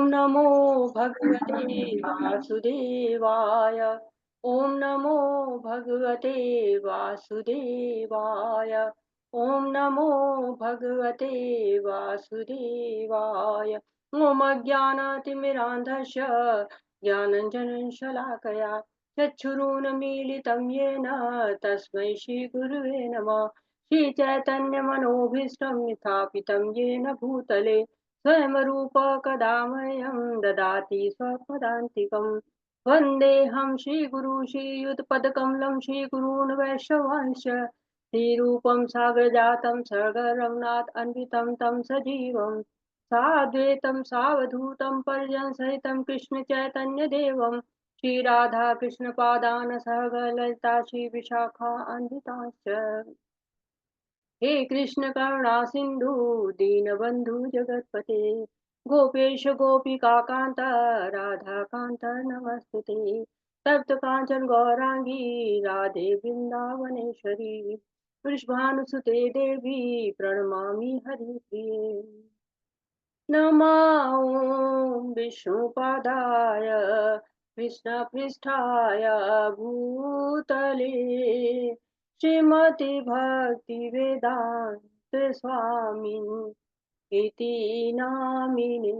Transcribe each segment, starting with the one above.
नमो भगवते वासुदेवाय। ॐ नमो भगवते वासुदेवाय। ॐ नमो भगवते वासुदेवाय। ॐ अज्ञानतिमिरान्धस्य ज्ञानञ्जनं शलाकया चक्षुरुन्मीलितं येन तस्मै श्रीगुरुवे नमः। श्रीचैतन्यमनोभीष्टं स्थापितं येन भूतले स्वयं रूप कदा मह्यं ददाति स्वपदान्तिकम्। वन्देऽहं श्रीगुरु श्रीयुतपदकमलं श्रीगुरून् वैष्णवांश्च श्रीरूपं साग्रजातं सगरघुनाथ अन्वितं तं सजीवं साद्वैतं सावधूतं परिजनसहितं कृष्णचैतन्यदेवं श्रीराधाकृष्णपादान् सहगणललिता श्रीविशाखान्वितांश्च। हे कृष्ण करुणा सिंधु दीनबंधु जगतपते गोपेश गोपिका कांता राधा कांत नमस्तुते। तप्त कांचन गौरांगी राधे वृंदावनेश्वरी वृषभानुसुते देवी प्रणमामि हरिप्रिये। नमो विष्णुपादाय कृष्णपृष्ठाय भूतले श्रीमति भक्ति वेदांत स्वामी इति नामिने।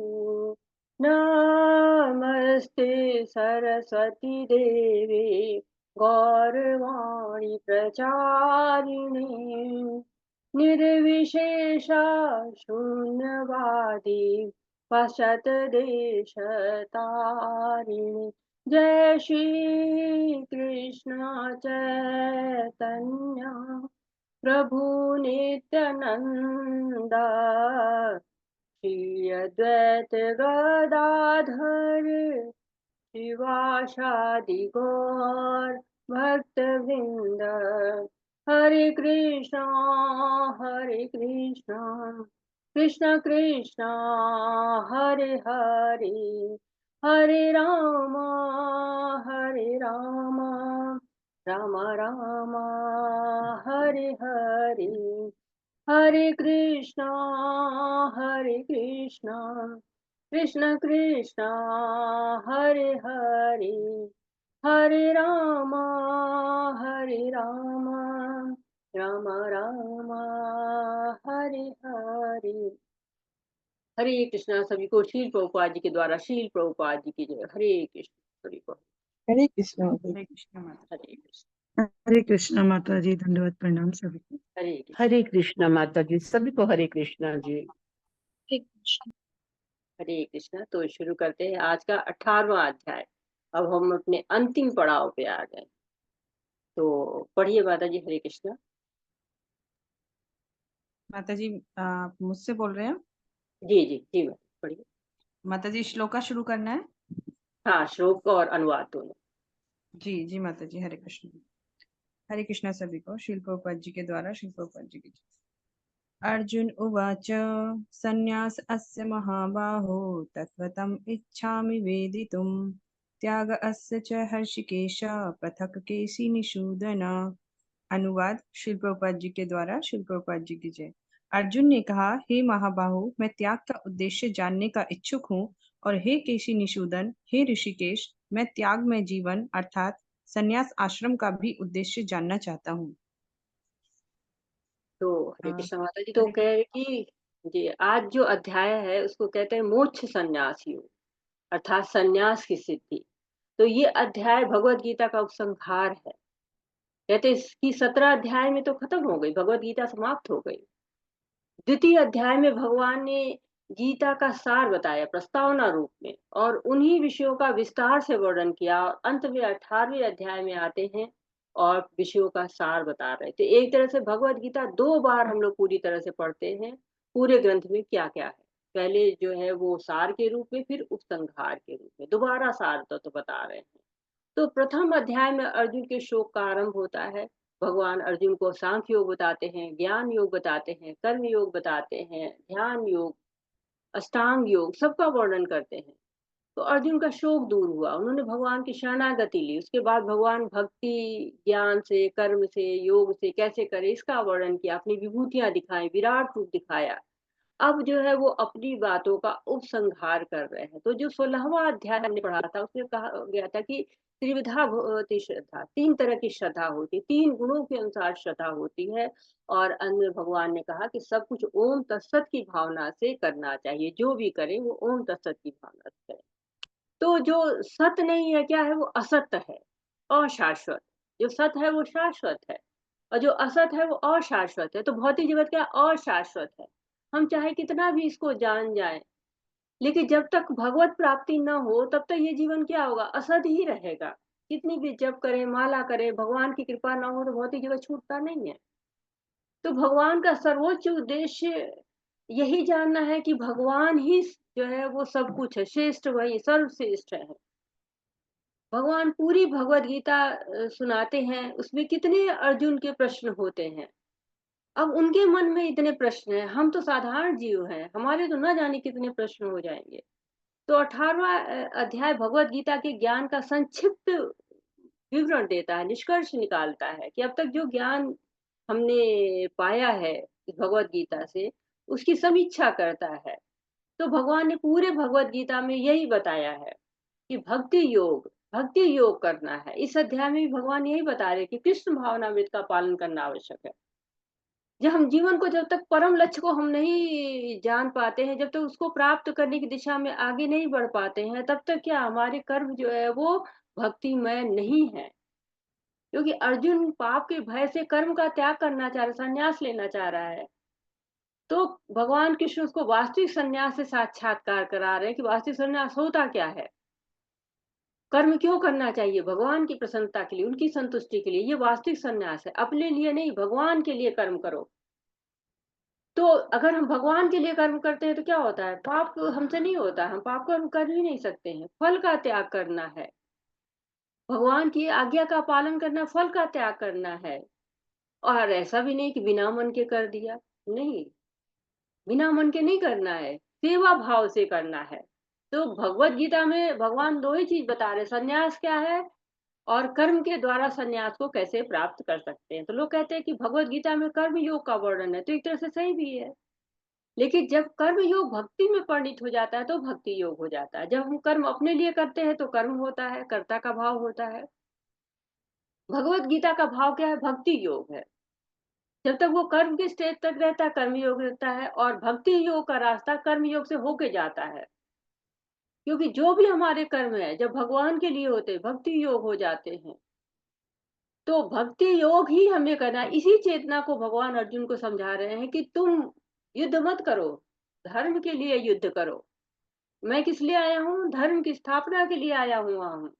नमस्ते सरस्वती देवे गौरवाणी प्रचारिणे निर्विशेषा शून्यवादी पश्चातदेशतारिणी। जय श्री कृष्ण चैतन्य प्रभु नित्यानंद श्री अद्वैत गदाधर शिवासादि गौर भक्तवृंद। हरे कृष्णा कृष्ण कृष्ण हरे हरे हरे राम राम राम हरे हरे। हरे कृष्णा कृष्ण कृष्ण हरे हरे हरे राम राम राम हरे हरे। हरे कृष्णा। सभी को शील प्रभुपाद जी के द्वारा शील प्रभुपाद जी की जय। हरे कृष्ण सभी को। हरे कृष्ण हरे कृष्ण माता। हरे कृष्ण। हरे कृष्ण माता जी, धन्यवाद, प्रणाम सभी को। हरे कृष्ण। हरे कृष्ण माता जी, सभी को हरे कृष्णा जी। हरे कृष्ण। तो शुरू करते हैं आज का 18वां अध्याय। अब हम अपने अंतिम पड़ाव पे आ गए। तो पढ़िए माता जी। हरे कृष्ण। माता जी आप मुझसे बोल रहे हैं? जी जी जी मैम पढ़िए। माता जी श्लोका शुरू करना है? हाँ, श्लोक और अनुवाद दोनों। जी जी माता जी। हरे कृष्ण। हरे कृष्ण सभी को। श्रील प्रभुपाद जी के द्वारा श्रील प्रभुपाद जी की जय। अर्जुन उवाच संन्यास अस्य महाबाहो तत्त्वतम् इच्छामि वेदितुम् त्याग अस्य च हर्षिकेश पृथक् केसि निषूदन। अनुवाद श्रील प्रभुपाद जी के द्वारा श्रील प्रभुपाद जी की जय। अर्जुन ने कहा, हे महाबाहु, मैं त्याग का उद्देश्य जानने का इच्छुक हूँ, और हे केशी निषूदन, हे ऋषिकेश, मैं त्याग में जीवन अर्थात संन्यास आश्रम का भी उद्देश्य जानना चाहता हूँ। तो हरे कृष्ण माता जी। तो हरे कह रहे कि जी आज जो अध्याय है उसको कहते हैं मोक्ष संन्यास योग अर्थात संन्यास की सिद्धि। तो ये अध्याय भगवत गीता का उपसंहार है। कहते इसकी 17 अध्याय में तो खत्म हो गई, भगवत गीता समाप्त हो गई। द्वितीय अध्याय में भगवान ने गीता का सार बताया प्रस्तावना रूप में, और उन्हीं विषयों का विस्तार से वर्णन किया, और अंत में 18वें अध्याय में आते हैं और विषयों का सार बता रहे थे। एक तरह से भगवत गीता 2 बार हम लोग पूरी तरह से पढ़ते हैं। पूरे ग्रंथ में क्या क्या है, पहले जो है वो सार के रूप में, फिर उपसंहार के रूप में दोबारा सार तो बता रहे हैं। तो प्रथम अध्याय में अर्जुन के शोक का आरंभ होता है। भगवान अर्जुन को सांख्य योग बताते हैं, ज्ञान योग बताते हैं, कर्म योग बताते हैं, ध्यान योग, अष्टांग योग, सबका वर्णन करते हैं। तो अर्जुन का शोक दूर हुआ, उन्होंने भगवान की शरणागति ली। उसके बाद भगवान भक्ति ज्ञान से, कर्म से, योग से कैसे करे इसका वर्णन किया, अपनी विभूतियां दिखाई, विराट रूप दिखाया। अब जो है वो अपनी बातों का उपसंहार कर रहे हैं। तो जो 16वां अध्याय हमने पढ़ा था उसमें कहा गया था कि त्रिविधा भवति श्रद्धा, 3 तरह की श्रद्धा होती है, 3 गुणों के अनुसार श्रद्धा होती है। और अंत में भगवान ने कहा कि सब कुछ ओम तत्सत की भावना से करना चाहिए, जो भी करें वो ओम तत्सत की भावना से करें। तो जो सत नहीं है क्या है, वो असत है, अशाश्वत। जो सत है वो शाश्वत है और जो असत है वो अशाश्वत है। तो भौतिक जगत क्या अशाश्वत है। हम चाहे कितना भी इसको जान जाएं, लेकिन जब तक भगवत प्राप्ति न हो तब तक ये जीवन क्या होगा, असत ही रहेगा। कितनी भी जप करें, माला करें, भगवान की कृपा ना हो तो भौतिक जगत छूटता नहीं है। तो भगवान का सर्वोच्च उद्देश्य यही जानना है कि भगवान ही जो है वो सब कुछ है, श्रेष्ठ वही सर्वश्रेष्ठ है। भगवान पूरी भगवत गीता सुनाते हैं, उसमें कितने अर्जुन के प्रश्न होते हैं। अब उनके मन में इतने प्रश्न हैं, हम तो साधारण जीव हैं, हमारे तो न जाने कितने प्रश्न हो जाएंगे। तो 18वां अध्याय भगवत गीता के ज्ञान का संक्षिप्त विवरण देता है, निष्कर्ष निकालता है कि अब तक जो ज्ञान हमने पाया है इस भगवत गीता से, उसकी समीक्षा करता है। तो भगवान ने पूरे भगवत गीता में यही बताया है कि भक्ति योग करना है। इस अध्याय में भी भगवान यही बता रहे कि कृष्ण भावनामृत का पालन करना आवश्यक है। जब हम जीवन को, जब तक परम लक्ष्य को हम नहीं जान पाते हैं, जब तक उसको प्राप्त करने की दिशा में आगे नहीं बढ़ पाते हैं, तब तक क्या हमारे कर्म जो है वो भक्तिमय नहीं है। क्योंकि अर्जुन पाप के भय से कर्म का त्याग करना चाह रहा है, संन्यास लेना चाह रहा है। तो भगवान कृष्ण उसको वास्तविक संन्यास से साक्षात्कार करा रहे हैं कि वास्तविक संन्यास होता क्या है, कर्म क्यों करना चाहिए, भगवान की प्रसन्नता के लिए, उनकी संतुष्टि के लिए। ये वास्तविक संन्यास है, अपने लिए नहीं, भगवान के लिए कर्म करो। तो अगर हम भगवान के लिए कर्म करते हैं तो क्या होता है, पाप हमसे नहीं होता, हम पाप कर्म कर ही नहीं सकते हैं। फल का त्याग करना है, भगवान की आज्ञा का पालन करना, फल का त्याग करना है। और ऐसा भी नहीं कि बिना मन के कर दिया, नहीं, बिना मन के नहीं करना है, सेवा भाव से करना है। तो भगवत गीता में भगवान दो ही चीज बता रहे, संन्यास क्या है और कर्म के द्वारा संन्यास को कैसे प्राप्त कर सकते हैं। तो लोग कहते हैं कि भगवत गीता में कर्म योग का वर्णन है, तो एक तरह से सही भी है। लेकिन जब कर्म योग भक्ति में परिणित हो जाता है तो भक्ति योग हो जाता है। जब हम कर्म अपने लिए करते हैं तो कर्म होता है, कर्ता का भाव होता है। भगवत गीता का भाव क्या है, भक्ति योग है। जब तक वो कर्म के स्टेज तक रहता है कर्म योग रहता है, और भक्ति योग का रास्ता कर्म योग से होके जाता है। क्योंकि जो भी हमारे कर्म है जब भगवान के लिए होते हैं, भक्ति योग हो जाते हैं। तो भक्ति योग ही हमें करना है। इसी चेतना को भगवान अर्जुन को समझा रहे हैं कि तुम युद्ध मत करो, धर्म के लिए युद्ध करो। मैं किस लिए आया हूँ, धर्म की स्थापना के लिए आया हुआ हूँ।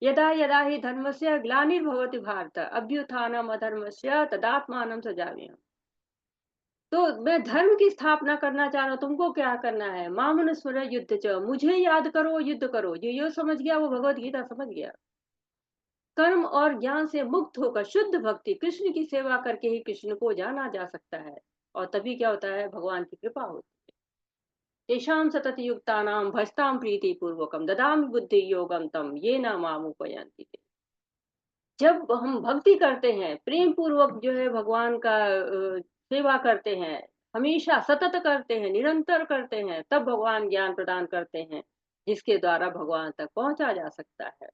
यदा यदा हि धर्मस्य ग्लानिर्भवति भारत अभ्युत्थानम् अधर्मस्य तदात्मानं सृजाम्यहम्। तो मैं धर्म की स्थापना करना चाह रहा हूँ, तुमको क्या करना है, मामनुस्मर युद्ध च, मुझे याद करो, युद्ध करो। जो ये समझ गया वो भगवत गीता समझ गया। कर्म और ज्ञान से मुक्त होकर शुद्ध भक्ति, कृष्ण की सेवा करके ही कृष्ण को जाना जा सकता है। और तभी क्या होता है, भगवान की कृपा होती है। तेषां सततयुक्तानां भजतां प्रीतिपूर्वकं ददामि बुद्धि योगं तं येन मामुपयन्ति ते। जब हम भक्ति करते हैं, प्रेम पूर्वक जो है भगवान का सेवा करते हैं, हमेशा सतत करते हैं, निरंतर करते हैं, तब भगवान ज्ञान प्रदान करते हैं, जिसके द्वारा भगवान तक पहुंचा जा सकता है।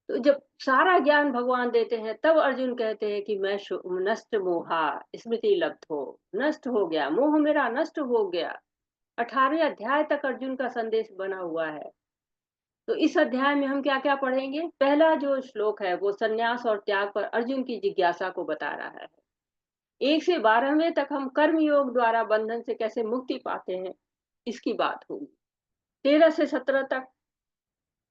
तो जब सारा ज्ञान भगवान देते हैं तब अर्जुन कहते हैं कि मैं नष्ट मोहा स्मृति लब्ध हो, नष्ट हो गया मोह, मेरा नष्ट हो गया। 18वें अध्याय तक अर्जुन का संदेश बना हुआ है। तो इस अध्याय में हम क्या क्या पढ़ेंगे, पहला जो श्लोक है वो सन्यास और त्याग पर अर्जुन की जिज्ञासा को बता रहा है। 1 से 12वें तक हम कर्म योग द्वारा बंधन से कैसे मुक्ति पाते हैं इसकी बात होगी। 13 से 17 तक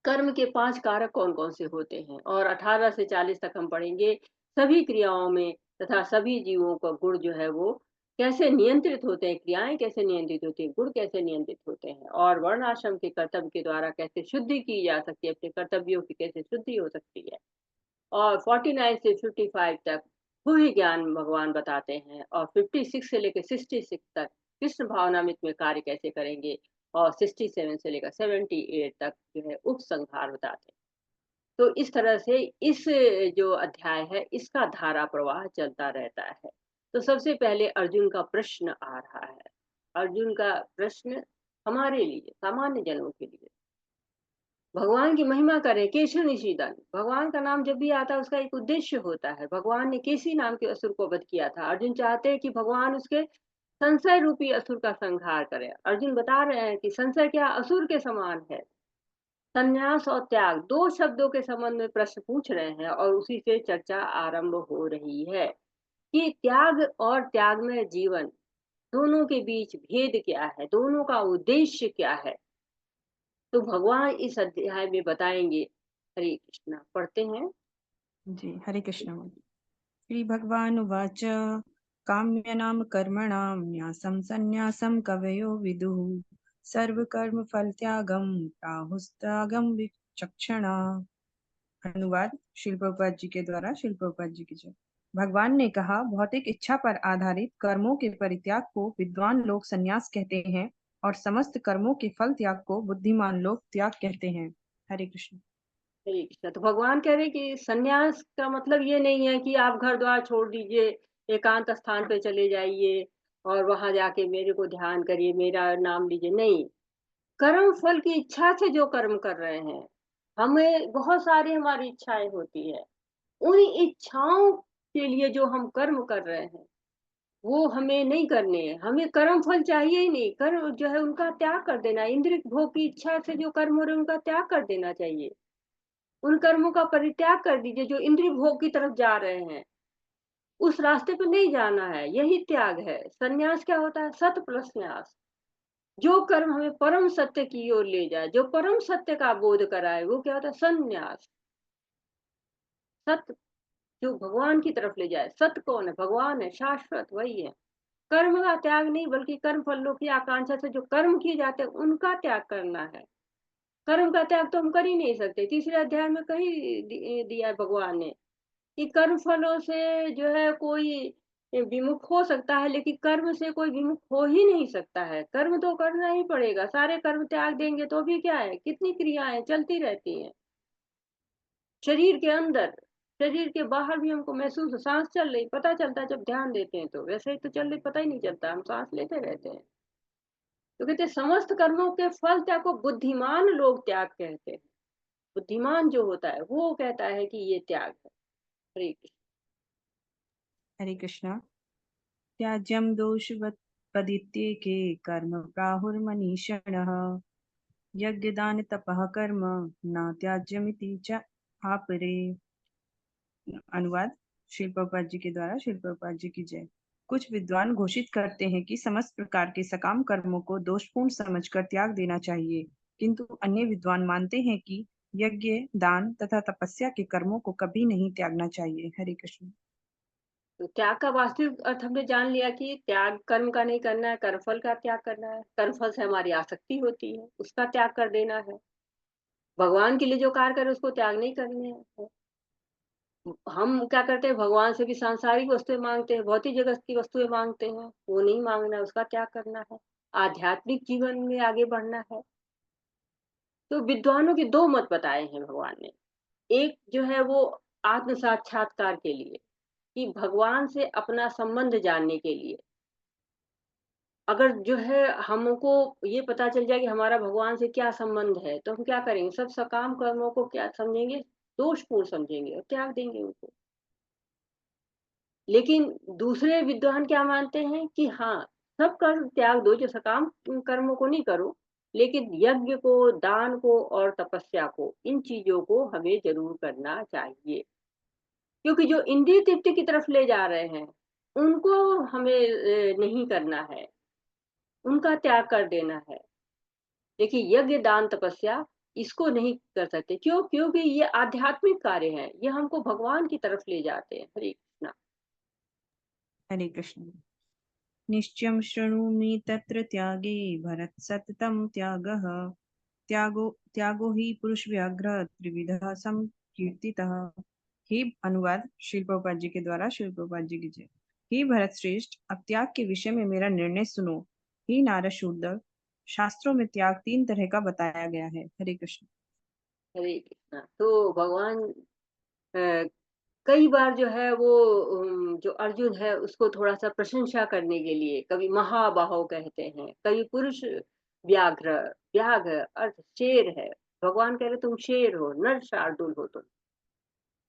कर्म के 5 कारक कौन कौन से होते हैं, और 18 से 40 तक हम पढ़ेंगे सभी क्रियाओं में तथा सभी जीवों का गुण जो है वो कैसे नियंत्रित होते हैं, क्रियाएं कैसे नियंत्रित होती हैं, गुण कैसे नियंत्रित होते हैं, और वर्ण आश्रम के कर्तव्य के द्वारा कैसे शुद्धि की जा सकती है, अपने कर्तव्यों की कैसे शुद्धि हो सकती है। और 49 से 55 तक वही ज्ञान भगवान बताते हैं, और 56 से लेकर 66 तक कृष्ण भावनामृत में कार्य कैसे करेंगे, और 67 से लेकर 78 तक जो है उपसंहार बताते हैं। तो इस तरह से इस जो अध्याय है इसका धारा प्रवाह चलता रहता है। तो सबसे पहले अर्जुन का प्रश्न आ रहा है, अर्जुन का प्रश्न हमारे लिए, सामान्य जनों के लिए। भगवान की महिमा करें, केशव निषीदन। भगवान का नाम जब भी आता है उसका एक उद्देश्य होता है। भगवान ने केसी नाम के असुर को वध किया था। अर्जुन चाहते हैं कि भगवान उसके संशय रूपी असुर का संहार करें। अर्जुन बता रहे हैं कि संशय क्या असुर के समान है। संन्यास और त्याग, दो शब्दों के संबंध में प्रश्न पूछ रहे हैं और उसी से चर्चा आरंभ हो रही है कि त्याग और त्यागमय जीवन दोनों के बीच भेद क्या है, दोनों का उद्देश्य क्या है। तो भगवान इस अध्याय में बताएंगे। हरे कृष्णा। पढ़ते हैं। जी हरे कृष्ण। श्री भगवान उवाच काम्यानां कर्मणां न्यासं सन्न्यासं कवयो विदुः सर्वकर्म फल त्यागम प्राहुस्त्यागम विचक्षणा। अनुवाद श्रील प्रभुपाद जी के द्वारा श्रील प्रभुपाद जी की जय। भगवान ने कहा, भौतिक इच्छा पर आधारित कर्मों के परित्याग को विद्वान लोग संन्यास कहते हैं और समस्त कर्मों के फल त्याग को बुद्धिमान लोग त्याग कहते हैं। हरे कृष्ण। हरे कृष्णा। तो भगवान कह रहे कि सन्यास का मतलब ये नहीं है कि आप घर द्वार छोड़ दीजिए, एकांत स्थान पे चले जाइए और वहां जाके मेरे को ध्यान करिए, मेरा नाम लीजिए। नहीं, कर्म फल की इच्छा से जो कर्म कर रहे हैं, हमें बहुत सारी हमारी इच्छाएं होती है। उन इच्छाओं के लिए जो हम कर्म कर रहे हैं वो हमें नहीं करने हैं। हमें कर्म फल चाहिए ही नहीं। कर्म जो है उनका त्याग कर देना। इंद्रिय भोग की इच्छा से जो कर्म हो रहे हैं उनका त्याग कर देना चाहिए। उन कर्मों का परित्याग कर दीजिए जो इंद्रिय भोग की तरफ जा रहे हैं। उस रास्ते पे नहीं जाना है, यही त्याग है। सन्यास क्या होता है? सत प्लस न्यास। जो कर्म हमें परम सत्य की ओर ले जाए, जो परम सत्य का बोध कराए, वो क्या होता है? सन्यास। सत्य जो भगवान की तरफ ले जाए। सत्य कौन है? भगवान है, शाश्वत वही है। कर्म का त्याग नहीं, बल्कि कर्म फलों की आकांक्षा से जो कर्म किए जाते हैं उनका त्याग करना है। कर्म का त्याग तो हम कर ही नहीं सकते। तीसरे अध्याय में कही दिया है भगवान ने कि कर्म फलों से जो है कोई विमुख हो सकता है, लेकिन कर्म से कोई विमुख हो ही नहीं सकता है। कर्म तो करना ही पड़ेगा। सारे कर्म त्याग देंगे तो भी क्या है, कितनी क्रियाएं चलती रहती हैं शरीर के अंदर। शरीर के बाहर भी हमको महसूस, सांस चल रही पता चलता है जब ध्यान देते हैं। तो वैसे ही तो चल रही पता ही नहीं चलता, हम सांस लेते रहते हैं। तो कहते हैं, समस्त कर्मों के फल त्याग को बुद्धिमान लोग त्याग कहते हैं। बुद्धिमान जो होता है वो कहता है कि ये त्याग है। हरे कृष्ण। हरे कृष्णा। त्याज्यम दोषवत् पदित्येके कर्म प्राहुर्मनीषिणः यज्ञदान तपः कर्म न त्याज्यमिति च आपरे। अनुवाद श्रील प्रभुपाद जी के द्वारा श्रील प्रभुपाद जी की जय। कुछ विद्वान घोषित करते हैं कि समस्त प्रकार के सकाम कर्मों को दोषपूर्ण समझकर त्याग देना चाहिए, किंतु अन्य विद्वान मानते हैं कि यज्ञ, दान तथा तपस्या के कर्मों को कभी नहीं त्यागना चाहिए। हरे कृष्ण। तो त्याग का वास्तविक अर्थ हमने जान लिया कि त्याग कर्म का नहीं करना है, कर्मफल का त्याग करना है। कर्मफल से हमारी आसक्ति होती है, उसका त्याग कर देना है। भगवान के लिए जो कार्य करे उसको त्याग नहीं करने हैं। हम क्या करते हैं, भगवान से भी सांसारिक वस्तुएं मांगते हैं, भौतिक जगत की वस्तुएं मांगते हैं। वो नहीं मांगना है, उसका त्याग करना है। आध्यात्मिक जीवन में आगे बढ़ना है। तो विद्वानों के दो मत बताए हैं भगवान ने। एक जो है वो आत्म साक्षात्कार के लिए, कि भगवान से अपना संबंध जानने के लिए। अगर जो है हमको ये पता चल जाए कि हमारा भगवान से क्या संबंध है, तो हम क्या करेंगे? सब सकाम कर्मों को क्या समझेंगे? दोषपूर्ण समझेंगे और त्याग देंगे उनको। लेकिन दूसरे विद्वान क्या मानते हैं कि हाँ, सब कर्म त्याग दो, जो सकाम कर्मों को नहीं करो, लेकिन यज्ञ को, दान को और तपस्या को, इन चीजों को हमें जरूर करना चाहिए। क्योंकि जो इंद्रिय तृप्ति की तरफ ले जा रहे हैं उनको हमें नहीं करना है, उनका त्याग कर देना है। देखिए, यज्ञ, दान, तपस्या इसको नहीं कर सकते। क्यों? क्योंकि ये आध्यात्मिक कार्य हैं, ये हमको भगवान की तरफ ले जाते हैं। हरे कृष्णा। हरे कृष्ण। निश्चयं शृणुमि तत्र त्यागे भरत सततं त्यागः त्यागो ही पुरुष व्याघ्र त्रिविधः संकीर्तितः। हे अनुवाद श्रील प्रभुपाद जी के द्वारा श्रील प्रभुपाद जी की जय। हे भरत श्रेष्ठ, अब त्याग के विषय में मेरा निर्णय सुनो। हे नारद शूद्र, शास्त्रों में त्याग तीन तरह का बताया गया है। हरे कृष्ण। हरे कृष्णा। तो भगवान कई बार जो है वो जो अर्जुन है उसको थोड़ा-सा प्रशंसा करने के लिए कभी महाबाहो कहते हैं, कभी पुरुष व्याघ्र, व्याघ अर्थ शेर है। भगवान कह रहे तुम शेर हो, नर शार्दूल हो तुम।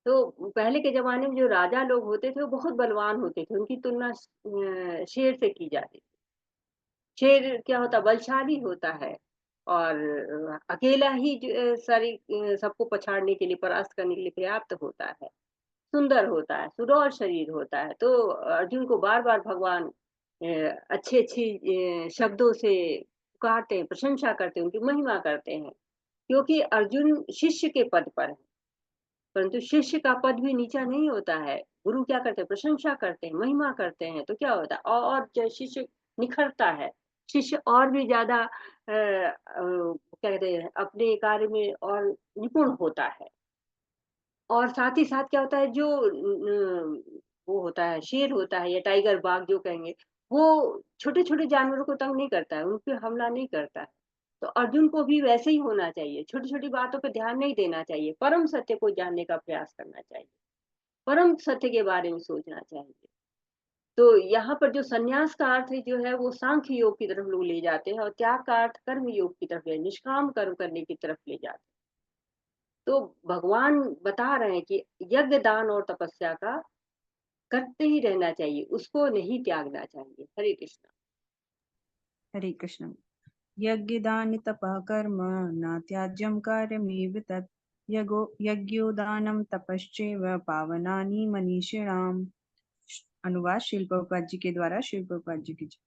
तो पहले के ज़माने में जो राजा लोग होते थे वो बहुत बलवान होते थे, उनकी तुलना शेर से की जाती थी। शेर क्या होता है बलशाली होता है और अकेला ही सारी सबको पछाड़ने के लिए, परास्त करने के लिए पर्याप्त होता है। सुंदर होता है, सुडौल शरीर होता है। तो अर्जुन को बार-बार भगवान अच्छी-अच्छी शब्दों से पुकारते हैं, प्रशंसा करते हैं, उनकी महिमा करते हैं। क्योंकि अर्जुन शिष्य के पद पर है, परंतु शिष्य का पद भी नीचा नहीं होता है। गुरु क्या करते हैं? प्रशंसा करते हैं, महिमा करते हैं, तो क्या होता है और जो शिष्य निखरता है, शिष्य और भी ज़्यादा क्या कहते हैं, अपने कार्य में और निपुण होता है। और साथ ही साथ क्या होता है जो वो होता है शेर होता है या टाइगर बाघ जो कहेंगे, वो छोटे-छोटे जानवरों को तंग नहीं करता है, उन पे हमला नहीं करता है। तो अर्जुन को भी वैसे ही होना चाहिए, छोटी-छोटी बातों पे ध्यान नहीं देना चाहिए, परम सत्य को जानने का प्रयास करना चाहिए, परम सत्य के बारे में सोचना चाहिए। तो यहाँ पर जो संन्यास का अर्थ है जो है वो सांख्य योग की तरफ लोग ले जाते हैं और त्याग का अर्थ कर्म योग की तरफ निष्काम कर्म करने की तरफ ले जाते हैं। तो भगवान बता रहे हैं कि यज्ञ, दान और तपस्या का करते ही रहना चाहिए, उसको नहीं त्यागना चाहिए। हरे कृष्णा। हरे कृष्ण। यज्ञदान तपः कर्म न त्याज्यं कार्यमेव तत् यज्ञोदानं तपश्चैव पावनानि मनीषिणाम्। अनुवाद शिल प्रभुपाद जी के द्वारा शिल प्रभुपाद जी की जय।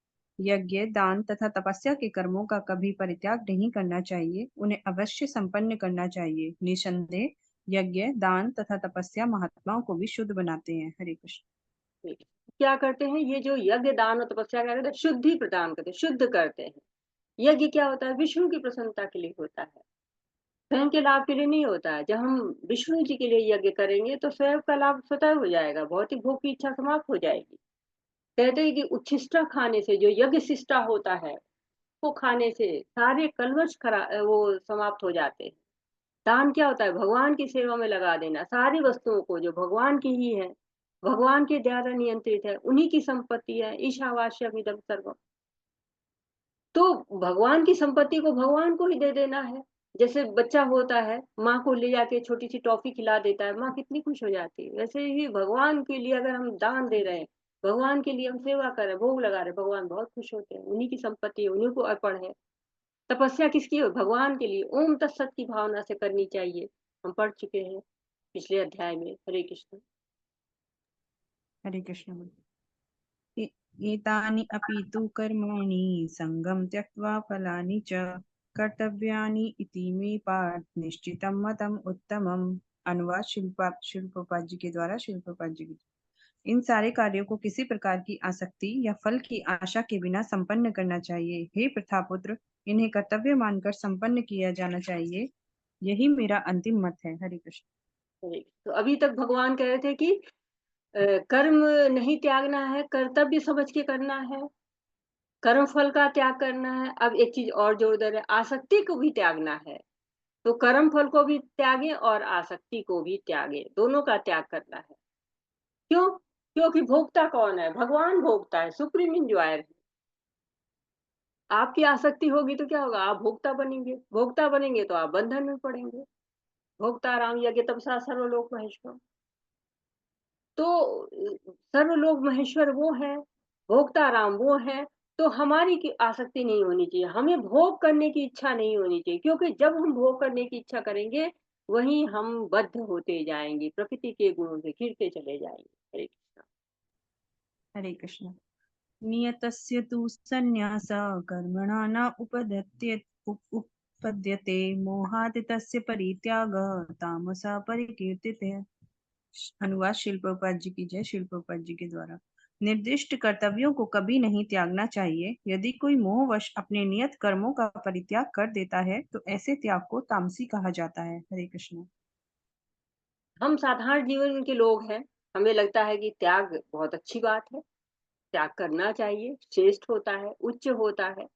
यज्ञ, दान तथा तपस्या के कर्मों का कभी परित्याग नहीं करना चाहिए, उन्हें अवश्य संपन्न करना चाहिए। निसंदेह यज्ञ, दान तथा तपस्या महात्माओं को भी शुद्ध बनाते हैं। हरे कृष्ण। ठीक है। क्या करते हैं ये जो यज्ञ, दान और तपस्या क्या करते हैं? शुद्धि प्रदान करते हैं, शुद्ध करते हैं। यज्ञ क्या होता है? विष्णु की प्रसन्नता के लिए होता है, स्वयं के लाभ के लिए नहीं होता है। जब हम विष्णु जी के लिए यज्ञ करेंगे तो स्वयं का लाभ स्वतः हो जाएगा, भौतिक भोग की इच्छा समाप्त हो जाएगी। कहते हैं कि उच्छिष्टा खाने से जो यज्ञ शिष्टा होता है, वो खाने से सारे कलवश वो समाप्त हो जाते हैं। दान क्या होता है? भगवान की सेवा में लगा देना, सारी वस्तुओं को जो भगवान की ही है, भगवान के द्वारा नियंत्रित है, उन्हीं की संपत्ति है, ईशावास्यमिदं सर्वम्। तो भगवान की संपत्ति को भगवान को ही दे देना है। जैसे बच्चा होता है, माँ को ले जाके छोटी-सी टॉफ़ी खिला देता है, माँ कितनी खुश हो जाती है। वैसे ही भगवान के लिए अगर हम दान दे रहे हैं, भगवान के लिए हम सेवा कर रहे हैं, भोग लगा रहे हैं, भगवान बहुत खुश होते हैं। उन्हीं की संपत्ति है, उन्हीं को अर्पण है। तपस्या किसकी है? भगवान के लिए। ओम तत्सत की भावना से करनी चाहिए। हम पढ़ चुके हैं पिछले अध्याय में। हरे कृष्ण। हरे कृष्ण। एतानि अपि तु कर्माणि सङ्गं त्यक्त्वा फलानि च कर्तव्यानि इति मे पार्थ निश्चितं मतम् उत्तमम्। अनुवाद शिल्पपाद जी के द्वारा शिल्पपाद जी की। इन सारे कार्यों को किसी प्रकार की आसक्ति या फल की आशा के बिना संपन्न करना चाहिए। हे प्रथापुत्र, इन्हें कर्तव्य मानकर संपन्न किया जाना चाहिए, यही मेरा अंतिम मत है। हरे कृष्ण। हरे तो अभी तक भगवान कह रहे थे कि कर्म नहीं त्यागना है, कर्तव्य समझ के करना है, कर्म फल का त्याग करना है। अब एक चीज़ और जोड़ दे रहे हैं, आसक्ति को भी त्यागना है। तो कर्म फल को भी त्यागें और आसक्ति को भी त्यागें, दोनों का त्याग करना है। क्यों? क्योंकि भोक्ता कौन है? भगवान भोक्ता है, सुप्रीम एन्जॉयर है। आपकी आसक्ति होगी तो क्या होगा? आप भोक्ता बनेंगे तो आप बंधन में पड़ेंगे। भोक्ता राम यज्ञ तपसा सर्वलोक महेश्वर। तो सर्वलोक महेश्वर वो है, भोक्ता राम वो है, तो हमारी की आसक्ति नहीं होनी चाहिए। हमें भोग करने की इच्छा नहीं होनी चाहिए, क्योंकि जब हम भोग करने की इच्छा करेंगे, वहीं हम बद्ध होते जाएँगे, प्रकृति के गुणों से घिरते चले जाएँगे। हरे कृष्णा। हरे कृष्ण। नियतस्य तु सन्न्यासः कर्मणा न उपपद्यते मोहात् तस्य परित्यागः तामसः परिकीर्तिते। अनुवाद शिल प्रभुपाद जी की जय। शिल प्रभुपाद जी के द्वारा निर्दिष्ट कर्तव्यों को कभी नहीं त्यागना चाहिए। यदि कोई मोहवश अपने नियत कर्मों का परित्याग कर देता है तो ऐसे त्याग को तामसी कहा जाता है। हरे कृष्ण। हम साधारण जीवन के लोग हैं, हमें लगता है कि त्याग बहुत अच्छी बात है, त्याग करना चाहिए, श्रेष्ठ होता है, उच्च होता है।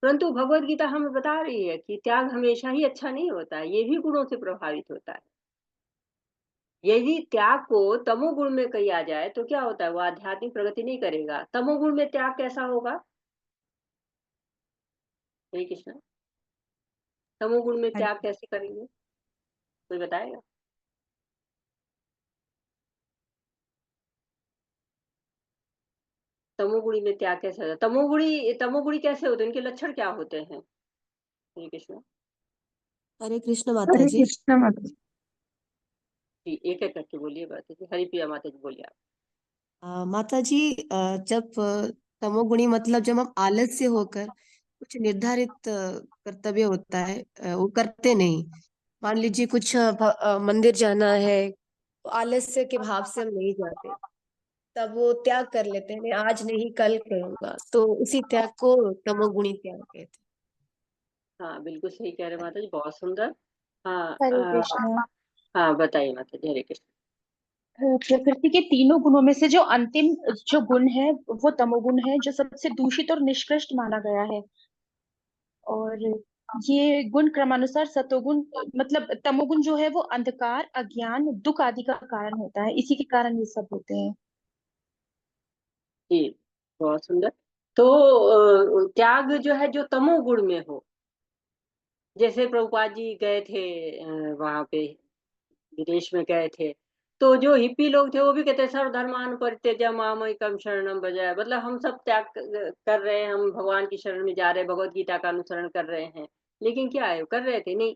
परंतु भगवद गीता हमें बता रही है कि त्याग हमेशा ही अच्छा नहीं होता है, ये भी गुणों से प्रभावित होता है। यदि त्याग को तमोगुण में किया जाए तो क्या होता है, वो आध्यात्मिक प्रगति नहीं करेगा। तमोगुण में त्याग कैसा होगा? हरे कृष्ण। तमोगुण में हरे त्याग कैसे करेंगे, कोई बताएगा? तमोगुणी में त्याग कैसे होता है? तमोगुणी कैसे होते हैं, इनके लक्षण क्या होते हैं? हरे कृष्ण। हरे कृष्ण माता हरे जी। कृष्ण माता जी। जी, एक एक करके बोलिए माता जी। हरिप्रिया माता जी बोलिए आप। माता जी, जब तमोगुणी मतलब जब हम आलस्य होकर कुछ निर्धारित कर्तव्य होता है, वो करते नहीं। मान लीजिए कुछ मंदिर जाना है, तो आलस्य के भाव से हम नहीं जाते, तब वो त्याग कर लेते हैं, नहीं आज नहीं कल करूंगा, तो उसी त्याग को तमोगुणी त्याग कहते हैं। हाँ, बिल्कुल सही कह रहे हैं माता जी, बहुत सुंदर। हाँ, हरे कृष्णा। हाँ, बताइए माता जी। हरे कृष्ण। प्रकृति के तीनों गुणों में से जो अंतिम जो गुण है वो तमोगुण है, जो सबसे दूषित और निष्कृष्ट माना गया है। और ये गुण क्रमानुसार सतोगुण, मतलब तमोगुण जो है वो अंधकार, अज्ञान, दुख आदि का कारण होता है। इसी के कारण ये सब होते हैं। जी, बहुत सुंदर। तो त्याग जो है जो तमोगुण में हो, जैसे प्रभुपाद जी गए थे वहां पे विदेश में गए थे, तो जो हिप्पी लोग थे वो भी कहते हैं सर्वधर्मान परित्यज्य मामैकम शरणम भज, मतलब हम सब त्याग कर रहे हैं, हम भगवान की शरण में जा रहे हैं, भगवत गीता का अनुसरण कर रहे हैं। लेकिन क्या है, कर रहे थे नहीं,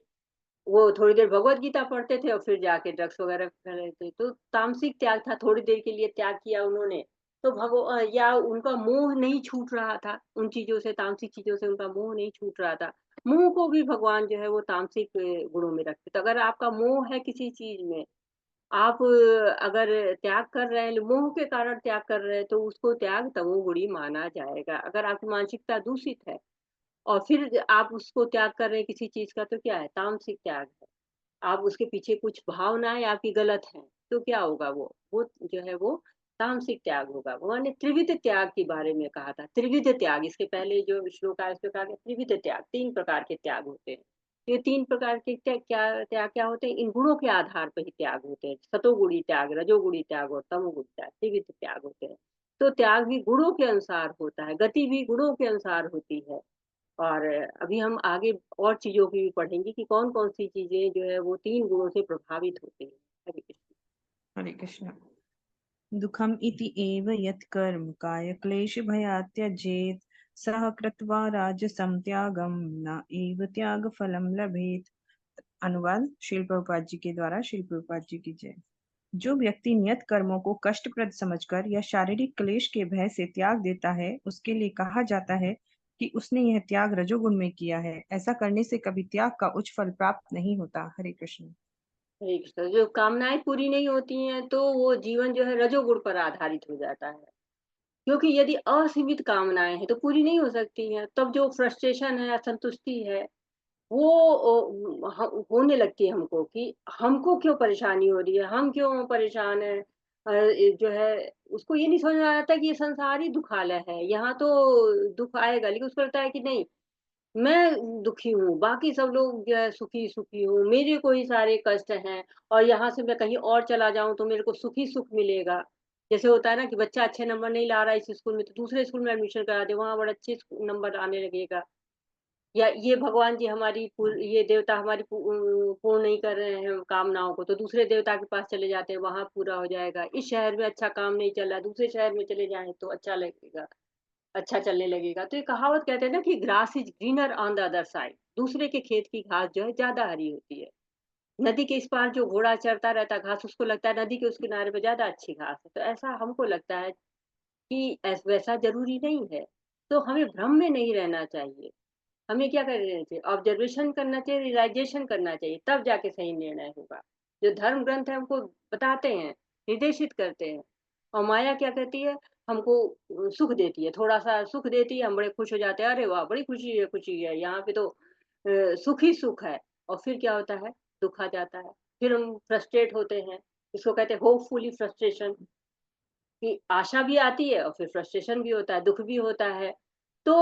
वो थोड़ी देर भगवत गीता पढ़ते थे और फिर जाके ड्रग्स वगैरह कर रहे थे। तो तामसिक त्याग था, थोड़ी देर के लिए त्याग किया उन्होंने। तो या उनका मोह नहीं छूट रहा था उन चीजों से, तामसिक चीजों से उनका मोह नहीं छूट रहा था। मोह को भी भगवान जो है वो तामसिक गुणों में रखते। तो अगर आपका मोह है किसी चीज में, आप अगर त्याग कर रहे हैं, मोह के कारण त्याग कर रहे हैं, तो उसको त्याग तमोगुणी माना जाएगा। अगर आपकी मानसिकता दूषित है और फिर आप उसको त्याग कर रहे हैं किसी चीज का, तो क्या है, तामसिक त्याग है। आप उसके पीछे कुछ भावनाएं आपकी गलत हैं, तो क्या होगा, वो जो है वो तामसिक त्याग होगा। भगवान ने त्रिविध त्याग के बारे में कहा था, त्रिविध त्याग। इसके पहले जो श्लोक है इसमें कहा गया त्रिविध त्याग, 3 प्रकार के त्याग होते हैं। ये 3 प्रकार के त्याग क्या होते हैं, इन गुणों के आधार पर ही त्याग होते हैं। सतोगुणी त्याग, रजोगुणी त्याग और तमोगुणी त्याग, त्रिविध त्याग होते हैं। तो त्याग भी गुणों के अनुसार होता है, गति भी गुणों के अनुसार होती है। और अभी हम आगे और चीजों की भी पढ़ेंगे कि कौन कौन सी चीजें जो है वो 3 गुणों से प्रभावित होती है। हरे कृष्ण। हरे कृष्ण। दुखम इति एव यत् कर्म काय क्लेश भयात् त्यजेत् सह कृत्वा राजसं त्यागम न एव त्याग फलम लभेत। अनुवाद श्रील प्रभुपाद जी के द्वारा। श्रील प्रभुपाद जी की जय। जो व्यक्ति नियत कर्मों को कष्टप्रद समझकर या शारीरिक क्लेश के भय से त्याग देता है, उसके लिए कहा जाता है कि उसने यह त्याग रजोगुण में किया है। ऐसा करने से कभी त्याग का उच्च फल प्राप्त नहीं होता। हरे कृष्ण। हरे कृष्ण। जो कामनाएं पूरी नहीं होती हैं तो वो जीवन जो है रजोगुण पर आधारित हो जाता है। क्योंकि यदि असीमित कामनाएं हैं तो पूरी नहीं हो सकती हैं, तब जो फ्रस्ट्रेशन है, असंतुष्टि है, वो होने लगती है हमको कि हमको क्यों परेशानी हो रही है, हम क्यों परेशान है। ये जो है उसको ये नहीं समझ में आता कि ये संसार ही दुखालय है, यहाँ तो दुख आएगा, लेकिन उसको लगता है कि नहीं, मैं दुखी हूँ, बाकी सब लोग जो है सुखी सुखी हूँ, मेरे को ही सारे कष्ट हैं, और यहाँ से मैं कहीं और चला जाऊं तो मेरे को सुखी सुख मिलेगा। जैसे होता है ना कि बच्चा अच्छे नंबर नहीं ला रहा है इस स्कूल में, तो दूसरे स्कूल में एडमिशन करा दे, वहां बड़े अच्छे नंबर आने लगेगा। या ये भगवान जी हमारी ये देवता हमारी पूर्ण नहीं कर रहे हैं कामनाओं को, तो दूसरे देवता के पास चले जाते हैं, वहां पूरा हो जाएगा। इस शहर में अच्छा काम नहीं चल रहा, दूसरे शहर में चले जाएं तो अच्छा लगेगा, अच्छा चलने लगेगा। तो ये कहावत कहते हैं ना कि grass is greener on the other side, दूसरे के खेत की घास जो है ज्यादा हरी होती है। नदी के इस पार जो घोड़ा चरता रहता घास, उसको लगता है नदी के उस किनारे पे ज्यादा अच्छी घास है। तो ऐसा हमको लगता है कि वैसा जरूरी नहीं है। तो हमें भ्रम में नहीं रहना चाहिए। हमें क्या करना चाहिए, ऑब्जर्वेशन करना चाहिए, रियलाइजेशन करना चाहिए, तब जाके सही निर्णय होगा। जो धर्म ग्रंथ है हमको बताते हैं, निर्देशित करते हैं। और माया क्या कहती है, हमको सुख देती है, थोड़ा सा सुख देती है, हम बड़े खुश हो जाते हैं, अरे वाह बड़ी खुशी है, खुशी है, यहाँ पे तो सुख ही सुख है। और फिर क्या होता है, दुख आ जाता है, फिर हम फ्रस्ट्रेट होते हैं। इसको कहते हैं होपफुली फ्रस्ट्रेशन, कि आशा भी आती है और फिर फ्रस्ट्रेशन भी होता है, दुख भी होता है। तो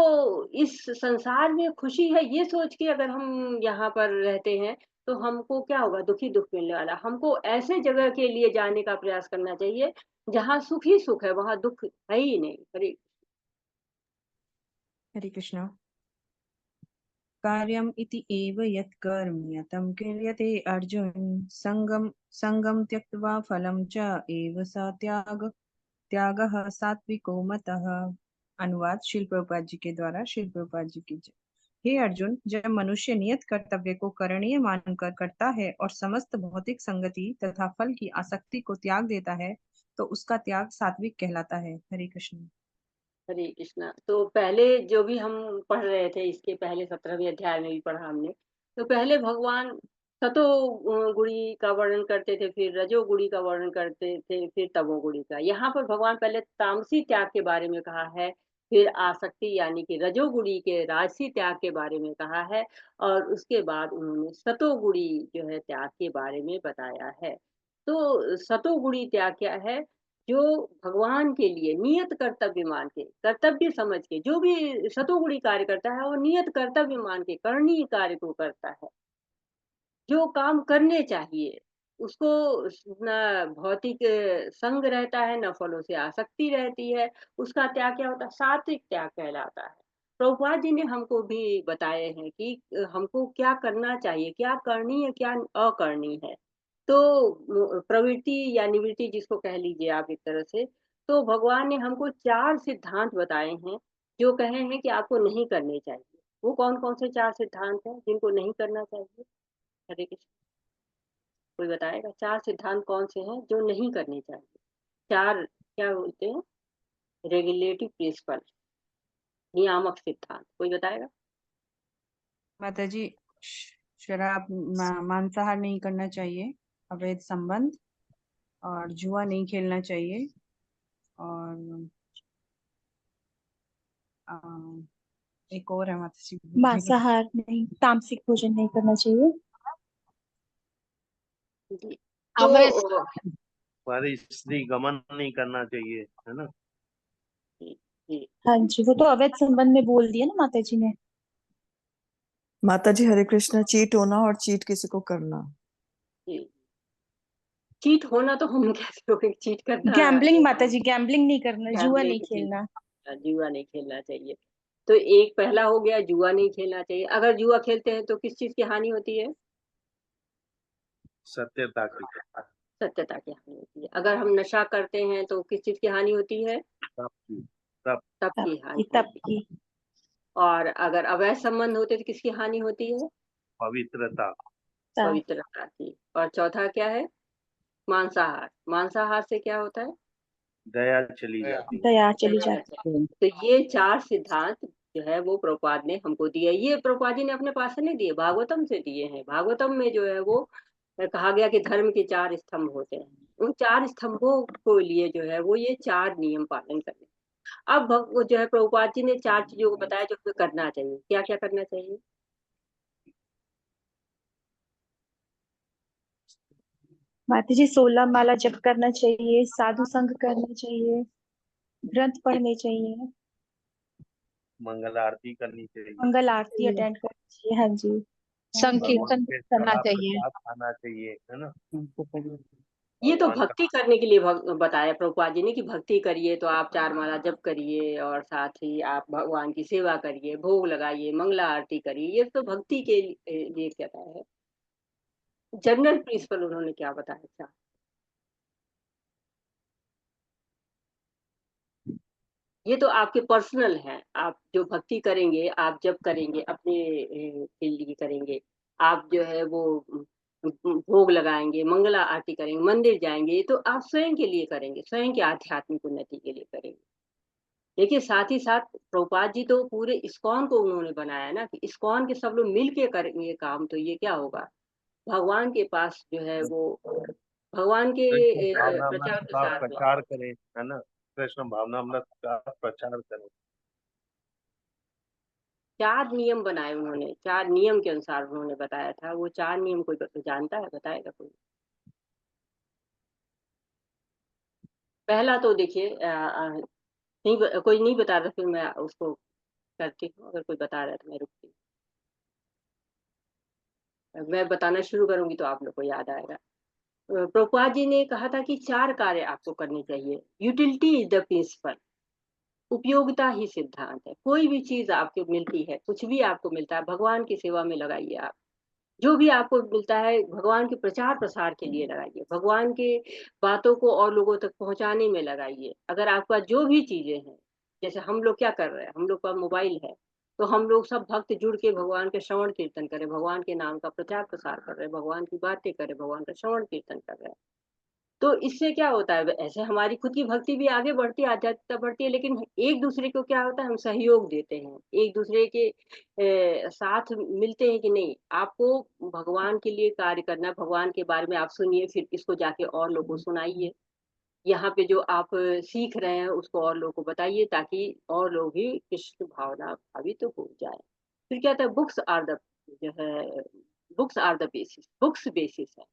इस संसार में खुशी है ये सोच के अगर हम यहाँ पर रहते हैं, तो हमको क्या होगा, दुखी दुख मिलने वाला। हमको ऐसे जगह के लिए जाने का प्रयास करना चाहिए जहाँ सुख ही सुख है, वहां दुख है ही नहीं। हरे हरे कृष्णा। कार्यम इति एव यत् कर्म यतं क्रियते अर्जुन संगम संगम त्यक्त्वा फलं च एव स त्यागः सात्विको मतः। अनुवाद श्रील प्रभुपाद जी के द्वारा। श्रील प्रभुपाद जी की जय। हे अर्जुन, जब मनुष्य नियत कर्तव्य को करणीय मानकर करता है और समस्त भौतिक संगति तथा फल की आसक्ति को त्याग देता है तो उसका त्याग सात्विक कहलाता है। हरे कृष्ण। हरे कृष्णा। तो पहले जो भी हम पढ़ रहे थे, इसके पहले 17वें अध्याय में भी पढ़ा हमने, तो पहले भगवान सतो गुणी का वर्णन करते थे, फिर रजोगुणी का वर्णन करते थे, फिर तमोगुणी का। यहाँ पर भगवान पहले तामसी त्याग के बारे में कहा है, फिर आसक्ति यानी कि रजोगुणी के राजसी त्याग के बारे में कहा है, और उसके बाद उन्होंने सतोगुणी जो है त्याग के बारे में बताया है। तो सतोगुणी त्याग क्या है? जो भगवान के लिए नियत कर्तव्य मान के, कर्तव्य समझ के, जो भी सतोगुणी कार्य करता है वो नियत कर्तव्य मान के करणीय कार्य को करता है। जो काम करने चाहिए उसको न भौतिक संग रहता है, न फलों से आसक्ति रहती है, उसका त्याग क्या होता है? सात्विक त्याग कहलाता है। प्रभुपाद जी ने हमको भी बताए हैं कि हमको क्या करना चाहिए, क्या करनी है, क्या अकरनी है। तो प्रवृत्ति या निवृत्ति जिसको कह लीजिए आप एक तरह से, तो भगवान ने हमको 4 सिद्धांत बताए हैं, जो कहे हैं कि आपको नहीं करने चाहिए। वो कौन-कौन से 4 सिद्धांत हैं जिनको नहीं करना चाहिए? हरे कृष्ण। कोई बताएगा 4 सिद्धांत कौन से हैं जो नहीं करने चाहिए? 4 क्या बोलते हैं? रेगुलेटिव प्रिंसिपल, नियामक सिद्धांत। कोई बताएगा? माता जी, शराब मांसाहार नहीं करना चाहिए, अवैध संबंध, और जुआ नहीं खेलना चाहिए, और अ, एक और है माता जी, भूल गई। मांसाहार नहीं, तामसिक भोजन नहीं करना चाहिए। जी। अवैध तो हमारी स्त्री गमन नहीं करना चाहिए, है ना। जी, जी, हाँ जी, वो तो अवैध संबंध में बोल दिया ना माता जी ने। माता जी हरे कृष्णा। चीट होना और चीट किसी को करना। जी। चीट होना तो हम कैसे होंगे? चीट करना गैम्बलिंग माता जी, गैम्बलिंग नहीं करना, जुआ नहीं गैम्बलिंग नहीं, खेलना। जुआ नहीं खेलना चाहिए। तो एक पहला हो गया, जुआ नहीं खेलना चाहिए। अगर जुआ खेलते हैं तो किस चीज़ की हानि होती है? सत्यता की, सत्यता की हानि होती है। अगर हम नशा करते हैं तो किस चीज़ की हानि होती है? तप की, तप, तप तब की हानि की तब होती है। की और अगर अवैध संबंध होते तो किसकी हानि होती है? पवित्रता, तब पवित्रता की। और चौथा क्या है? मांसाहार। मांसाहार से क्या होता है? दया चली जाती है। दया चली दया जाती चली। तो ये 4 सिद्धांत जो है वो प्रभुपाद ने हमको दिए। ये प्रभुपाद जी ने अपने पास से नहीं दिए, भागवतम से दिए हैं। भागवतम में जो है वो कहा गया कि धर्म के 4 स्तंभ होते हैं। उन 4 स्तंभों को लिए जो है वो ये 4 नियम पालन करने। अब वो जो है प्रभुपाद जी ने 4 चीजों को बताया जो हमें करना चाहिए। क्या-क्या करना चाहिए? माता जी। 16 माला जप करना चाहिए, साधु संग करना चाहिए, ग्रंथ पढ़ने चाहिए, मंगल आरती करनी चाहिए, मंगल आरती अटेंड करनी चाहिए। हाँ जी। भगवान संकीर्तन के करना कड़ा चाहिए। प्रसाद खाना चाहिए, है ना। ये तो भगवान का भक्ति करने के लिए बताया प्रभुपाद जी ने कि भक्ति करिए तो आप 4 माला जप करिए, और साथ ही आप भगवान की सेवा करिए, भोग लगाइए, मंगला आरती करिए। ये तो भक्ति के लिए कहता है। जनरल प्रिंसिपल उन्होंने क्या बताया था? ये तो आपके पर्सनल हैं। आप जो भक्ति करेंगे, आप जप करेंगे, अपने के लिए करेंगे। आप जो है वो भोग लगाएँगे, मंगला आरती करेंगे, मंदिर जाएँगे, ये तो आप स्वयं के लिए करेंगे, स्वयं के आध्यात्मिक उन्नति के लिए करेंगे। देखिए, साथ ही साथ प्रभुपाद जी तो पूरे इस्कॉन को उन्होंने बनाया ना, कि इस्कॉन के सब लोग मिल के करेंगे काम, तो ये क्या होगा? भगवान के पास जो है वो भगवान के कृष्ण भावनामृत का प्रचार-प्रसार में प्रचार करें, है ना। कृष्ण भावनामृत का प्रचार करें। 4 नियम बनाए उन्होंने, 4 नियम के अनुसार उन्होंने बताया था। वो 4 नियम कोई जानता है? बताएगा कोई? पहला तो देखिए नहीं कोई नहीं बता रहा, फिर मैं उसको करती हूँ, अगर कोई बता रहा है तो मैं रुकती हूँ। मैं बताना शुरू करूंगी तो आप लोग को याद आएगा। प्रभुपाद जी ने कहा था कि 4 कार्य आपको करने चाहिए। यूटिलिटी इज द प्रिंसिपल, उपयोगिता ही सिद्धांत है। कोई भी चीज आपको मिलती है, कुछ भी आपको मिलता है, भगवान की सेवा में लगाइए आप। जो भी आपको मिलता है भगवान के प्रचार प्रसार के लिए लगाइए, भगवान के बातों को और लोगों तक पहुंचाने में लगाइए। अगर आपके पास जो भी चीजें हैं, जैसे हम लोग क्या कर रहे हैं, हम लोग का मोबाइल है, तो हम लोग सब भक्त जुड़ के भगवान के श्रवण कीर्तन करें, भगवान के नाम का प्रचार प्रसार कर रहे हैं, भगवान की बातें करें, भगवान का श्रवण कीर्तन कर रहे हैं। तो इससे क्या होता है, ऐसे हमारी खुद की भक्ति भी आगे बढ़ती है, आध्यात्मिकता बढ़ती है, लेकिन एक दूसरे को क्या होता है, हम सहयोग देते हैं, एक दूसरे के साथ मिलते हैं कि नहीं आपको भगवान के लिए कार्य करना है, भगवान के बारे में आप सुनिए, फिर इसको जाके और लोगों को सुनाइए। यहाँ पे जो आप सीख रहे हैं उसको और लोगों को बताइए, ताकि और लोग भी कृष्ण भावना भावित तो हो जाए। फिर क्या होता है, बुक्स आर द जो है, books are the basis, books basis है।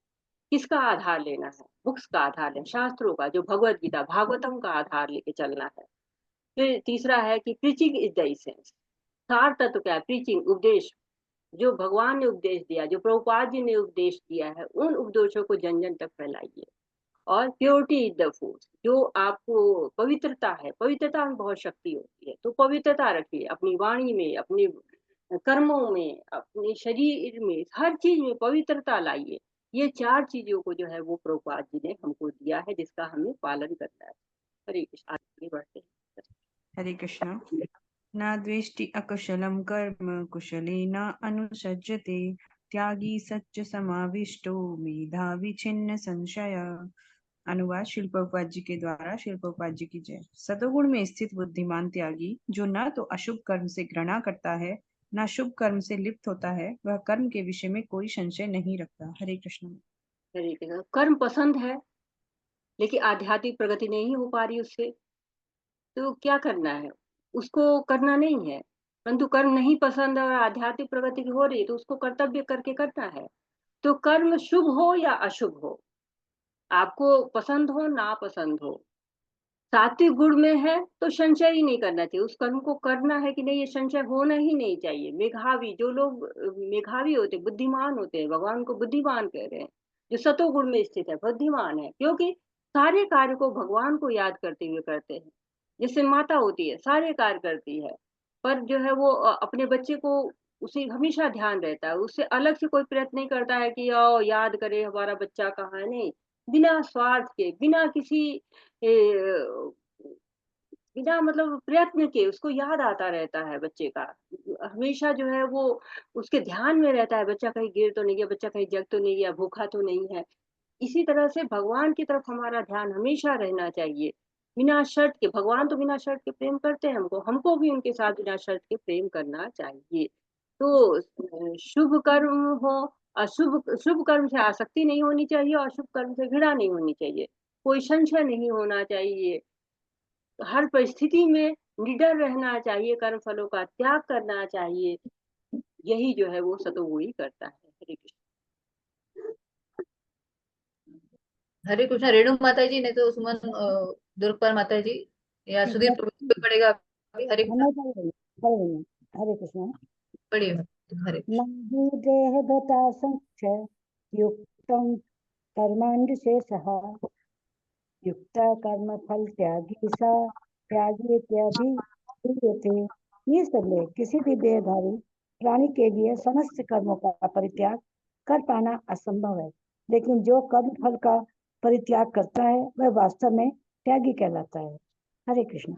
किसका आधार लेना है, बुक्स का आधार लेना, शास्त्रों का, जो भगवत गीता भागवतम का आधार लेके चलना है। फिर तीसरा है कि प्रीचिंग इज द एसेंस, सार तत्व क्या है, प्रीचिंग उपदेश, जो भगवान ने उपदेश दिया, जो प्रभुपाद जी ने उपदेश दिया है, उन उपदेशों को जन जन तक फैलाइए। और प्योरिटी इज द फोर्स, जो आपको पवित्रता है, पवित्रता में बहुत शक्ति होती है, तो पवित्रता रखिए अपनी वाणी में, अपने कर्मों में, अपने शरीर में, हर चीज में पवित्रता लाइए। ये 4 चीजों को जो है वो प्रभुपाद जी ने हमको दिया है, जिसका हमें पालन करना है। हरे कृष्ण, आगे बढ़ते हैं। हरे कृष्णा। न द्वेष्टि अकुशलं कर्म कुशलेन अनुसज्जते, त्यागी सच्च समाविष्टो मेधावी छिन्न संशय। अनुवाद श्रील प्रभुपाद जी के द्वारा। श्रील प्रभुपाद जी की जय। सतोगुण में स्थित बुद्धिमान त्यागी, जो न तो अशुभ कर्म से घृणा करता है, न शुभ कर्म से लिप्त होता है, वह कर्म के विषय में कोई संशय नहीं रखता। हरे कृष्ण। हरे कृष्ण। कर्म पसंद है लेकिन आध्यात्मिक प्रगति नहीं हो पा रही उससे, तो क्या करना है, उसको करना नहीं है। परंतु कर्म नहीं पसंद और आध्यात्मिक प्रगति हो रही है, तो उसको कर्तव्य करके करना है। तो कर्म शुभ हो या अशुभ हो, आपको पसंद हो ना पसंद हो, सात्विक गुण में है तो संशय ही नहीं करना चाहिए, उस कर्म को करना है कि नहीं, ये संशय होना ही नहीं चाहिए। मेधावी, जो लोग मेधावी होते, बुद्धिमान होते हैं, भगवान को बुद्धिमान कह रहे हैं, जो सतोगुण में स्थित है, बुद्धिमान है, क्योंकि सारे कार्य को भगवान को याद करते हुए करते हैं। जैसे माता होती है, सारे कार्य करती है, पर जो है वो अपने बच्चे को, उसे हमेशा ध्यान रहता है, उससे अलग से कोई प्रयत्न नहीं करता है कि आओ याद करे हमारा बच्चा कहाँ है, नहीं, बिना स्वार्थ के, बिना किसी बिना मतलब प्रयत्न के उसको याद आता रहता है बच्चे का, हमेशा जो है वो उसके ध्यान में रहता है, बच्चा कहीं गिर तो नहीं गया, बच्चा कहीं जग तो नहीं गया, भूखा तो नहीं है। इसी तरह से भगवान की तरफ हमारा ध्यान हमेशा रहना चाहिए, बिना शर्त के। भगवान तो बिना शर्त के प्रेम करते हैं हमको, हमको भी उनके साथ बिना शर्त के प्रेम करना चाहिए। तो शुभ कर्म हो, अशुभ, शुभ कर्म से आसक्ति नहीं होनी चाहिए और अशुभ कर्म से घृणा नहीं होनी चाहिए, कोई संशय नहीं होना चाहिए, हर परिस्थिति में निडर रहना चाहिए, कर्म फलों का त्याग करना चाहिए। यही जो है वो सतोगुणी करता है। हरे कृष्ण। हरे कृष्णा। रेणु माता जी ने तो सुमन दुर्गपाल माता जी या सुधीर प्रभु को पड़ेगा अभी। हरे कृष्णा। मैं पढ़ रही हूँ, पढ़ रही हूँ। हरे कृष्ण। पढ़िए। हरे कृष्ण। नाहि देहगता संख्य युक्तं कर्माण्यशेषः, युक्ता कर्म फल त्यागी सा त्यागी इत्याभिधीयते। ये सब किसी भी देहधारी प्राणी के लिए समस्त कर्मों का परित्याग कर पाना असंभव है, लेकिन जो कर्म फल का परित्याग करता है वह वास्तव में त्यागी कहलाता है। हरे कृष्ण।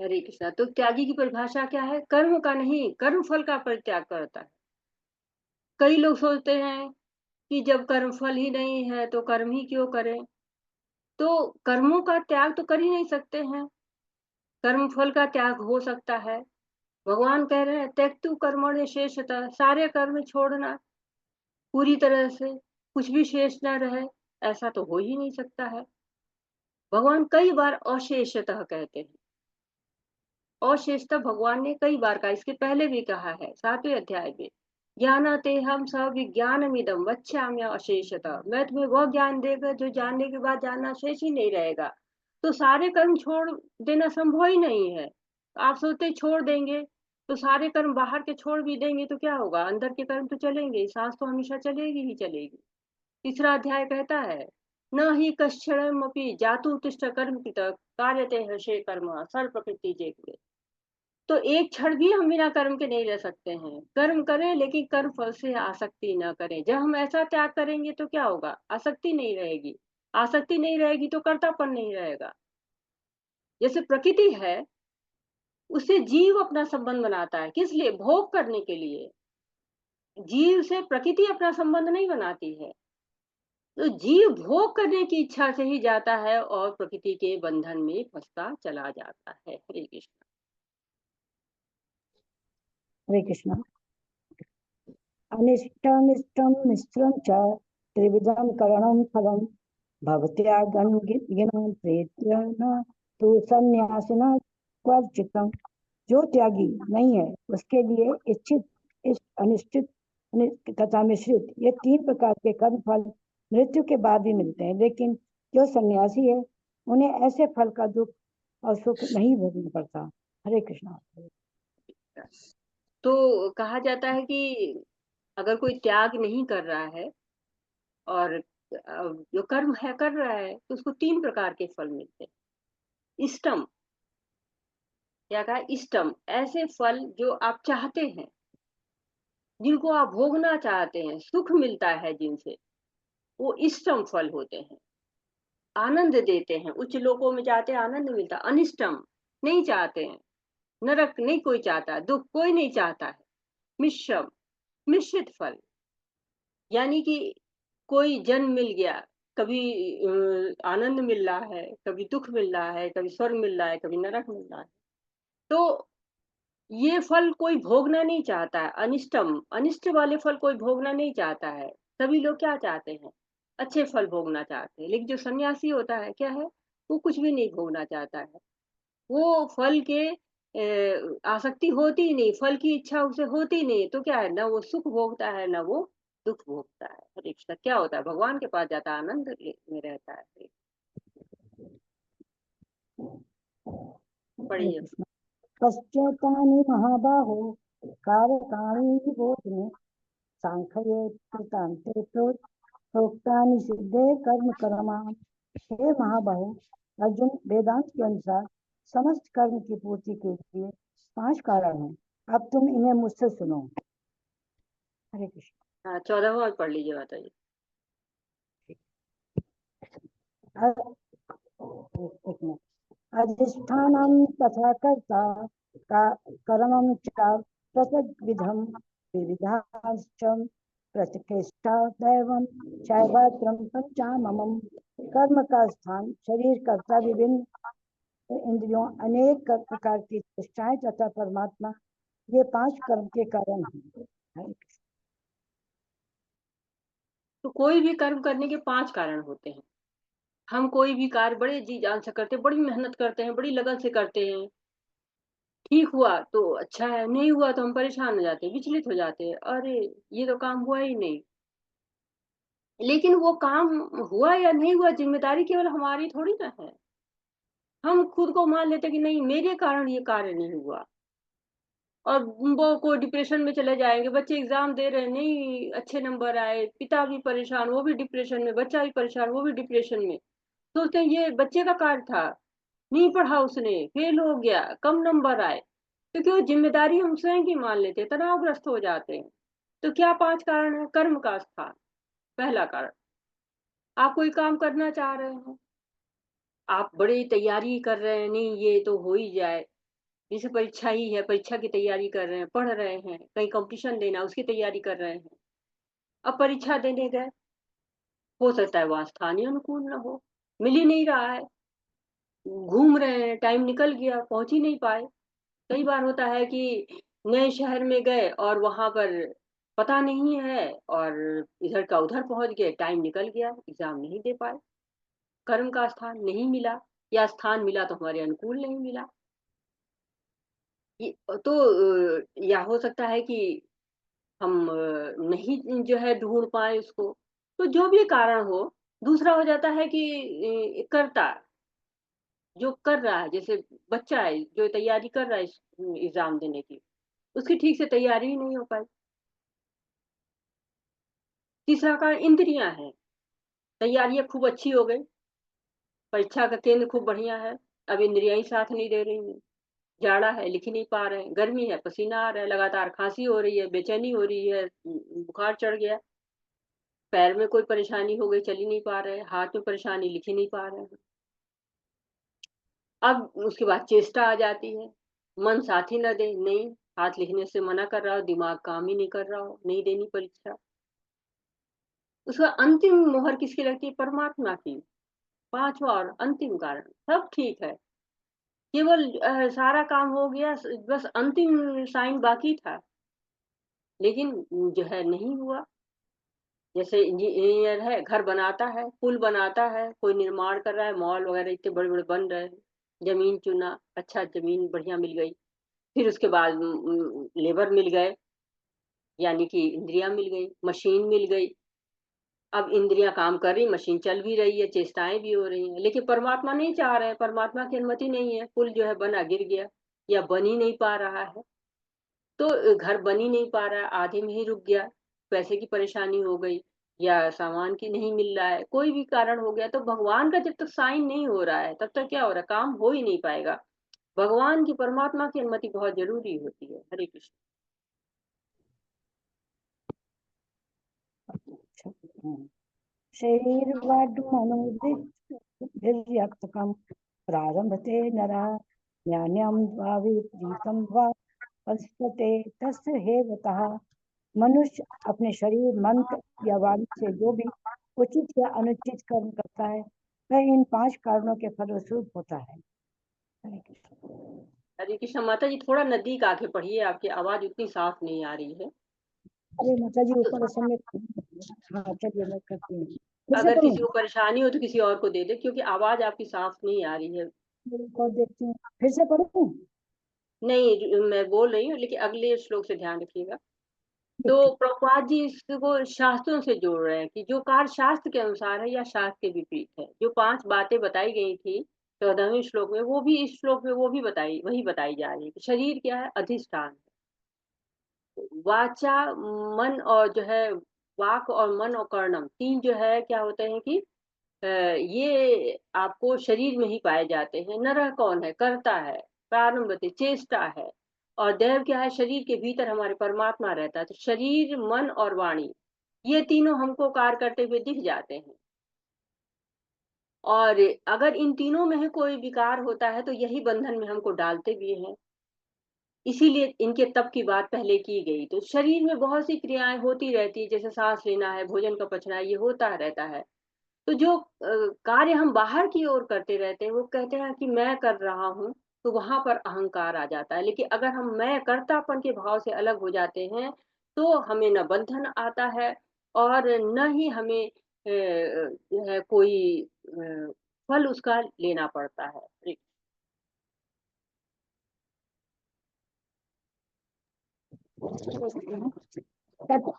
हरे कृष्णा। तो त्यागी की परिभाषा क्या है, कर्म का नहीं, कर्म फल का परित्याग करता है। कई लोग सोचते हैं कि जब कर्म फल ही नहीं है तो कर्म ही क्यों करें, तो कर्मों का त्याग तो कर ही नहीं सकते हैं, कर्म फल का त्याग हो सकता है। भगवान कह रहे हैं त्यक्तु कर्मण्य शेषतः, सारे कर्म छोड़ना पूरी तरह से, कुछ भी शेष न रहे, ऐसा तो हो ही नहीं सकता है। भगवान कई बार अशेषतः कहते हैं, अशेषतः भगवान ने कई बार कहा, इसके पहले भी कहा है 7वें अध्याय में, ज्ञानातेहम सविज्ञानमिदं वक्ष्यामि अशेषतः, मैं तुम्हें वह ज्ञान देगा जो जानने के बाद जानना शेष ही नहीं रहेगा। तो सारे कर्म छोड़ देना संभव ही नहीं है। आप सोचते छोड़ देंगे, तो सारे कर्म बाहर के छोड़ भी देंगे तो क्या होगा, अंदर के कर्म तो चलेंगे ही, सांस तो हमेशा चलेगी ही चलेगी। तीसरा अध्याय कहता है न ही कश्चनमपि जातु तिष्ठ कर्मकृत कार्यते हर्षे कर्म सर्व प्रकृति जेते। तो एक क्षण भी हम बिना कर्म के नहीं रह सकते हैं। कर्म करें लेकिन कर्म फल से आसक्ति न करें। जब हम ऐसा त्याग करेंगे तो क्या होगा, आसक्ति नहीं रहेगी। आसक्ति नहीं रहेगी तो कर्तापन नहीं रहेगा। जैसे प्रकृति है उससे जीव अपना संबंध बनाता है, किस लिए, भोग करने के लिए। जीव से प्रकृति अपना संबंध नहीं बनाती है। तो जीव भोग करने की इच्छा से ही जाता है और प्रकृति के बंधन में फंसता चला जाता है। हरे कृष्ण। हरे कृष्ण। अनिष्टमिष्टं मिश्रं च त्रिविधं करणं फलं भवत्यागं गिनं प्रेत्य न तु संन्यासिनः क्वचितं। जो त्यागी नहीं है उसके लिए इच्छित, इष्ट, अनिश्चित तथा मिश्रित ये 3 प्रकार के कर्म फल मृत्यु के बाद भी मिलते हैं, लेकिन जो सन्यासी है उन्हें ऐसे फल का दुख और सुख नहीं भोगना पड़ता। हरे कृष्णा। तो कहा जाता है कि अगर कोई त्याग नहीं कर रहा है और जो कर्म है कर रहा है तो उसको 3 प्रकार के फल मिलते हैं। इष्टम, क्या कहा, इष्टम ऐसे फल जो आप चाहते हैं, जिनको आप भोगना चाहते हैं, सुख मिलता है जिनसे, वो इष्टम फल होते हैं, आनंद देते हैं। उच्च लोकों में जाते हैं आनंद मिलता। अनिष्टम नहीं चाहते हैं, नरक नहीं कोई चाहता, दुख कोई नहीं चाहता है। मिश्रम मिश्रित फल, यानी कि कोई जन्म मिल गया, कभी आनंद मिल रहा है, कभी दुख मिल रहा है, कभी स्वर्ग मिल रहा है, कभी नरक मिल रहा है। तो ये फल कोई भोगना नहीं चाहता है। अनिष्टम, अनिष्ट वाले फल कोई भोगना नहीं चाहता है। सभी लोग क्या चाहते हैं, अच्छे फल भोगना चाहते हैं। लेकिन जो सन्यासी होता है क्या है, वो कुछ भी नहीं भोगना चाहता है। वो फल के आसक्ति होती ही नहीं, फल की इच्छा उसे होती नहीं, तो क्या है, ना वो सुख भोगता है ना वो दुख भोगता है। हरे कृष्ण। क्या होता है, भगवान के पास जाता है, आनंद में रहता है। हरे पढ़िए। कृष्ण। पश्चेतानि महाबाहो कारकाणि बोध में सांख्ये कृतान्ते प्रोक्तानि सिद्धे कर्म कर्मा। हे महाबाहो, अर्जुन, वेदांत के अनुसार समस्त कर्म की पूर्ति के लिए 5 कारण हैं। अब तुम इन्हें मुझसे सुनो। हरे कृष्ण। हाँ, 14वां पढ़ लीजिए माता जी। एक मिनट। अधिष्ठानं तथा कर्ता कर्मं च पृथग्विधं विविधाश्च प्रतिष्ठा दैवं चैवात्रं पंचाममम्। कर्म का स्थान, शरीर, कर्ता, विभिन्न इंद्रियों, अनेक प्रकार की चेष्टाएं तथा परमात्मा, ये 5 कर्म के कारण हैं। तो कोई भी कर्म करने के 5 कारण होते हैं। हम कोई भी कार्य बड़े जी जान से करते हैं, बड़ी मेहनत करते हैं, बड़ी लगन से करते हैं। ठीक हुआ तो अच्छा है, नहीं हुआ तो हम परेशान हो जाते हैं, विचलित हो जाते हैं, अरे ये तो काम हुआ ही नहीं। लेकिन वो काम हुआ या नहीं हुआ, जिम्मेदारी केवल हमारी थोड़ी ना है। हम खुद को मान लेते कि नहीं, मेरे कारण ये कार्य नहीं हुआ, और वो को डिप्रेशन में चले जाएंगे। बच्चे एग्जाम दे रहे हैं, नहीं अच्छे नंबर आए, पिता भी परेशान, वो भी डिप्रेशन में, बच्चा भी परेशान, वो भी डिप्रेशन में। सोचते हैं ये बच्चे का कार्य था, नहीं पढ़ा उसने, फेल हो गया, कम नंबर आए। क्योंकि वो जिम्मेदारी हम स्वयं की मान लेते हैं, तनावग्रस्त हो जाते हैं। तो क्या 5 कारण है, कर्म का स्थान पहला कारण। आप कोई काम करना चाह रहे हैं, आप बड़ी तैयारी कर रहे हैं, नहीं ये तो हो ही जाए, जैसे परीक्षा ही है, परीक्षा की तैयारी कर रहे हैं, पढ़ रहे हैं, कहीं कंपटीशन देना उसकी तैयारी कर रहे हैं। अब परीक्षा देने गए, हो सकता है वहां स्थान ही अनुकूल ना हो, मिल ही नहीं रहा है, घूम रहे हैं, टाइम निकल गया, पहुंच ही नहीं पाए। कई बार होता है कि नए शहर में गए और वहां पर पता नहीं है, और इधर का उधर पहुंच गए, टाइम निकल गया, एग्जाम नहीं दे पाए। कर्म का स्थान नहीं मिला, या स्थान मिला तो हमारे अनुकूल नहीं मिला। तो या हो सकता है कि हम नहीं जो है ढूंढ पाए उसको। तो जो भी कारण हो, दूसरा हो जाता है कि कर्ता जो कर रहा है, जैसे बच्चा है जो तैयारी कर रहा है एग्जाम देने की, उसकी ठीक से तैयारी ही नहीं हो पाई। तीसरा कारण इंद्रियां हैं, तैयारियां खूब अच्छी हो गई, परीक्षा का केंद्र खूब बढ़िया है, अब इंद्रियां ही साथ नहीं दे रही हैं। जाड़ा है, लिख ही नहीं पा रहे हैं, गर्मी है, पसीना आ रहा है, लगातार खांसी हो रही है, बेचैनी हो रही है, बुखार चढ़ गया, पैर में कोई परेशानी हो गई, चल ही नहीं पा रहे, हाथ में परेशानी, लिख ही नहीं पा रहे हैं। अब उसके बाद चेष्टा आ जाती है, मन साथ ही न दे, नहीं, हाथ लिखने से मना कर रहा हो, दिमाग काम ही नहीं कर रहा हो, नहीं देनी परीक्षा। उसका अंतिम मोहर किसकी लगती है? परमात्मा की। पांचवा और अंतिम कारण, सब ठीक है, केवल सारा काम हो गया, बस अंतिम साइन बाकी था, लेकिन जो है नहीं हुआ। जैसे इंजीनियर है, घर बनाता है, पुल बनाता है, कोई निर्माण कर रहा है, मॉल वगैरह इतने बड़े बड़े बन रहे हैं, जमीन चुना, अच्छा जमीन बढ़िया मिल गई, फिर उसके बाद लेबर मिल गए, यानी कि इंद्रियां मिल गई, मशीन मिल गई। अब इंद्रियां काम कर रही, मशीन चल भी रही है, चेष्टाएं भी हो रही हैं, लेकिन परमात्मा नहीं चाह रहे हैं, परमात्मा की अनुमति नहीं है, पुल जो है बना गिर गया या बन ही नहीं पा रहा है, तो घर बन ही नहीं पा रहा है, आधे में ही रुक गया, पैसे की परेशानी हो गई या सामान की नहीं मिल रहा है, कोई भी कारण हो गया, तो भगवान का जब तक साइन नहीं हो रहा है तब तक क्या हो रहा है, काम हो ही नहीं पाएगा। भगवान की, परमात्मा की अनुमति बहुत जरूरी होती है। हरे कृष्ण। शरीरवाड्मनोदिर्यक्तकं प्रारम्भते नरः ज्ञानं वा विपरीतं वा पश्यते तस्य हेवतः। मनुष्य अपने शरीर, मन या वाणी से जो भी उचित या अनुचित कर्म करता है वह इन 5 कारणों के फलस्वरूप होता है। हरे कृष्ण। हरे कृष्ण। माता जी थोड़ा नजदीक आके पढ़िए, आपकी आवाज उतनी साफ नहीं आ रही है। अरे माता जी ऊपर असल में, हाँ चलिए मैं करती हूँ, फिर से अगर करूँ? किसी को परेशानी हो तो किसी और को दे दे, क्योंकि आवाज आपकी साफ नहीं आ रही है। और देखती हूँ, फिर से पढ़ूँ? नहीं, मैं बोल रही हूँ, लेकिन अगले श्लोक से ध्यान रखिएगा। तो ठीक। प्रभुपाद जी इसको शास्त्रों से जोड़ रहे हैं कि जो कार्य शास्त्र के अनुसार है या शास्त्र के विपरीत है। जो 5 बातें बताई गई थी 14वें श्लोक में, वो भी इस श्लोक में वो भी वही बताई जा रही है कि शरीर क्या है? अधिष्ठान है। वाचा, मन और जो है, वाक और मन और कर्णम, 3 जो है क्या होते हैं कि ये आपको शरीर में ही पाए जाते हैं। नरह कौन है? करता है, प्रारंभते चेष्टा है, और देव क्या है? शरीर के भीतर हमारे परमात्मा रहता है। तो शरीर, मन और वाणी, ये तीनों हमको कार्य करते हुए दिख जाते हैं, और अगर इन तीनों में ही कोई विकार होता है तो यही बंधन में हमको डालते भी हैं। इसीलिए इनके तप की बात पहले की गई। तो शरीर में बहुत सी क्रियाएं होती रहती है, जैसे सांस लेना है, भोजन का पचना है, ये होता रहता है। तो जो कार्य हम बाहर की ओर करते रहते हैं, वो कहते हैं कि मैं कर रहा हूँ, तो वहां पर अहंकार आ जाता है। लेकिन अगर हम मैं कर्तापन के भाव से अलग हो जाते हैं, तो हमें न बंधन आता है और न ही हमें जो है कोई फल उसका लेना पड़ता है। तत्र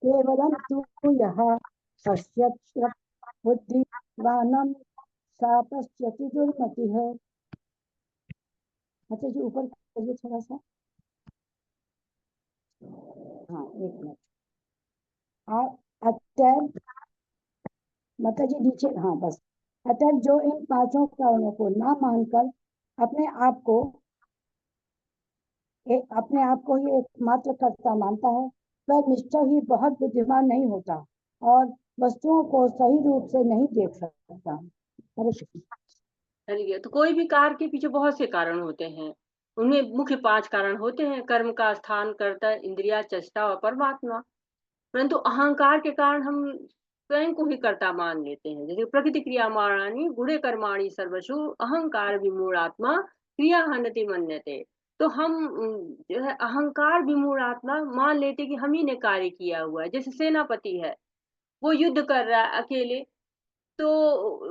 केवलं तु यः पश्यत् बुद्धिमानं सा पश्यति दुर्मतिः। अच्छा जी ऊपर करिए थोड़ा सा, हाँ एक मिनट। अतः माता जी नीचे, हाँ बस। अतः जो इन 5 कारणों को ना मानकर अपने आप को ही एकमात्र कर्ता मानता है, वह निश्चय ही बहुत बुद्धिमान नहीं होता और वस्तुओं को सही रूप से नहीं देख सकता। हरे कृष्ण। तो कोई भी कार्य के पीछे बहुत से कारण होते हैं, उनमें मुख्य 5 कारण होते हैं। कर्म का स्थान, कर्ता, इंद्रिया, चेष्टा और परमात्मा। परंतु अहंकार के कारण हम स्वयं को ही कर्ता मान लेते हैं। जैसे प्रकृति क्रिया माणानी गुणे कर्माणि सर्वशु अहंकार विमूढ़ात्मा क्रिया हनति मन्यते। तो हम जो है अहंकार विमूढ़ आत्मा मान लेते कि हम ही ने कार्य किया हुआ है। जैसे सेनापति है, वो युद्ध कर रहा है अकेले, तो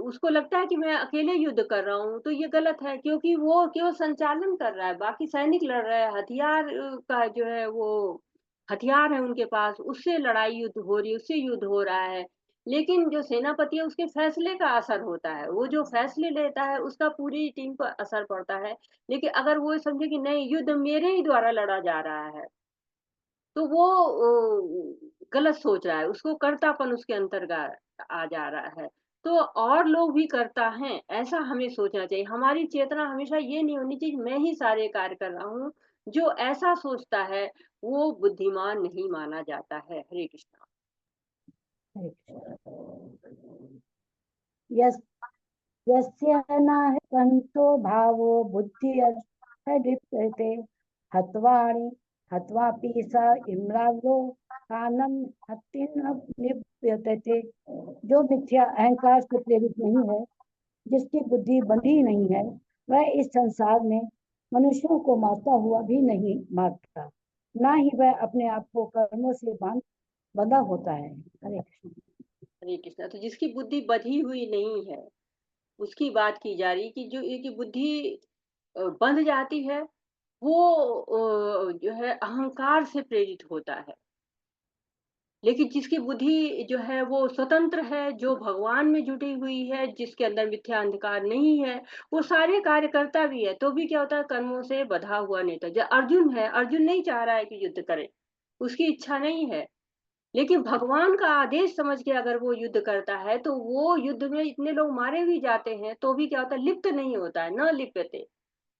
उसको लगता है कि मैं अकेले युद्ध कर रहा हूँ, तो ये गलत है, क्योंकि वो केवल संचालन कर रहा है, बाकी सैनिक लड़ रहे हैं, हथियार का जो है वो हथियार है उनके पास, उससे लड़ाई युद्ध हो रही है, उससे युद्ध हो रहा है। लेकिन जो सेनापति है उसके फैसले का असर होता है, वो जो फैसले लेता है उसका पूरी टीम पर असर पड़ता है। लेकिन अगर वो समझे कि नहीं, युद्ध मेरे ही द्वारा लड़ा जा रहा है, तो वो गलत सोच रहा है, उसको कर्तापन उसके अंतर्गत आ जा रहा है। तो और लोग भी कर्ता हैं, ऐसा हमें सोचना चाहिए। हमारी चेतना हमेशा ये नहीं होनी चाहिए मैं ही सारे कार्य कर रहा हूँ। जो ऐसा सोचता है वो बुद्धिमान नहीं माना जाता है। हरे कृष्णा। हरे कृष्ण। यस यस्य नाहंतो भावो बुद्धिर्हृदयते हत्वाणि हत्वापि स इम्रालो कानम हत्तिन निप्यते। जो मिथ्या अहंकार से प्रेरित नहीं है, जिसकी बुद्धि बंधी नहीं है, वह इस संसार में मनुष्यों को मारता हुआ भी नहीं मारता, ना ही वह अपने आप को कर्मों से बंधा होता है। हरे कृष्ण। हरे कृष्णा। तो जिसकी बुद्धि बधी हुई नहीं है, उसकी बात की जा रही कि जो एक बुद्धि बंध जाती है, वो जो है अहंकार से प्रेरित होता है। लेकिन जिसकी बुद्धि जो है वो स्वतंत्र है, जो भगवान में जुटी हुई है, जिसके अंदर मिथ्या अंधकार नहीं है, वो सारे कार्य करता भी है, तो भी क्या होता है, कर्मों से बधा हुआ नहीं था। जो अर्जुन है, अर्जुन नहीं चाह रहा है कि युद्ध करे, उसकी इच्छा नहीं है। लेकिन भगवान का आदेश समझ के अगर वो युद्ध करता है, तो वो युद्ध में इतने लोग मारे भी जाते हैं, तो भी क्या होता है, लिप्त नहीं होता है, न लिप्यते।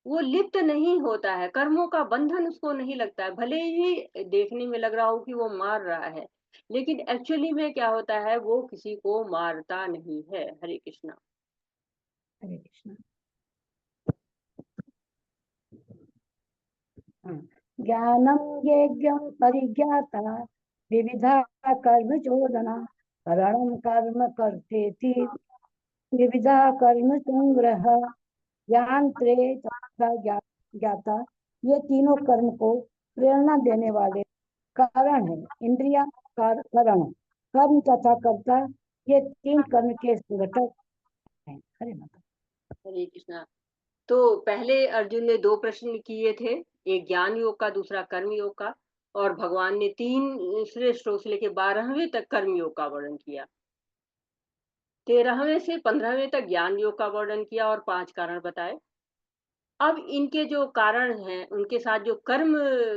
वो लिप्त नहीं होता है, कर्मों का बंधन उसको नहीं लगता है। भले ही देखने में लग रहा हो कि वो मार रहा है, लेकिन एक्चुअली में क्या होता है, वो किसी को मारता नहीं है। हरे कृष्णा। हरे कृष्ण। ज्ञानम यज्ञम परिज्ञाता विविधा कर्म चोदना करणम कर्म करते विविधा कर्म संग्रह ज्ञान त्रय तथा ज्ञाता, ये तीनों कर्म को प्रेरणा देने वाले कारण है। इंद्रिया करण, कर्म तथा कर्ता, ये तीन कर्म के संगठक हैं। हरे माता। हरे कृष्णा। तो पहले अर्जुन ने 2 प्रश्न किए थे, एक ज्ञान योग का, दूसरा कर्म योग का, और भगवान ने 3 श्लोक से लेके 12वें तक कर्म योग का वर्णन किया। 13वें से 15वें तक ज्ञान योग का वर्णन किया और 5 कारण बताए। अब इनके जो कारण हैं, उनके साथ जो कर्म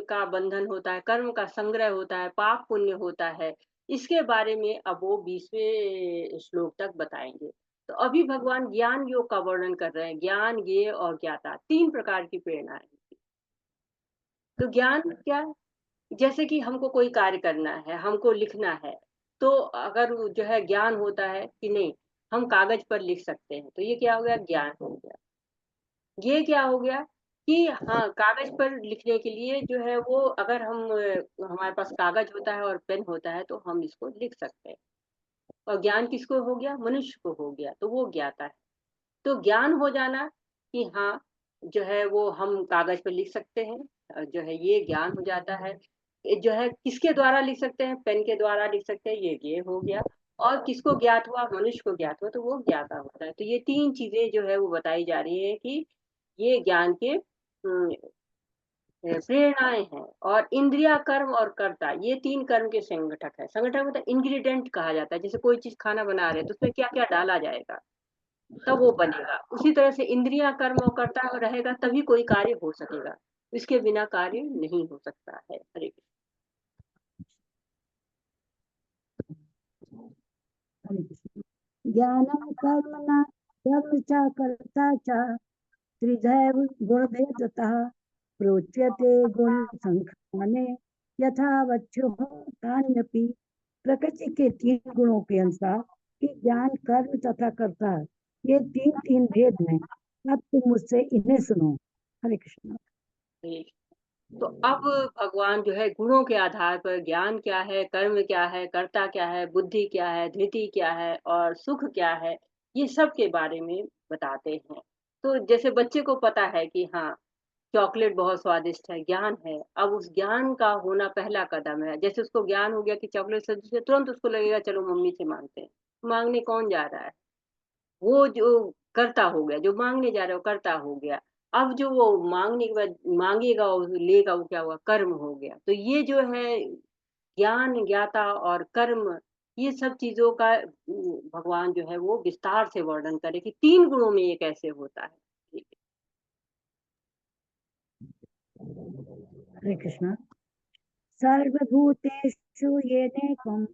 का बंधन होता है, कर्म का संग्रह होता है, पाप पुण्य होता है, इसके बारे में अब वो 20वें श्लोक तक बताएंगे। तो अभी भगवान ज्ञान योग का वर्णन कर रहे हैं। ज्ञान, ज्ञेय और ज्ञाता, 3 प्रकार की प्रेरणा है। तो ज्ञान क्या है? जैसे कि हमको कोई कार्य करना है, हमको लिखना है, तो अगर जो है ज्ञान होता है कि नहीं, हम कागज पर लिख सकते हैं, तो ये क्या हो गया, ज्ञान हो गया। ये क्या हो गया कि हाँ, कागज पर लिखने के लिए जो है वो, अगर हम हमारे पास कागज होता है और पेन होता है, तो हम इसको लिख सकते हैं। और ज्ञान किसको हो गया, मनुष्य को हो गया, तो वो ज्ञाता है। तो ज्ञान हो जाना कि हाँ, जो है वो हम कागज पर लिख सकते हैं, जो है ये ज्ञान हो जाता है। ये जो है किसके द्वारा लिख सकते हैं, पेन के द्वारा लिख सकते हैं, ये हो गया। और किसको ज्ञात हुआ, मनुष्य को ज्ञात हुआ, तो वो ज्ञाता होता है। तो ये 3 चीजें जो है वो बताई जा रही है कि ये ज्ञान के प्रेरणाएं हैं। और इंद्रिया, कर्म और कर्ता, ये 3 कर्म के संगठक है। संगठक मतलब इंग्रेडिएंट कहा जाता है। जैसे कोई चीज खाना बना रहे हैं, तो उसमें क्या क्या डाला जाएगा, तब वो बनेगा। उसी तरह से इंद्रिया, कर्म और कर्ता रहेगा, तभी कोई कार्य हो सकेगा। इसके बिना कार्य नहीं हो सकता है। हरे कृष्ण। हरे कृष्ण। ज्ञानम कर्मणा कर्म च कर्ता च त्रिधैव गुणभेदतः प्रोच्यते गुण संख्याने यथा वच्यो तान्यपि। प्रकृति के 3 गुणों के अनुसार कि ज्ञान, कर्म तथा कर्ता, ये 3 भेद हैं। अब तुम मुझसे इन्हें सुनो। हरे कृष्ण। तो अब भगवान जो है गुणों के आधार पर, ज्ञान क्या है, कर्म क्या है, कर्ता क्या है, बुद्धि क्या है, धृति क्या है और सुख क्या है, ये सब के बारे में बताते हैं। तो जैसे बच्चे को पता है कि हाँ, चॉकलेट बहुत स्वादिष्ट है, ज्ञान है। अब उस ज्ञान का होना पहला कदम है। जैसे उसको ज्ञान हो गया कि चॉकलेट स्वादिष्ट है, तुरंत उसको लगेगा चलो मम्मी से मांगते हैं। मांगने कौन जा रहा है, वो जो करता हो गया, जो मांगने जा रहा है वो करता हो गया। अब जो वो मांगने के बाद मांगेगा और लेगा, वो क्या हुआ, कर्म हो गया। तो ये जो है ज्ञान, ज्ञाता और कर्म, ये सब चीजों का भगवान जो है वो विस्तार से वर्णन करे कि 3 गुणों में ये कैसे होता है। ठीक हरे कृष्णा। सर्वभूतेषु येनेकं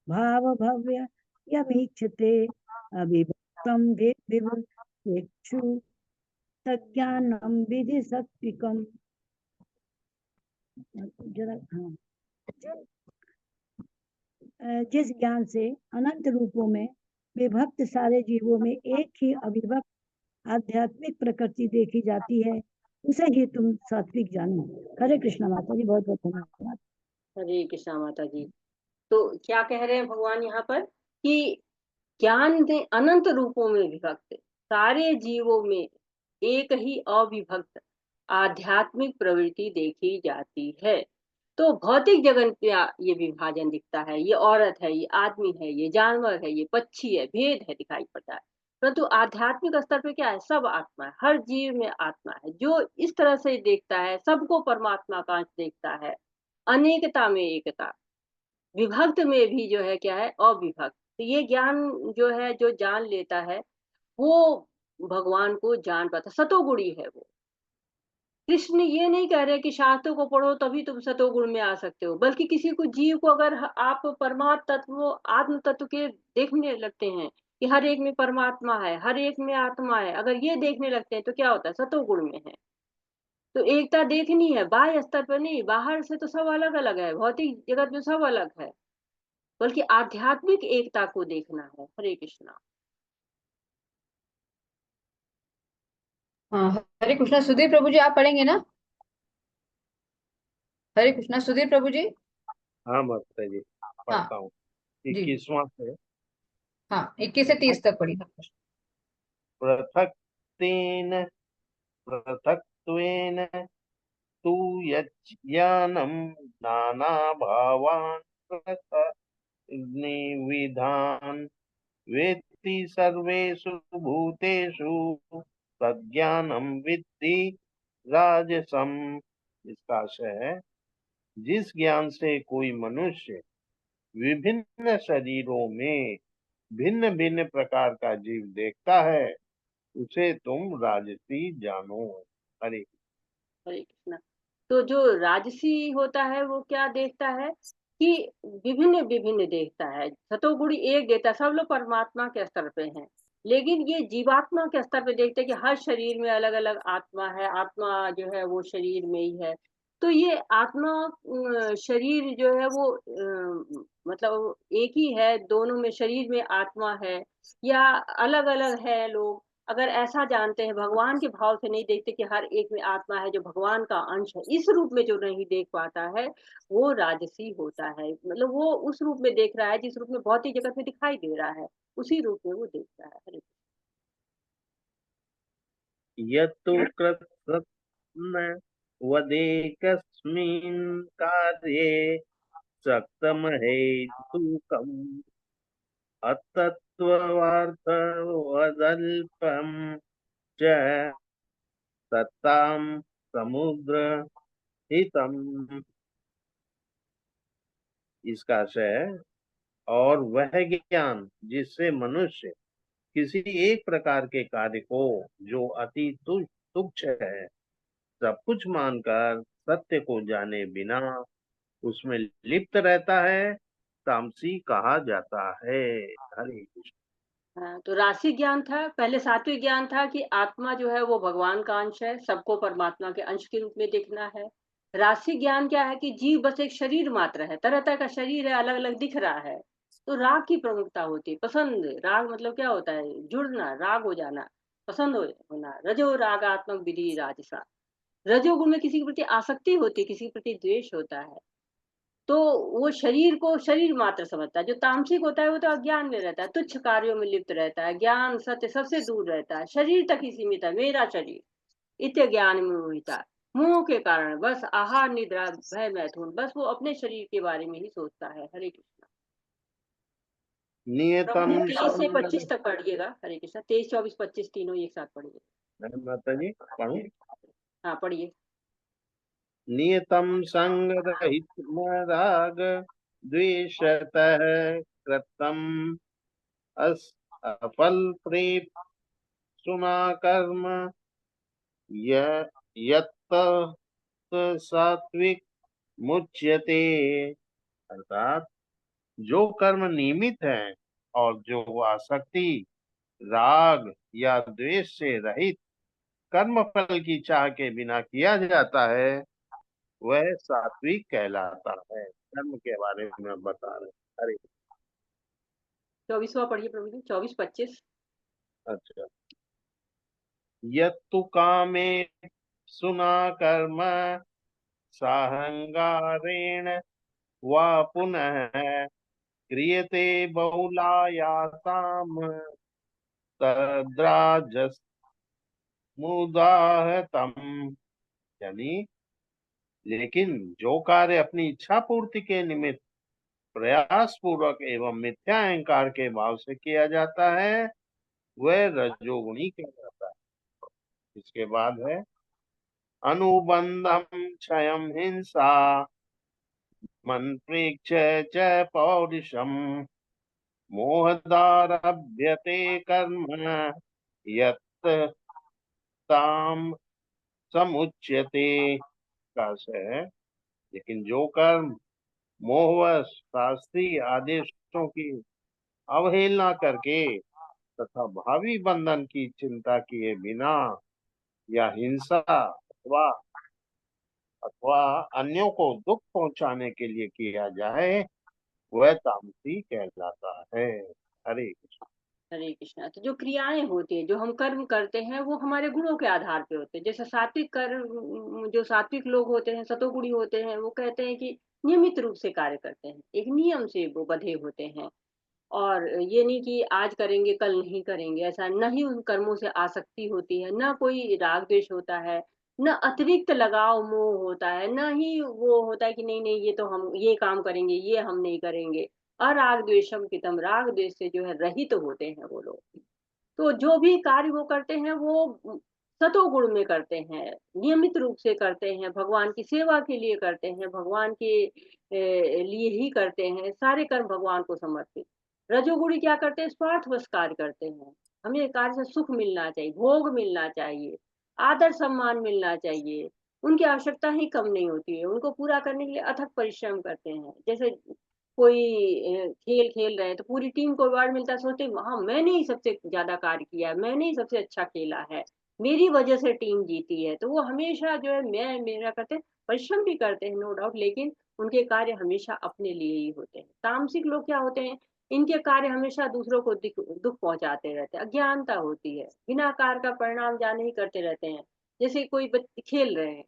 भावभव्य यमीक्षते अविभक्तं विभक्तेषु तज्ज्ञानं विधि सात्विकम्। जिस ज्ञान से अनंत रूपों में विभक्त सारे जीवों में एक ही अविभक्त आध्यात्मिक प्रकृति देखी जाती है, उसे ही तुम सात्विक जानो। हरे कृष्णा माता जी, बहुत बहुत धन्यवाद। हरे कृष्णा माता जी। तो क्या कह रहे हैं भगवान यहाँ पर कि ज्ञान ने अनंत रूपों में विभक्त सारे जीवों में एक ही अविभक्त आध्यात्मिक प्रवृत्ति देखी जाती है। तो भौतिक जगत में ये विभाजन दिखता है, ये औरत है, ये आदमी है, ये जानवर है, ये पक्षी है, भेद है दिखाई पड़ता है। परंतु आध्यात्मिक स्तर पे क्या है, सब आत्मा है, हर जीव में आत्मा है। जो इस तरह से देखता है, सबको परमात्मा का अंश देखता है, अनेकता में एकता, विभक्त में भी जो है क्या है, अविभक्त। तो ये ज्ञान जो है, जो जान लेता है वो भगवान को जान पाता, सतोगुणी है वो। कृष्ण ये नहीं कह रहे कि शास्त्रों को पढ़ो तभी तुम सतोगुण में आ सकते हो, बल्कि किसी को जीव को अगर आप परमात्म तत्व आत्म तत्व के देखने लगते हैं कि हर एक में परमात्मा है, हर एक में आत्मा है, अगर ये देखने लगते हैं तो क्या होता है, सतोगुण में है। तो एकता देखनी है, बाह्य स्तर पर नहीं, बाहर से तो सब अलग अलग है, भौतिक जगत में सब अलग है, बल्कि आध्यात्मिक एकता को देखना है। हरे कृष्णा। हाँ, हरे कृष्णा। सुधीर प्रभु जी आप पढ़ेंगे ना? हरे कृष्णा सुधीर प्रभु जी। हाँ माता जी हाँ पढ़ता हूँ। जी। 21वां से हाँ, 21 से 30 तक पढ़िए। पृथक तेन पृथक्त्वेन तु यज्ञानं नाना भावान् विधान वेत्ति सर्वेषु भूतेषु तज्ज्ञानं विद्धि राजसम। इसका आशय है, जिस ज्ञान से कोई मनुष्य विभिन्न शरीरों में भिन्न भिन्न प्रकार का जीव देखता है, उसे तुम राजसी जानो। हरे हरे कृष्णा। तो जो राजसी होता है वो क्या देखता है कि विभिन्न विभिन्न देखता है, सतोगुणी एक देखता है, सब लोग परमात्मा के स्तर पे हैं, लेकिन ये जीवात्मा के स्तर पे देखते हैं कि हर शरीर में अलग अलग आत्मा है, आत्मा जो है वो शरीर में ही है। तो ये आत्मा शरीर जो है वो मतलब एक ही है, दोनों में शरीर में आत्मा है या अलग अलग है। लोग अगर ऐसा जानते हैं, भगवान के भाव से नहीं देखते कि हर एक में आत्मा है जो भगवान का अंश है, इस रूप में जो नहीं देख पाता है वो राजसी होता है। मतलब वो उस रूप में देख रहा है जिस रूप में भौतिक जगत में दिखाई दे रहा है, उसी रूप में वो देख रहा है। हरे यत्तु कृत्स्न वदेकस्मिन् कार्ये सक्तमहेतुकम् अतत्त्वार्थवदल्पं च सत्तां समुद्र हितम्। इसका आशय है, और वह ज्ञान जिससे मनुष्य किसी एक प्रकार के कार्य को, जो अति तुच्छ है, सब कुछ मानकर सत्य को जाने बिना उसमें लिप्त रहता है, तामसी कहा जाता है। हरे कृष्ण। हाँ, तो राशि ज्ञान था, पहले सात्विक ज्ञान था कि आत्मा जो है वो भगवान का अंश है, सबको परमात्मा के अंश के रूप में देखना है। राशि ज्ञान क्या है कि जीव बस एक शरीर मात्र है, तरह तरह का शरीर है, अलग अलग दिख रहा है। तो राग की प्रमुखता होती है, पसंद। राग मतलब क्या होता है, जुड़ना, राग हो जाना, पसंद होना। रजो रागात्मक विधि राजसा। रजोगुण में किसी के प्रति आसक्ति होती है, किसी के प्रति द्वेष होता है, तो वो शरीर को शरीर मात्र समझता है। जो तामसिक होता है वो तो अज्ञान में रहता है, तुच्छ कार्यों में लिप्त रहता है, ज्ञान सत्य सबसे दूर रहता है, शरीर तक ही सीमित है, मेरा शरीर। इत्य ज्ञान में मोहिता, मोह के कारण बस आहार निद्रा भय मैथुन, बस वो अपने शरीर के बारे में ही सोचता है। हरे कृष्णा। नियतम 23 से 25 तक पढ़िएगा। हरे कृष्णा। 23, 24, 25 तीनों एक साथ पढ़िए। माता जी पढ़ूं। हाँ पढ़िए। नियतम संग रहित राग द्विषतः कृतम् अफल प्रेप सुना कर्म यत्त सात्विक मुच्यते। अर्थात जो कर्म नियमित है और जो आसक्ति राग या द्वेष से रहित कर्म फल की चाह के बिना किया जाता है वह सात्विक कहलाता है। कर्म के बारे में बता रहे हैं। अरे 24वां पढ़िए प्रभु जी, 24-25। अच्छा। यत्तु कामे सुना कर्म साहंगारेण वा पुनः क्रियते बहुलायासाम तद्राजसमुदाहतम। यानी लेकिन जो कार्य अपनी इच्छा पूर्ति के निमित्त प्रयास पूर्वक एवं मिथ्या अहंकार के भाव से किया जाता है वह रजोगुणी कहलाता है। इसके बाद है अनुबंधम क्षयम हिंसा मन प्रेक्ष च पौरुषम मोहदारभ्यते कर्म यत् ताम समुच्यते। का है लेकिन जो कर्म मोहवश शास्त्रीय आदेशों की अवहेलना करके तथा भावी बंधन की चिंता किए बिना या हिंसा अथवा अन्यों को दुख पहुंचाने के लिए किया जाए वह तामसी कहलाता है। हरे कृष्ण। हरे कृष्णा। तो जो क्रियाएं होती हैं, जो हम कर्म करते हैं, वो हमारे गुणों के आधार पे होते हैं। जैसे सात्विक कर्म, जो सात्विक लोग होते हैं, सतोगुणी होते हैं, वो कहते हैं कि नियमित रूप से कार्य करते हैं, एक नियम से वो बंधे होते हैं। और ये नहीं कि आज करेंगे कल नहीं करेंगे, ऐसा न ही उन कर्मों से आसक्ति होती है, न कोई राग द्वेष होता है, न अतिरिक्त लगाव मोह होता है, न ही वो होता है कि नहीं नहीं ये तो हम ये काम करेंगे, ये हम नहीं करेंगे। अराग द्वेषम कितम, राग द्वेष से जो है रहित होते हैं वो लोग। तो जो भी कार्य वो करते हैं वो सतोगुण में करते हैं, नियमित रूप से करते हैं, भगवान की सेवा के लिए करते हैं, भगवान के लिए ही करते हैं, सारे कर्म भगवान को समर्पित। रजोगुणी क्या करते हैं, स्वार्थवश कार्य करते हैं, हमें कार्य से सुख मिलना चाहिए, भोग मिलना चाहिए, आदर सम्मान मिलना चाहिए। उनकी आवश्यकता ही कम नहीं होती है, उनको पूरा करने के लिए अथक परिश्रम करते हैं। जैसे कोई खेल खेल रहे हैं तो पूरी टीम को अवार्ड मिलता है, सोचते हैं हाँ मैंने ही सबसे ज्यादा कार्य किया है, मैंने ही सबसे अच्छा खेला है, मेरी वजह से टीम जीती है। तो वो हमेशा जो है मैं मेरा करते हैं, परिश्रम भी करते हैं नो डाउट, लेकिन उनके कार्य हमेशा अपने लिए ही होते हैं। तामसिक लोग क्या होते हैं, इनके कार्य हमेशा दूसरों को दुख पहुंचाते रहते हैं, अज्ञानता होती है, बिना कार्य का परिणाम जाने ही करते रहते हैं। जैसे कोई बच्चे खेल रहे हैं,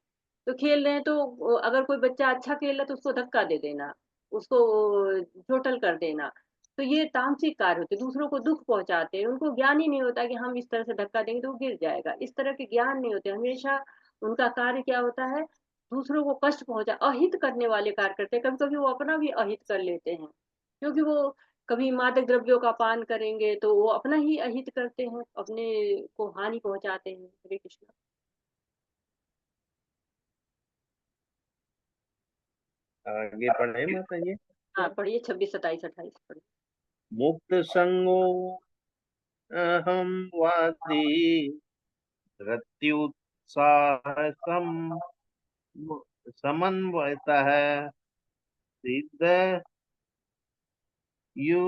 तो खेल रहे हैं तो अगर कोई बच्चा अच्छा खेल रहा है तो उसको धक्का दे देना, उसको टोटल कर देना। तो ये तामसिक कार्य होते हैं, दूसरों को दुख पहुंचाते हैं, उनको ज्ञान ही नहीं होता कि हम इस तरह से धक्का देंगे तो वो गिर जाएगा, इस तरह के ज्ञान नहीं होते। हमेशा उनका कार्य क्या होता है, दूसरों को कष्ट पहुंचा, अहित करने वाले कार्य करते हैं। कभी कभी वो अपना भी अहित कर लेते हैं, क्योंकि वो कभी मादक द्रव्यों का पान करेंगे तो वो अपना ही अहित करते हैं, अपने को हानि पहुंचाते हैं। हरे कृष्ण। आगे पढ़े माता जी। हाँ पढ़िए, 26, 27, 28 पढ़िए। मुक्त संगो अहम वादी रत्युत्साह समन्वयता है सिद्ध यु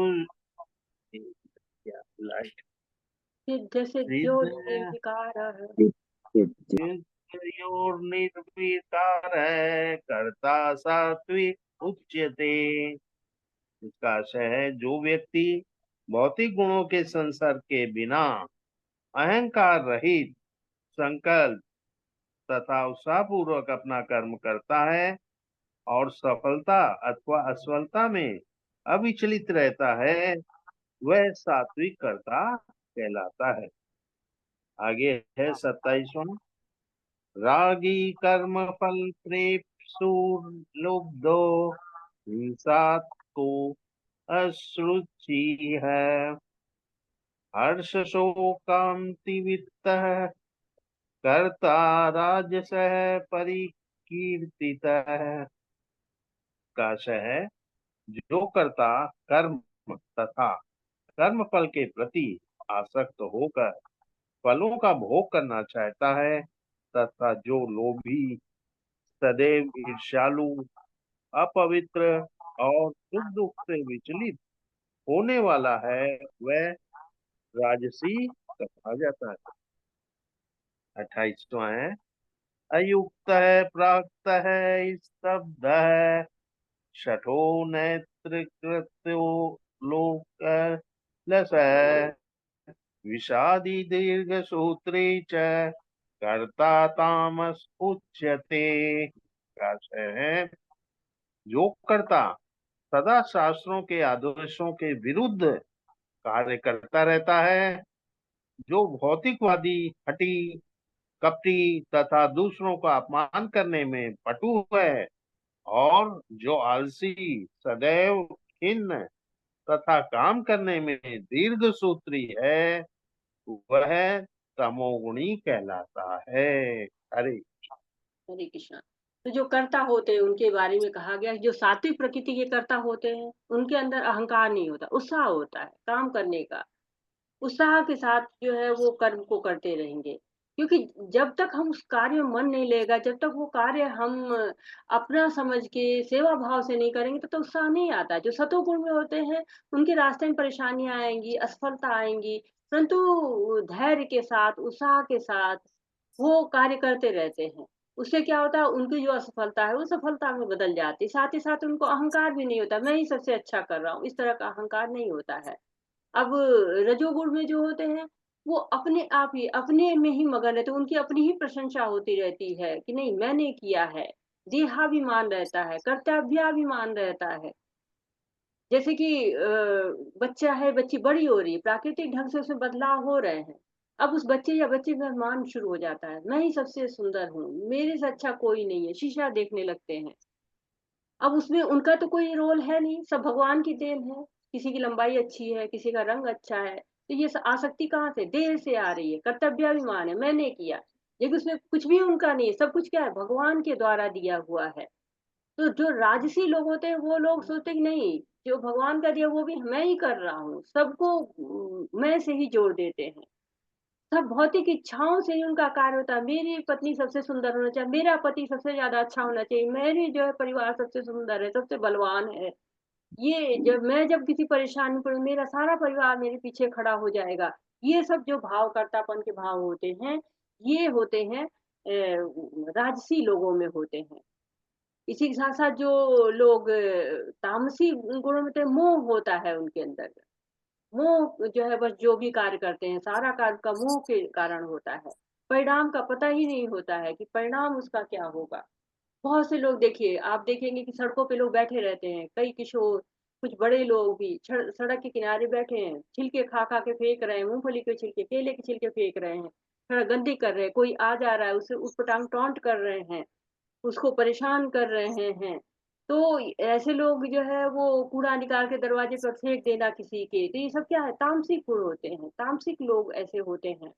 लाइट सिद्ध सिद्ध्यो सिद्ध निर्विकार, युद्धयोर निर्विकार है कर्ता सात्विक उच्यते। इसका आशय है जो व्यक्ति भौतिक गुणों के संसर्ग के बिना अहंकार रहित संकल्प तथा उत्साह पूर्वक अपना कर्म करता है और सफलता अथवा असफलता में अविचलित रहता है वह सात्विक कर्ता कहलाता है। आगे है 27वां। रागी कर्म फल प्रेप्सुर लुब्धो हिंसात को अश्रुचि है हर्ष शोकांति वित्त कर्ता राजसः परिकीर्तितः। का आशय है जो कर्ता कर्म तथा कर्म फल के प्रति आसक्त होकर फलों का भोग करना चाहता है, तथा जो लोभी, सदैव ईर्ष्यालु, अपवित्र और सुख दुख से विचलित होने वाला है, वह राजसी कहा जाता है। 28वां है, अयुक्त है, प्राक्त है, स्तब्ध है, शठो नेत्र कृत्यो लोक लस है, विषादी दीर्घ सूत्री च कर्ता तामस उच्यते। है जो कर्ता सदा शास्त्रों के आदर्शों के विरुद्ध कार्य करता रहता है, जो भौतिकवादी, हठी, कपटी तथा दूसरों का अपमान करने में पटु है, और जो आलसी, सदैव खिन्न तथा काम करने में दीर्घ सूत्री है, वह तमोगुणी कहलाता है। हरे हरे कृष्णा। तो जो कर्ता होते हैं उनके बारे में कहा गया, जो सात्विक प्रकृति के कर्ता होते हैं उनके अंदर अहंकार नहीं होता, उत्साह होता है काम करने का। उत्साह के साथ जो है वो कर्म को करते रहेंगे, क्योंकि जब तक हम उस कार्य में मन नहीं लेगा, जब तक वो कार्य हम अपना समझ के सेवा भाव से नहीं करेंगे, तो उत्साह नहीं आता। जो सतोगुण में होते हैं उनके रास्ते में परेशानियां आएंगी, असफलता आएंगी, परंतु धैर्य के साथ, उत्साह के साथ वो कार्य करते रहते हैं। उससे क्या होता है, उनकी जो असफलता है वो सफलता में बदल जाती है। साथ ही साथ उनको अहंकार भी नहीं होता, मैं ही सबसे अच्छा कर रहा हूँ, इस तरह का अहंकार नहीं होता है। अब रजोगुण में जो होते हैं वो अपने आप ही अपने में ही मगन रहते हैं, उनकी अपनी ही प्रशंसा होती रहती है कि नहीं मैंने किया है। देहाभिमान रहता है, कर्तव्याभिमान रहता है। जैसे कि बच्चा है, बच्ची बड़ी हो रही है, प्राकृतिक ढंग से उसमें बदलाव हो रहे हैं। अब उस बच्चे या बच्ची में मान शुरू हो जाता है, मैं ही सबसे सुंदर हूँ, मेरे से अच्छा कोई नहीं है, शीशा देखने लगते हैं। अब उसमें उनका तो कोई रोल है नहीं, सब भगवान की देन है। किसी की लंबाई अच्छी है, किसी का रंग अच्छा है, तो ये आसक्ति कहाँ से, देह से आ रही है, कर्तव्याभिमान है, मैंने किया। लेकिन उसमें कुछ भी उनका नहीं है, सब कुछ क्या है, भगवान के द्वारा दिया हुआ है। तो जो राजसी लोग होते हैं वो लोग सोचते हैं कि नहीं, जो भगवान का दिया वो भी मैं ही कर रहा हूँ, सबको मैं से ही जोड़ देते हैं। सब भौतिक इच्छाओं से ही उनका कार्य होता है। मेरी पत्नी सबसे सुंदर होना चाहिए, मेरा पति सबसे ज्यादा अच्छा होना चाहिए, मेरी जो है परिवार सबसे सुंदर है, सबसे बलवान है। ये जब किसी परेशानी में पड़ूं, मेरा सारा परिवार मेरे पीछे खड़ा हो जाएगा। ये सब जो भाव कर्तापन के भाव होते हैं, ये होते हैं राजसी लोगों में होते हैं। इसी के साथ साथ जो लोग तामसी गुणों में, तो मोह होता है उनके अंदर। मोह जो है बस जो भी कार्य करते हैं सारा कार्य का मोह के कारण होता है। परिणाम का पता ही नहीं होता है कि परिणाम उसका क्या होगा। बहुत से लोग देखिए, आप देखेंगे कि सड़कों पे लोग बैठे रहते हैं, कई किशोर, कुछ बड़े लोग भी सड़क के किनारे बैठे हैं, छिलके खा खा के फेंक रहे हैं, मूंगफली के छिलके, केले के छिलके फेंक रहे हैं, सड़क गंदी कर रहे हैं। कोई आ जा रहा है उसे उटपटांग टॉन्ट कर रहे हैं, उसको परेशान कर रहे हैं। तो ऐसे लोग जो है वो कूड़ा निकाल के दरवाजे पर फेंक देना किसी के, तो ये सब क्या है, तामसिक गुण होते हैं, तामसिक लोग ऐसे होते हैं।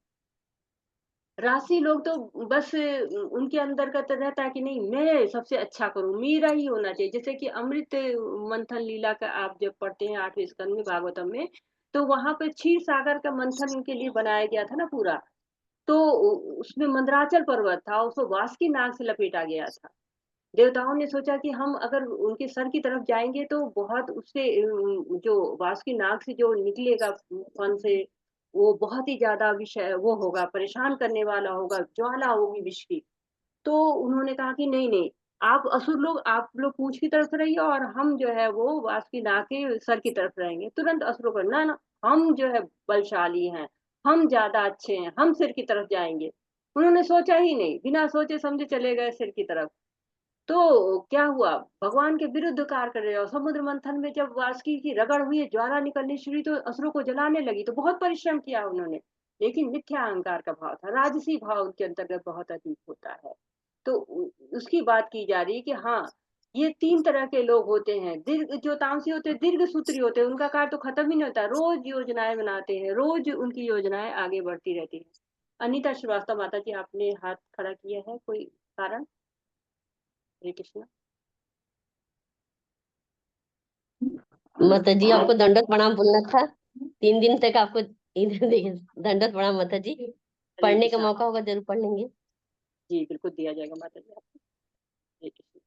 राशि लोग तो बस उनके अंदर का तो रहता है कि नहीं मैं सबसे अच्छा करूं, मेरा ही होना चाहिए। जैसे कि अमृत मंथन लीला का आप जब पढ़ते हैं 8वें स्कंद में भागवतम में, तो वहां पे क्षीर सागर का मंथन उनके लिए बनाया गया था ना पूरा। तो उसमें मंदराचल पर्वत था, उसको वासुकी नाग से लपेटा गया था। देवताओं ने सोचा कि हम अगर उनके सर की तरफ जाएंगे तो बहुत उससे जो वासुकी नाग से जो निकलेगा फन से, वो बहुत ही ज्यादा विषय वो होगा, परेशान करने वाला होगा, ज्वाला होगी विष की। तो उन्होंने कहा कि नहीं नहीं, आप असुर लोग, आप लोग पूंछ की तरफ रहिए और हम जो है वो वासुकी नाग के सर की तरफ रहेंगे। तुरंत असुरों को ना ना, हम जो है बलशाली हैं, हम ज्यादा अच्छे हैं, हम सिर की तरफ जाएंगे। उन्होंने सोचा ही नहीं, बिना सोचे समझे चले गए सिर की तरफ। तो क्या हुआ, भगवान के विरुद्ध कार्य कर रहे हो। समुद्र मंथन में जब वासुकी की रगड़ हुई, ज्वाला निकलनी शुरू, तो असुरों को जलाने लगी, तो बहुत परिश्रम किया उन्होंने, लेकिन मिथ्या अहंकार का भाव था, राजसी भाव उनके अंतर्गत बहुत अधिक होता है। तो उसकी बात की जा रही है कि हाँ, ये 3 तरह के लोग होते हैं। दीर्घ जो तामसी होते हैं, दीर्घ सूत्री होते हैं, उनका कार्य तो खत्म ही नहीं होता, रोज योजनाएं बनाते हैं, रोज उनकी योजनाएं आगे बढ़ती रहती है। अनीता श्रीवास्तव माता जी, आपने हाथ खड़ा किया है, कोई कारण? हरे कृष्ण। माता जी आपको दंडवत प्रणाम बोलना था। 3 दिन तक आपको इधर देखिए दंडवत प्रणाम माता जी। हरे पढ़ने का कृष्णा। मौका होगा जरूर पढ़ लेंगे। जी बिल्कुल दिया जाएगा माता जी आपको। हरे कृष्ण।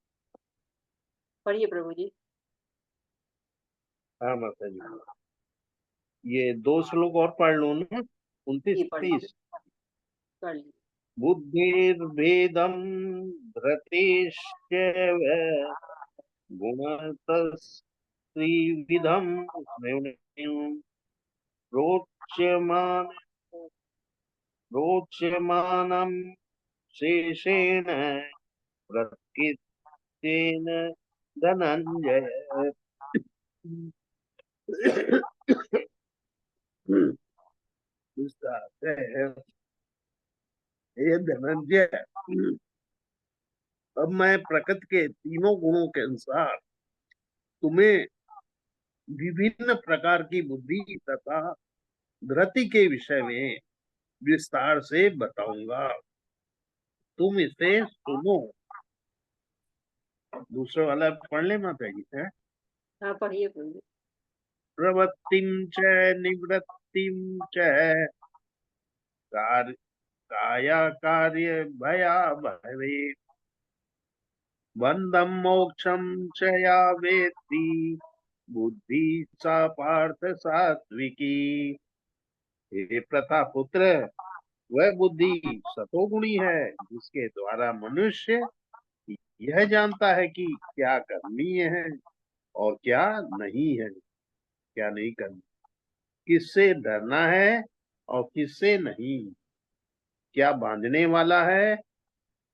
पढ़िए प्रभु जी। हाँ माता जी, ये 2 श्लोक और पढ़ लूं ना, 29 जी पढ़ लीजिए 30। पढ़ लीजिए। बुद्धिर्भेदम धृतिश्चैव गुणतस्त्रिविधम् रोच्यमान रोच्यमानं शेषेण प्रकृतेन धनंजय। हे धनंजय, अब मैं प्रकृति के तीनों गुणों के अनुसार तुम्हें विभिन्न प्रकार की बुद्धि तथा धृति के विषय में विस्तार से बताऊंगा, तुम इसे सुनो। दूसरे वाला पढ़ ले माता जी है। हाँ पढ़िए प्रभु जी। प्रवृत्तिं च निवृत्तिं च काया कार्य भया भवे बंधं मोक्षं च या वेत्ति बुद्धि सा पार्थ सात्विकी। हे प्रथा पुत्र, वह बुद्धि सतोगुणी है जिसके द्वारा मनुष्य यह जानता है कि क्या करनीय है और क्या नहीं है, क्या नहीं करनी, किससे डरना है और किससे नहीं, क्या बांधने वाला है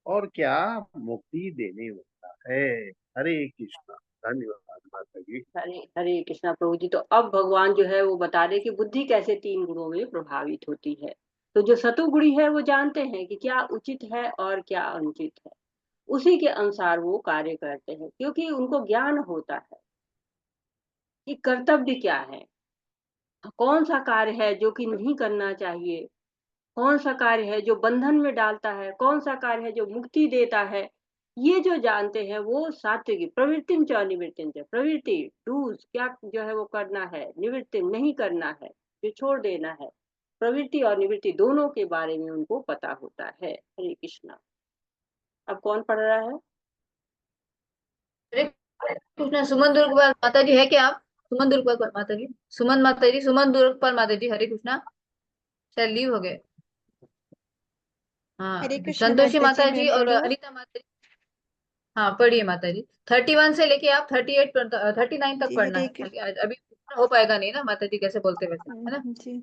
और क्या मुक्ति देने वाला है। हरे कृष्णा। धन्यवाद माता जी। हरे हरे कृष्णा प्रभु जी। तो अब भगवान जो है वो बता रहे कि बुद्धि कैसे 3 गुणों में प्रभावित होती है। तो जो सतोगुणी है वो जानते हैं कि क्या उचित है और क्या अनुचित है, उसी के अनुसार वो कार्य करते हैं, क्योंकि उनको ज्ञान होता है कि कर्तव्य क्या है, कौन सा कार्य है जो कि नहीं करना चाहिए, कौन सा कार्य है जो बंधन में डालता है, कौन सा कार्य है जो मुक्ति देता है। ये जो जानते हैं वो सात्विक प्रवृत्ति च निवृत्ति च, प्रवृत्ति डूज क्या जो है वो करना है, निवृत्ति नहीं करना है, जो छोड़ देना है। प्रवृत्ति और निवृत्ति दोनों के बारे में उनको पता होता है। हरे कृष्णा। अब कौन पढ़ रहा है? हरे कृष्णा। सुमन दुर्गपाल माता जी है क्या आप? सुमन दुर्गपाल माता जी, सुमन माता जी, सुमन दुर्गपाल माता जी, हरे कृष्णा। शायद लीव हो गए। हाँ, हरे कृष्ण संतोषी माता जी, माता मैं जी और पढ़ूं? अनिता माता जी। हाँ पढ़िए माता जी। 31 से लेके आप 38 39 तक जी पढ़ना हरे है खाली। कृष्ण। आज अभी हो पाएगा नहीं ना माता जी, कैसे बोलते वैसे, है ना? जी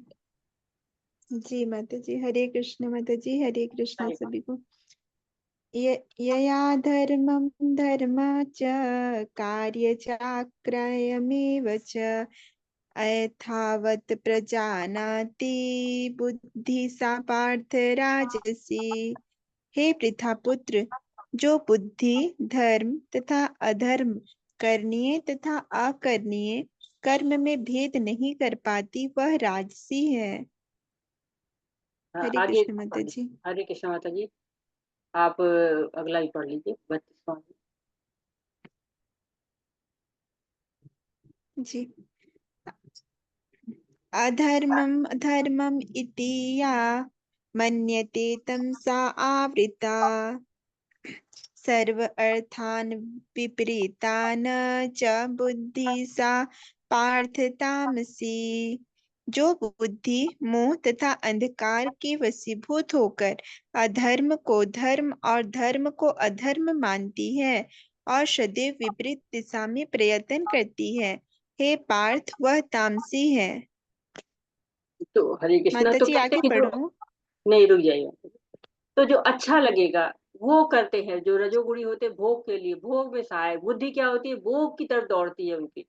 जी माता जी, हरे कृष्ण माता जी, हरे कृष्ण हरे सभी को। यया धर्मं धर्मा च कार्यचाक्रयमेव च अयथावत् प्रजानाति बुद्धि सा पार्थ राजसी। हे पृथापुत्र, जो बुद्धि धर्म तथा अधर्म, करनीय तथा अकरनीय कर्म में भेद नहीं कर पाती, वह राजसी है। हाँ, हरे आगे कृष्ण माता पढ़िए। जी। हरे कृष्ण माता जी। आप अगला ही पढ़ लीजिए 32वां। जी अधर्मं धर्मम् इति या मन्यते तं सा आवृता सर्व अर्थान् विपरीतान् च बुद्धि सा पार्थ तामसी। जो बुद्धि मोह तथा अंधकार के वशीभूत होकर अधर्म को धर्म और धर्म को अधर्म मानती है और सदैव विपरीत दिशा में प्रयत्न करती है, हे पार्थ, वह तामसी है। तो हरे कृष्णा। माता तो जी कहते आगे हैं कि जो पढ़ूं? नहीं, रुक जाइए। तो जो अच्छा लगेगा वो करते हैं, जो रजोगुणी होते हैं भोग के लिए, भोग में सहायक बुद्धि क्या होती है, भोग की तरफ दौड़ती है उनकी।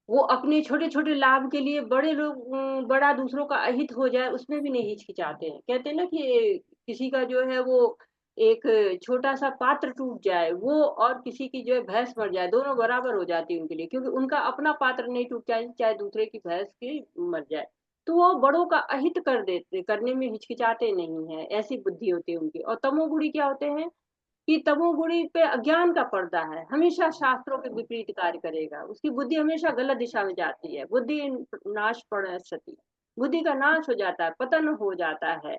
वो अपने छोटे छोटे लाभ के लिए बड़े लोग बड़ा दूसरों का अहित हो जाए उसमें भी नहीं हिचकिचाते हैं। कहते हैं ना कि किसी का जो है वो एक छोटा सा पात्र टूट जाए, वो और किसी की जो है भैंस मर जाए, दोनों बराबर हो जाती है उनके लिए, क्योंकि उनका अपना पात्र नहीं टूट जाए, चाहे दूसरे की भैंस की मर जाए। तो वो बड़ों का अहित कर देते, करने में हिचकिचाते नहीं है, ऐसी बुद्धि होती है उनकी। और तमोगुणी क्या होते हैं कि तमोगुणी पे अज्ञान का पर्दा है, हमेशा शास्त्रों के विपरीत कार्य करेगा, उसकी बुद्धि हमेशा गलत दिशा में जाती है, बुद्धि नाश प्रणश्यति, बुद्धि का नाश हो जाता है, पतन हो जाता है।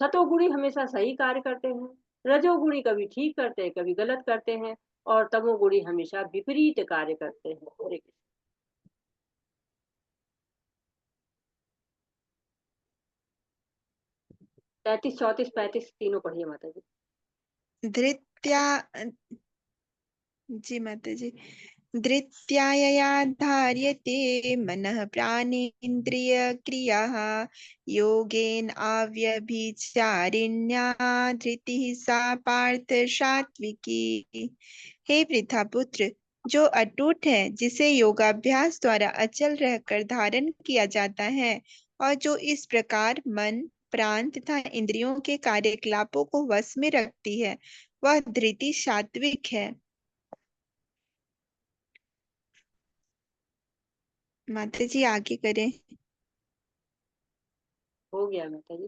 सतोगुणी हमेशा सही कार्य करते हैं, रजोगुणी कभी ठीक करते हैं, कभी गलत करते हैं, और तमोगुणी हमेशा विपरीत कार्य करते हैं। हरे कृष्ण। 33, 34, 35 तीनों पढ़िए माता जी। धृत्या जी माता जी। धृत्यायया धार्यते मनः प्राणेन्द्रिय क्रियाः योगेन अव्यभिचारिण्या धृतिः सा पार्थ सात्विकी। हे वृद्धापुत्र, जो अटूट है, जिसे योगाभ्यास द्वारा अचल रहकर धारण किया जाता है, और जो इस प्रकार मन, प्राण तथा इंद्रियों के कार्यकलापों को वश में रखती है, वह धृति सात्विक है। माता जी आगे करें। हो गया माता जी।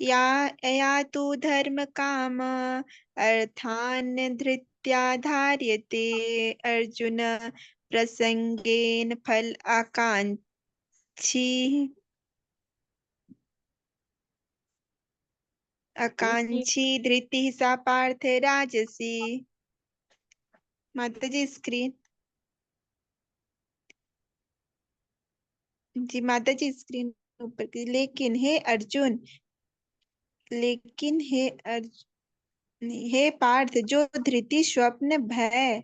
या तु धर्म काम अर्थान धृत्या धार्यते अर्जुन प्रसंगेन फल आकांक्षी धृति सा पार्थ राजसी। माता जी स्क्रीन जी, माता जी स्क्रीन ऊपर की। लेकिन हे पार्थ, जो धृति स्वप्न भय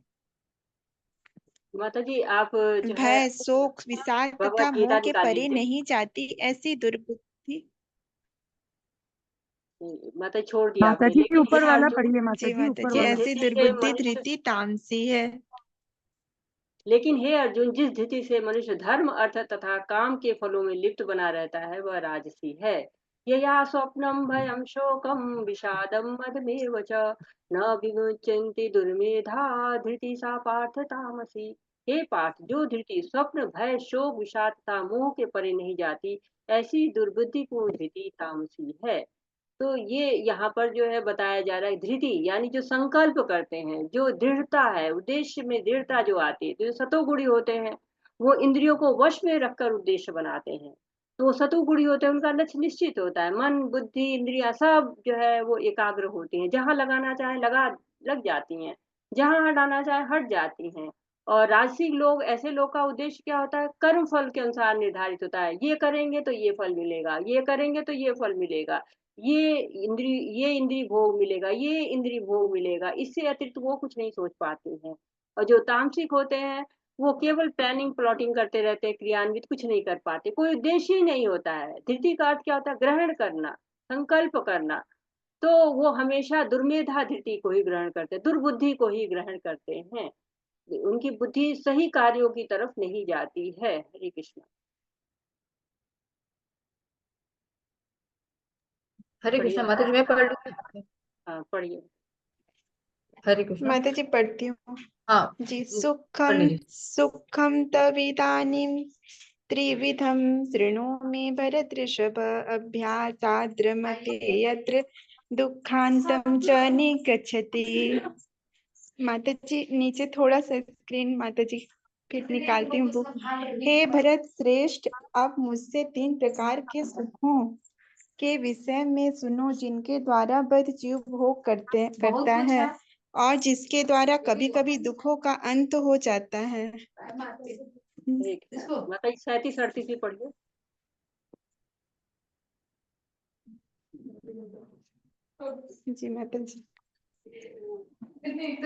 माता जी आप जो है भय शोक विषाद भगवत तथा मोह गीता के निकाल परे लीजिए। नहीं जाती, ऐसी दुर्बुद्धि। माता जी छोड़ दिया माता आपने, जी लेकिन ऊपर हे वाला अर्जुन, पढ़िए माता जी जी, माता ऊपर जी, जिस वाला। ऐसी धृति से दुर्बुद्धि मनुष्य, धृति तामसी है। लेकिन हे अर्जुन, जिस धृति से मनुष्य धर्म अर्थ तथा काम के फलों में लिप्त बना रहता है, वह राजसी है। यया स्वप्नम भयम शोकम विषादम मदमेव च न विमुच्यन्ति दुर्मेधा धृति सा पार्थ तामसी। हे पार्थ, जो धृति स्वप्न भय शोक विषाद तथा मोह के परे नहीं जाती, ऐसी दुर्बुद्धि को धृति तामसी है। तो ये यहाँ पर जो है बताया जा रहा है, धृति यानी जो संकल्प करते हैं, जो दृढ़ता है, उद्देश्य में दृढ़ता जो आती है, तो जो सतोगुणी होते हैं वो इंद्रियों को वश में रखकर उद्देश्य बनाते हैं। तो वो सतोगुणी होते हैं, उनका लक्ष्य निश्चित होता है, मन बुद्धि इंद्रियां सब जो है वो एकाग्र होती हैं, जहां लगाना चाहे लग जाती हैं, जहां हटाना चाहे हट जाती हैं। और राजसिक लोग, ऐसे लोग का उद्देश्य क्या होता है, कर्म फल के अनुसार निर्धारित होता है, ये करेंगे तो ये फल मिलेगा, ये करेंगे तो ये फल मिलेगा, ये इंद्री भोग मिलेगा, ये इंद्री भोग मिलेगा, इससे अतिरिक्त वो कुछ नहीं सोच पाते हैं। और जो तामसिक होते हैं वो केवल प्लानिंग प्लॉटिंग करते रहते हैं, क्रियान्वित कुछ नहीं कर पाते, कोई उद्देश्य ही नहीं होता है। धृति का अर्थ क्या होता है, ग्रहण करना, संकल्प करना। तो वो हमेशा दुर्मेधा धृति को ही ग्रहण करते हैं, दुर्बुद्धि को ही ग्रहण करते हैं, उनकी बुद्धि सही कार्यों की तरफ नहीं जाती है। हरे कृष्ण। हरे पढ़िए कृष्णा। माता जी मैं पढ़ रही हूँ। हाँ पढ़िए। हरे कृष्णा। माता जी पढ़ती हूँ हाँ जी। पढ़ लीजिए। सुखम तविदानीं त्रिविधं शृणु भरत ऋषभ अभ्यासाद्रमते यत्र दुःखान्तं च निगच्छति। माता जी नीचे थोड़ा सा स्क्रीन, माता जी फिर निकालती हूँ बुक। हे भरत श्रेष्ठ, आप मुझसे 3 प्रकार के सुखों के विषय में सुनो, जिनके द्वारा बद्ध जीव भोग करता है और जिसके द्वारा कभी कभी दुखों का अंत हो जाता है। ठीक है माता जी 37, 38 भी पढ़िए। जी माता जी। 37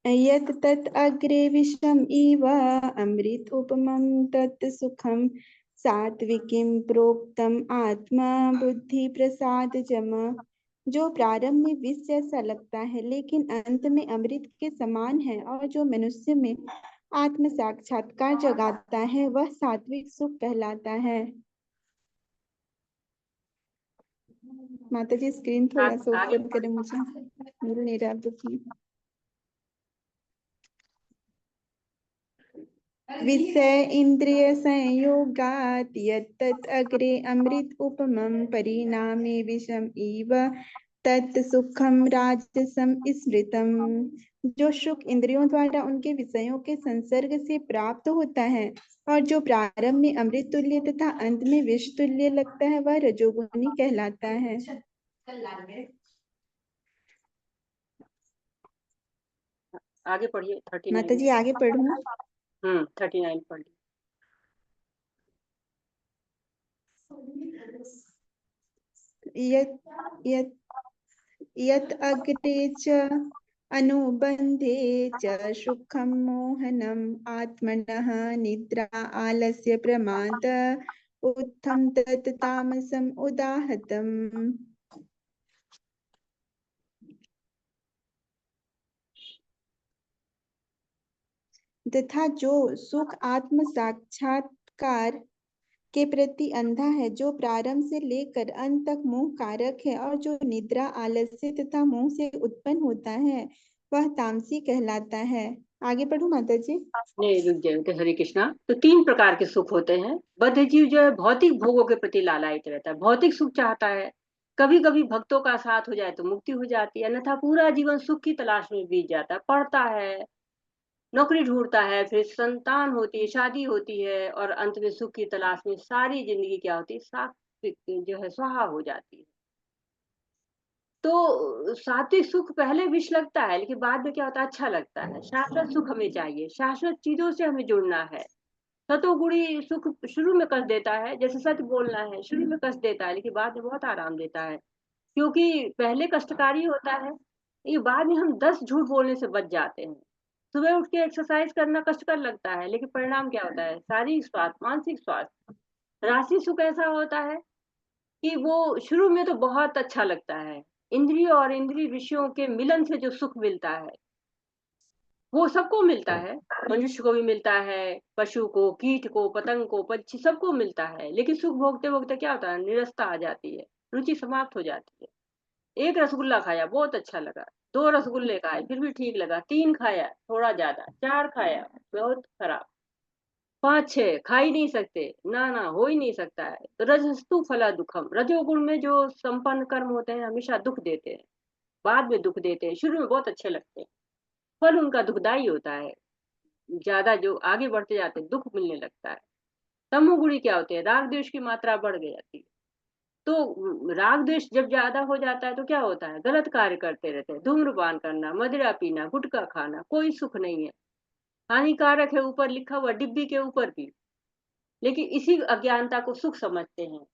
यत् तत् अग्रे विषम इव अमृत उपमं तत् सुखम सात्विकीं प्रोक्तम आत्मा बुद्धि प्रसाद जम। जो प्रारंभ में विष जैसा लगता है लेकिन अंत में अमृत के समान है, और जो मनुष्य में आत्म साक्षात्कार जगाता है, वह सात्विक सुख कहलाता है। माता जी स्क्रीन थोड़ा सा आगे ऊपर करें, मुझे मिल नहीं रहा बुक में। विषय इंद्रिय संयोगात यत्तत् अग्रे अमृत उपमं परिणामे विषम इव तत् सुखम राजसम स्मृतम। जो सुख इंद्रियों द्वारा उनके विषयों के संसर्ग से प्राप्त होता है और जो प्रारंभ में अमृत तुल्य तथा अंत में विष तुल्य लगता है वह रजोगुणी कहलाता है। आगे पढ़िए 39। माता जी आगे पढ़ूं? 39 पढ़िए। यत् यत् यत् अग्रे च अनुबंधे च सुखम मोहनम आत्मनः निद्रा आलस्य प्रमाद उत्थम तत् तामसम उदाहतम। तथा जो सुख आत्म साक्षात्कार के प्रति अंधा है, जो प्रारंभ से लेकर अंत तक मोह कारक है और जो निद्रा आलस्य तथा मोह से उत्पन्न होता है वह तामसी कहलाता है। आगे पढ़ू माता जी? नहीं, रुक जाए। हरे कृष्णा। तो 3 प्रकार के सुख होते हैं। बद्ध जीव जो है भौतिक भोगों के प्रति लालायित रहता है, भौतिक सुख चाहता है। कभी कभी भक्तों का साथ हो जाए तो मुक्ति हो जाती है, अन्यथा पूरा जीवन सुख की तलाश में बीत जाता है। पढ़ता है, नौकरी ढूंढता है, फिर संतान होती है, शादी होती है और अंत में सुख की तलाश में सारी जिंदगी क्या होती है, सात्विक जो है स्वाहा हो जाती है। तो सात्विक सुख पहले विष लगता है, लेकिन बाद में क्या होता है, अच्छा लगता है। शाश्वत सुख हमें चाहिए, शाश्वत चीजों से हमें जुड़ना है। सतोगुणी सुख शुरू में कष्ट देता है, जैसे सच बोलना है, शुरू में कष्ट देता है लेकिन बाद में बहुत आराम देता है, क्योंकि पहले कष्टकारी होता है, ये बाद में हम 10 झूठ बोलने से बच जाते हैं। सुबह उठ के एक्सरसाइज करना कष्टकर लगता है, लेकिन परिणाम क्या होता है, शारीरिक स्वास्थ्य, मानसिक स्वास्थ्य। राशि सुख ऐसा होता है कि वो शुरू में तो बहुत अच्छा लगता है। इंद्रिय और इंद्रिय विषयों के मिलन से जो सुख मिलता है वो सबको मिलता है, मनुष्य को भी मिलता है, पशु को, कीट को, पतंग को, पक्षी, सबको मिलता है। लेकिन सुख भोगते भोगते क्या होता है, निरस्ता आ जाती है, रुचि समाप्त हो जाती है। एक रसगुल्ला खाया, बहुत अच्छा लगा। 2 रसगुल्ले खाए, फिर भी ठीक लगा। 3 खाया, थोड़ा ज्यादा। 4 खाया, बहुत खराब। 5-6 खा ही नहीं सकते, ना ना, हो ही नहीं सकता है। तो रजस्तु फला दुखम, रजोगुण में जो संपन्न कर्म होते हैं हमेशा दुख देते हैं, बाद में दुख देते हैं, शुरू में बहुत अच्छे लगते हैं, फल उनका दुखदाई होता है। ज्यादा जो आगे बढ़ते जाते हैं दुख मिलने लगता है। तमोगुणी क्या होते हैं, राग द्वेष की मात्रा बढ़ जाती है। तो राग द्वेष जब ज्यादा हो जाता है तो क्या होता है, गलत कार्य करते रहते हैं, धूम्रपान करना, मदिरा पीना, गुटखा खाना, कोई सुख नहीं है, हानिकारक है, ऊपर लिखा हुआ डिब्बी के ऊपर भी, लेकिन इसी अज्ञानता को सुख समझते हैं।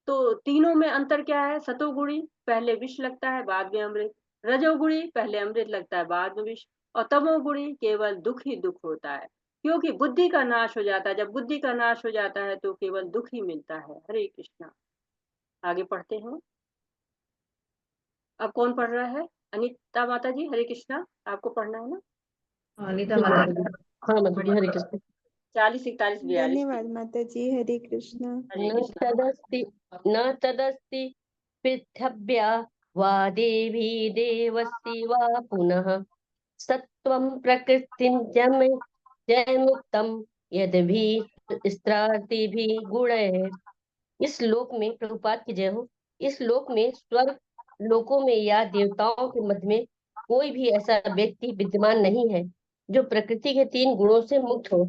तो तीनों में अंतर क्या है, सतोगुणी पहले विष लगता है बाद में अमृत, रजोगुणी पहले अमृत लगता है बाद में विष, और तमोगुणी केवल दुख ही दुख होता है, क्योंकि बुद्धि का नाश हो जाता है। जब बुद्धि का नाश हो जाता है तो केवल दुख ही मिलता है। हरे कृष्णा। आगे पढ़ते हैं। अब कौन पढ़ रहा है, अनिता माता जी? हरे कृष्णा, आपको पढ़ना है ना? अनिता माता जी। हाँ माता जी हरे कृष्ण। 40, 41, 42। धन्यवाद माता जी। हरे कृष्णा। हरे न कृष्णा। तदस्ति पृथ्व्या वा देवी देवस्य वा पुनः सत्वं प्रकृतिं जयमुक्तं यद्भिः स्त्रातिभिः गुणैः। इस लोक में, प्रभुपाद की जय हो, इस लोक में, स्वर्ग लोकों में या देवताओं के मध्य में कोई भी ऐसा व्यक्ति विद्यमान नहीं है जो प्रकृति के 3 गुणों से मुक्त हो।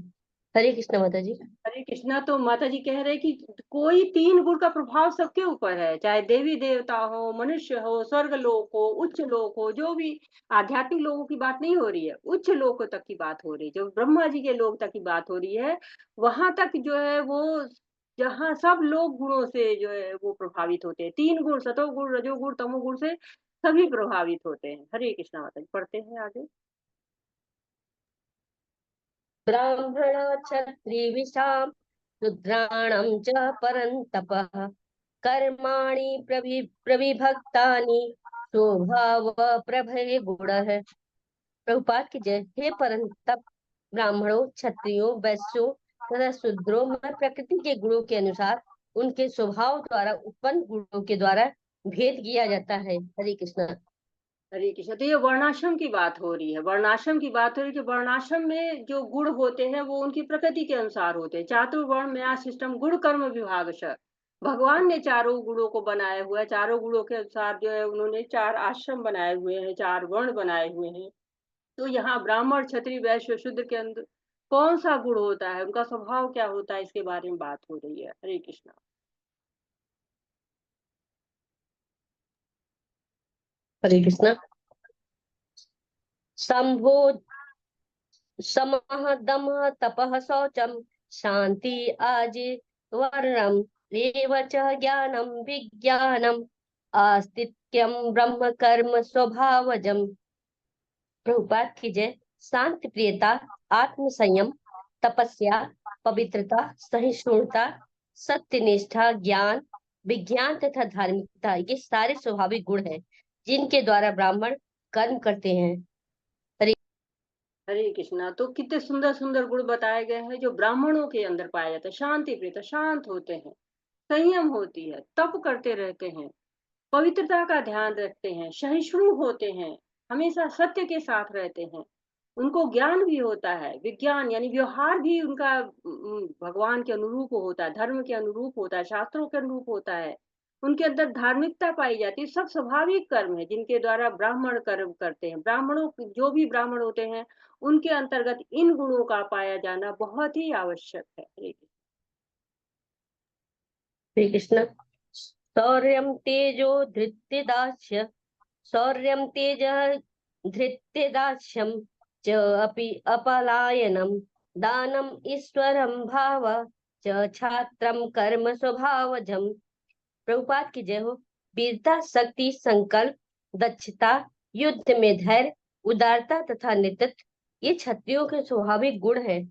हरे कृष्ण माता जी। हरे कृष्णा। तो माता जी कह रहे कि कोई 3 गुण का प्रभाव सबके ऊपर है, चाहे देवी देवता हो, मनुष्य हो, स्वर्ग लोक हो, उच्च लोक हो, जो भी। आध्यात्मिक लोगों की बात नहीं हो रही है, उच्च लोकों तक की बात हो रही है, जो ब्रह्मा जी के लोक तक की बात हो रही है, वहां तक जो है वो, जहाँ सब लोग गुणों से जो है वो प्रभावित होते हैं। 3 गुण, सतोगुण, रजोगुण, तमोगुण से सभी प्रभावित होते हैं। हरे कृष्णा माता जी। पढ़ते हैं आगे। ब्राह्मण क्षत्रिविषां शूद्राणां च परन्तपः कर्माणि प्रविभक्तानि स्वभाव प्रभवे गुणः। प्रभुपाद की जय। हे परंतप, ब्राह्मणों, क्षत्रियों, वैश्यों तथा शूद्रों में प्रकृति के गुणों के अनुसार उनके स्वभाव द्वारा उत्पन्न गुणों के द्वारा भेद किया जाता है। हरे कृष्ण। हरे कृष्ण। तो ये वर्णाश्रम की बात हो रही है, वर्णाश्रम की बात हो रही है कि वर्णाश्रम में जो गुण होते हैं वो उनकी प्रकृति के अनुसार होते हैं। चातुर्वर्ण मया सिस्टम गुण कर्म विभागश। भगवान ने चारों गुणों को बनाया हुआ है, चारों गुणों के अनुसार जो है उन्होंने 4 आश्रम बनाए हुए हैं, 4 वर्ण बनाए हुए हैं। तो यहाँ ब्राह्मण, क्षत्रिय, वैश्य, शूद्र के अंदर कौन-सा गुण होता है, उनका स्वभाव क्या होता है, इसके बारे में बात हो रही है। हरे कृष्णा। हरे कृष्णा। शंभो समः दमः तपः शौचम शांति आजीर्वर्णम एव च ज्ञानम विज्ञानम आस्तिक्यम ब्रह्म कर्म स्वभावजम। प्रभुपाद की जय। शांति प्रियता, आत्म संयम, तपस्या, पवित्रता, सहिष्णुता, सत्यनिष्ठा, ज्ञान, विज्ञान तथा धार्मिकता, ये सारे स्वाभाविक गुण हैं जिनके द्वारा ब्राह्मण कर्म करते हैं। हरे कृष्णा। तो कितने सुंदर सुंदर गुण बताए गए हैं जो ब्राह्मणों के अंदर पाए जाते हैं। शांति प्रियता, शांत होते हैं, संयम होती है, तप करते रहते हैं, पवित्रता का ध्यान रखते हैं, सहिष्णु होते हैं, हमेशा सत्य के साथ रहते हैं। उनको ज्ञान भी होता है, विज्ञान यानी व्यवहार भी उनका भगवान के अनुरूप होता है, धर्म के अनुरूप होता है, शास्त्रों के अनुरूप होता है। उनके अंदर धार्मिकता पाई जाती है। सब स्वाभाविक कर्म है जिनके द्वारा ब्राह्मण कर्म करते हैं। जो भी ब्राह्मण होते हैं उनके अंतर्गत इन गुणों का पाया जाना बहुत ही आवश्यक है। हरे कृष्ण। शौर्यम तेजो धृत्यदास्य, शौर्यम तेज धृत्यदास्यम च अपि अपलायनम दानम ईश्वरम भाव च छात्रम कर्म स्वभावजम। प्रभुपाद की जय हो। वीरता, शक्ति, संकल्प, दक्षता, युद्ध में धैर्य, उदारता तथा नेतृत्व, ये क्षत्रियों के स्वाभाविक गुण हैं।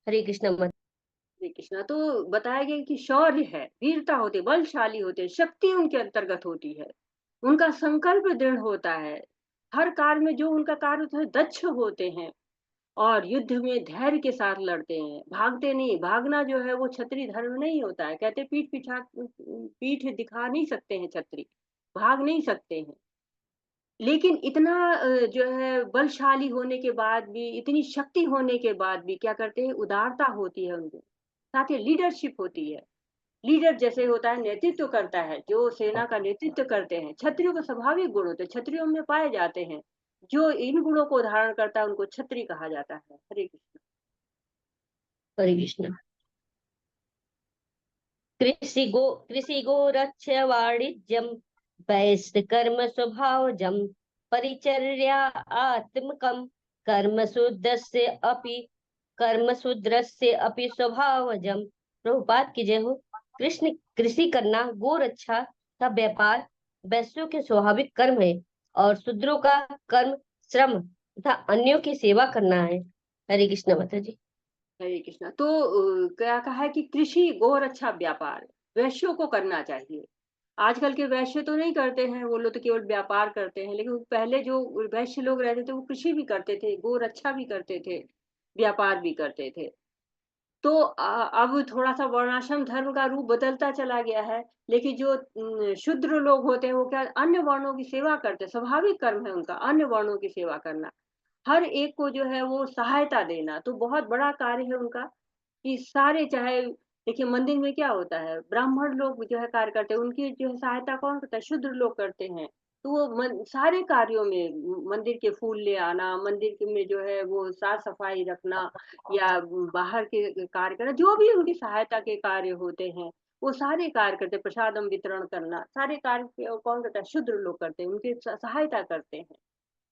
हरे कृष्ण। मत श्री कृष्णा। तो बताया गया कि शौर्य है, वीरता होते, बलशाली होते, शक्ति उनके अंतर्गत होती है, उनका संकल्प दृढ़ होता है, हर कार्य में जो उनका कार्य होता है दक्ष होते हैं, और युद्ध में धैर्य के साथ लड़ते हैं, भागते नहीं। भागना जो है वो क्षत्रिय धर्म नहीं होता है। कहते पीठ दिखा नहीं सकते हैं क्षत्रिय, भाग नहीं सकते हैं। लेकिन इतना जो है बलशाली होने के बाद भी, इतनी शक्ति होने के बाद भी क्या करते हैं, उदारता होती है उनके साथ ही लीडरशिप होती है। लीडर जैसे होता है, नेतृत्व करता है, जो सेना का नेतृत्व करते हैं, क्षत्रियो के स्वाभाविक गुण होते हैं, क्षत्रियो में पाए जाते हैं। जो इन गुणों को धारण करता है उनको क्षत्रिय कहा जाता है। हरे कृष्ण। हरे कृष्ण। कृषि गो रक्ष्य वाणिज्यम वैश्य कर्म स्वभावजम परिचर्या आत्मकम कर्म शूद्रस्य अपि स्वभावजम। प्रभुपाद की जय हो। कृष्ण कृषि करना, गो रक्षा का व्यापार वैश्यों के स्वाभाविक कर्म है और शूद्रों का कर्म श्रम तथा अन्यों की सेवा करना है। हरे कृष्ण। माता जी। हरे कृष्णा। तो क्या कहा है कि कृषि गौ रक्षा व्यापार वैश्यों को करना चाहिए। आजकल के वैश्य तो नहीं करते हैं, वो लोग तो केवल व्यापार करते हैं, लेकिन पहले जो वैश्य लोग रहते थे वो कृषि भी करते थे, गौ रक्षा भी करते थे, व्यापार भी करते थे। तो अब थोड़ा-सा वर्णाश्रम धर्म का रूप बदलता चला गया है, लेकिन जो शूद्र लोग होते हैं वो क्या अन्य वर्णों की सेवा करते हैं, स्वाभाविक कर्म है उनका अन्य वर्णों की सेवा करना। हर एक को जो है वो सहायता देना, तो बहुत बड़ा कार्य है उनका कि सारे चाहे देखिए मंदिर में क्या होता है, ब्राह्मण लोग जो है कार्य करते हैं, उनकी जो है सहायता कौन करता है? शूद्र लोग करते हैं। तो वो सारे कार्यों में मंदिर के फूल ले आना, मंदिर के में जो है वो साफ सफाई रखना, या बाहर के कार्य करना, जो भी उनकी सहायता के कार्य होते हैं वो सारे कार्य करते हैं। प्रसादम वितरण करना, सारे कार्य कौन करता है? शूद्र लोग करते हैं, उनकी सहायता करते हैं।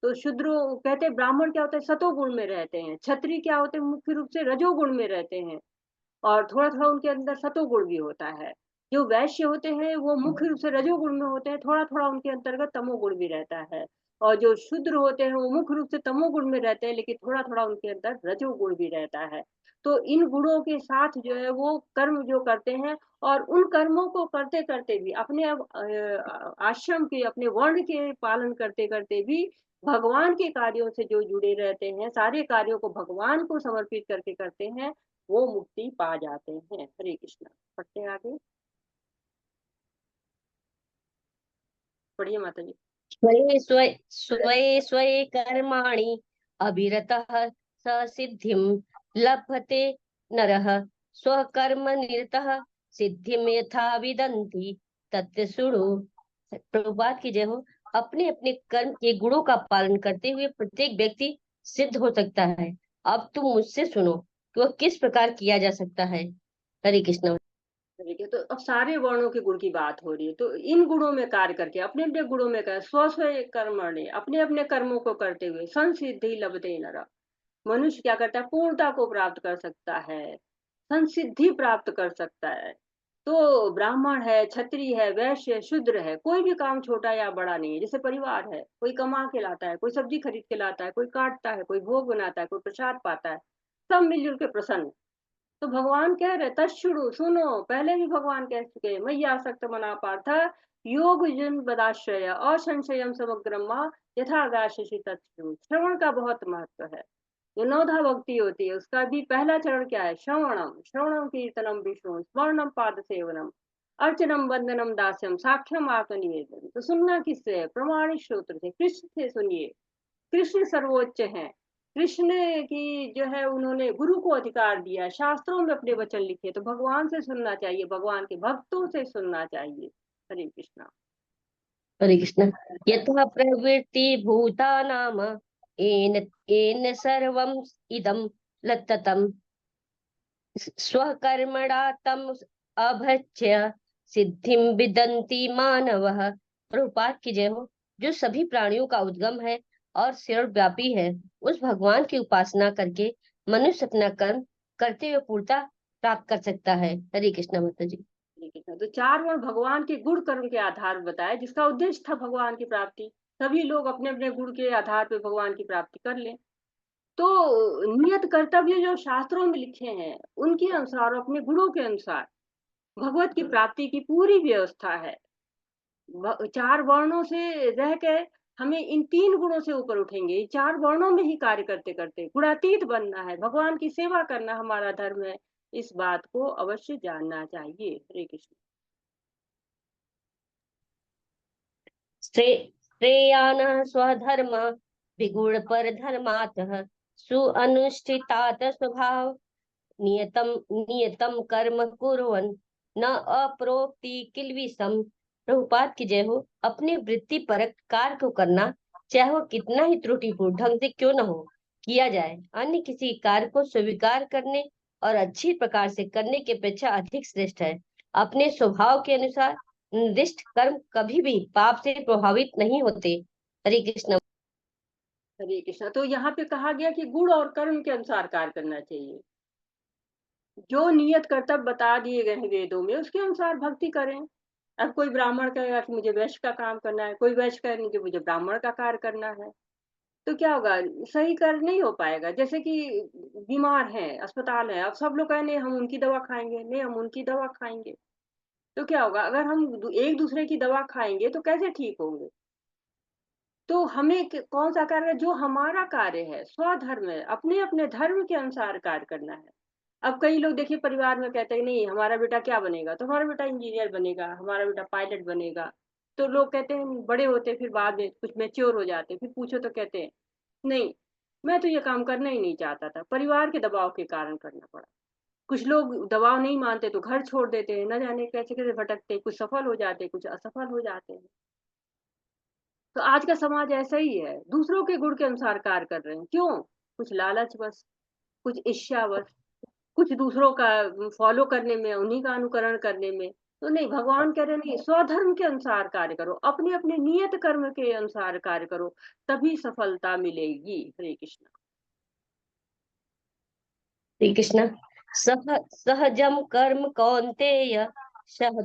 तो शूद्र कहते हैं, ब्राह्मण क्या होता है सतोगुण में रहते हैं, क्षत्रिय क्या होते हैं मुख्य रूप से रजोगुण में रहते हैं, और थोड़ा-थोड़ा उनके अंदर सतोगुण भी होता है। जो वैश्य होते हैं वो मुख्य रूप से रजोगुण में होते हैं, थोड़ा-थोड़ा उनके अंतर्गत तमोगुण भी रहता है। और जो शूद्र होते हैं वो मुख्य रूप से तमोगुण में रहते हैं, लेकिन थोड़ा-थोड़ा उनके अंदर रजोगुण भी रहता है। तो इन गुणों के साथ जो है वो कर्म जो करते हैं, और उन कर्मों को करते-करते भी अपने आश्रम के, अपने वर्ण के पालन करते-करते भी भगवान के कार्यों से जो जुड़े रहते हैं, सारे कार्यों को भगवान को समर्पित करके करते हैं, वो मुक्ति पा जाते हैं। हरे कृष्णा। पढ़ते हैं आगे। पढ़िए माता जी। स्वये स्वये स्वये स्वये कर्माणि अभिरतः स सिद्धिं लभते नरः स्वकर्मनिरतः सिद्धिं यथा विदन्ति तत् शृणु। प्रभुपाद की जय हो। अपने अपने कर्म के गुणों का पालन करते हुए प्रत्येक व्यक्ति सिद्ध हो सकता है। अब तुम मुझसे सुनो कि वह किस प्रकार किया जा सकता है। हरे कृष्ण। ठीक है, तो अब सारे वर्णों के गुण की बात हो रही है, तो इन गुणों में कार्य करके अपने अपने गुणों में कर स्व स्व कर्मणि अपने अपने कर्मों को करते हुए संसिद्धि लभते नर, मनुष्य क्या करता है, पूर्णता को प्राप्त कर सकता है, संसिद्धि प्राप्त कर सकता है। तो ब्राह्मण है, क्षत्रिय है, वैश्य है, शूद्र है, कोई भी काम छोटा या बड़ा नहीं है। जैसे परिवार है, कोई कमा के लाता है, कोई सब्जी खरीद के लाता है, कोई काटता है, कोई भोग बनाता है, कोई प्रसाद पाता है, सब मिलजुल के प्रसन्न। तो भगवान कह रहे तत्शुरु सुनो, पहले भी भगवान कह चुके, मैया आसक्त मना पार्थ योग जन बदाश्रय असंशयम समग्रम माँ यथागाशी तत्शुरु। श्रवण का बहुत महत्व है। जो नौधा भक्ति होती है उसका भी पहला चरण क्या है, श्रवणम, श्रवणम कीर्तनम विष्णु स्मरणम पाद सेवनम अर्चनम वंदनम दास्यम साक्ष्यम आत्मनिवेदन। तो सुनना किससे है, प्रमाणित श्रोत्र से, कृष्ण से सुनिए। कृष्ण सर्वोच्च हैं। कृष्ण की जो है उन्होंने गुरु को अधिकार दिया, शास्त्रों में अपने वचन लिखे, तो भगवान से सुनना चाहिए, भगवान के भक्तों से सुनना चाहिए। हरे कृष्णा। हरे कृष्ण। यथा प्रवृत्ति भूतानाम येन येन सर्वम इदं लततं स्वकर्मणा तम अभज्य सिद्धिं विदन्ति मानवः। प्रभुपाद की जय हो। जो सभी प्राणियों का उद्गम है और सर्वव्यापी है, उस भगवान की उपासना करके मनुष्य अपना कर्म करते हुए पूर्णता प्राप्त कर सकता है। हरे कृष्ण माता जी। हरे कृष्णा। तो चार वर्ण भगवान के गुण कर्म के आधार बताया, जिसका उद्देश्य था भगवान की प्राप्ति। सभी लोग अपने अपने गुण के आधार पर भगवान की प्राप्ति कर लें। तो नियत कर्तव्य जो शास्त्रों में लिखे हैं उनके अनुसार, अपने गुणों के अनुसार भगवत की प्राप्ति की पूरी व्यवस्था है। चार वर्णों से रह के हमें इन तीन गुणों से ऊपर उठेंगे। चार वर्णों में ही कार्य करते करते गुणातीत बनना है, भगवान की सेवा करना हमारा धर्म है। इस बात को अवश्य जानना चाहिए। हरे कृष्ण। श्रेयानः स्वधर्म विगुण पर धर्मातः सुअनुष्ठितात स्वभाव नियतम नियतम कर्म कुर्वन् न अप्रोक्ति किल्बिषम्। प्रभुपाद की जय हो। अपने वृत्ति परक कार्य को करना, चाहे वो कितना ही त्रुटिपूर्ण ढंग से क्यों न हो, किया जाए। अन्य किसी कार्य को स्वीकार करने और अच्छी प्रकार से करने की अपेक्षा अधिक श्रेष्ठ है। अपने स्वभाव के अनुसार निर्दिष्ट कर्म कभी भी पाप से प्रभावित नहीं होते। हरे कृष्ण। हरे कृष्ण। तो यहाँ पे कहा गया कि गुण और कर्म के अनुसार कार्य करना चाहिए। जो नियत कर्तव्य बता दिए गए हैं वेदों में उसके अनुसार भक्ति करें। अब कोई ब्राह्मण कहेगा कि मुझे वैश्य का काम करना है, कोई वैश्य कहेगा कि मुझे ब्राह्मण का कार्य करना है, तो क्या होगा, सही कार्य नहीं हो पाएगा। जैसे कि बीमार हैं, अस्पताल है, अब सब लोग कहें नहीं हम उनकी दवा खाएंगे, नहीं हम उनकी दवा खाएंगे, तो क्या होगा, अगर हम एक दूसरे की दवा खाएंगे तो कैसे ठीक होंगे। तो हमें कौन सा कार्य, जो हमारा कार्य है, स्वधर्म है, अपने अपने धर्म के अनुसार कार्य करना है। अब कई लोग देखिए परिवार में कहते हैं नहीं हमारा बेटा क्या बनेगा, तो हमारा बेटा इंजीनियर बनेगा, हमारा बेटा पायलट बनेगा। तो लोग कहते हैं बड़े होते फिर बाद में कुछ मैच्योर हो जाते, फिर पूछो तो कहते हैं नहीं मैं तो ये काम करना ही नहीं चाहता था, परिवार के दबाव के कारण करना पड़ा। कुछ लोग दबाव नहीं मानते तो घर छोड़ देते हैं, न जाने कैसे कैसे भटकते, कुछ सफल हो जाते, कुछ असफल हो जाते हैं। तो आज का समाज ऐसा ही है, दूसरों के गुण के अनुसार कार्य कर रहे हैं। क्यों? कुछ लालच बस, कुछ ईर्ष्या बस, कुछ दूसरों का फॉलो करने में, उन्हीं का अनुकरण करने में। तो नहीं, भगवान कह रहे नहीं, स्वधर्म के अनुसार कार्य करो, अपने अपने नियत कर्म के अनुसार कार्य करो, तभी सफलता मिलेगी। हरे कृष्ण। श्री कृष्ण। सहजम कर्म कौन्तेय सह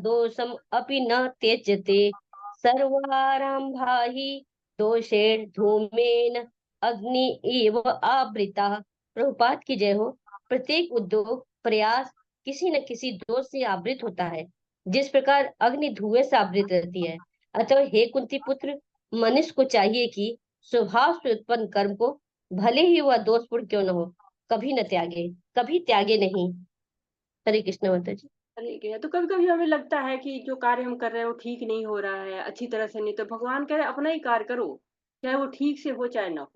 अपि न त्यज्यते सर्वारंभा हि दोषेण धूमेन अग्नि एव आवृता। प्रभुपाद की जय हो। प्रत्येक उद्योग प्रयास किसी न किसी दोष से आवृत होता है, जिस प्रकार अग्नि धुएं से आवृत रहती है। अतः हे कुंती पुत्र, मनुष्य को चाहिए कि स्वभाव से उत्पन्न कर्म को, भले ही वह दोषपूर्ण क्यों न हो, कभी न त्यागे, कभी त्यागे नहीं। हरे कृष्ण माता जी। ठीक है। तो कभी कभी हमें लगता है कि जो कार्य हम कर रहे हैं वो ठीक नहीं हो रहा है, अच्छी तरह से नहीं, तो भगवान कह रहे हैं अपना ही कार्य करो, चाहे वो ठीक से हो चाहे ना हो।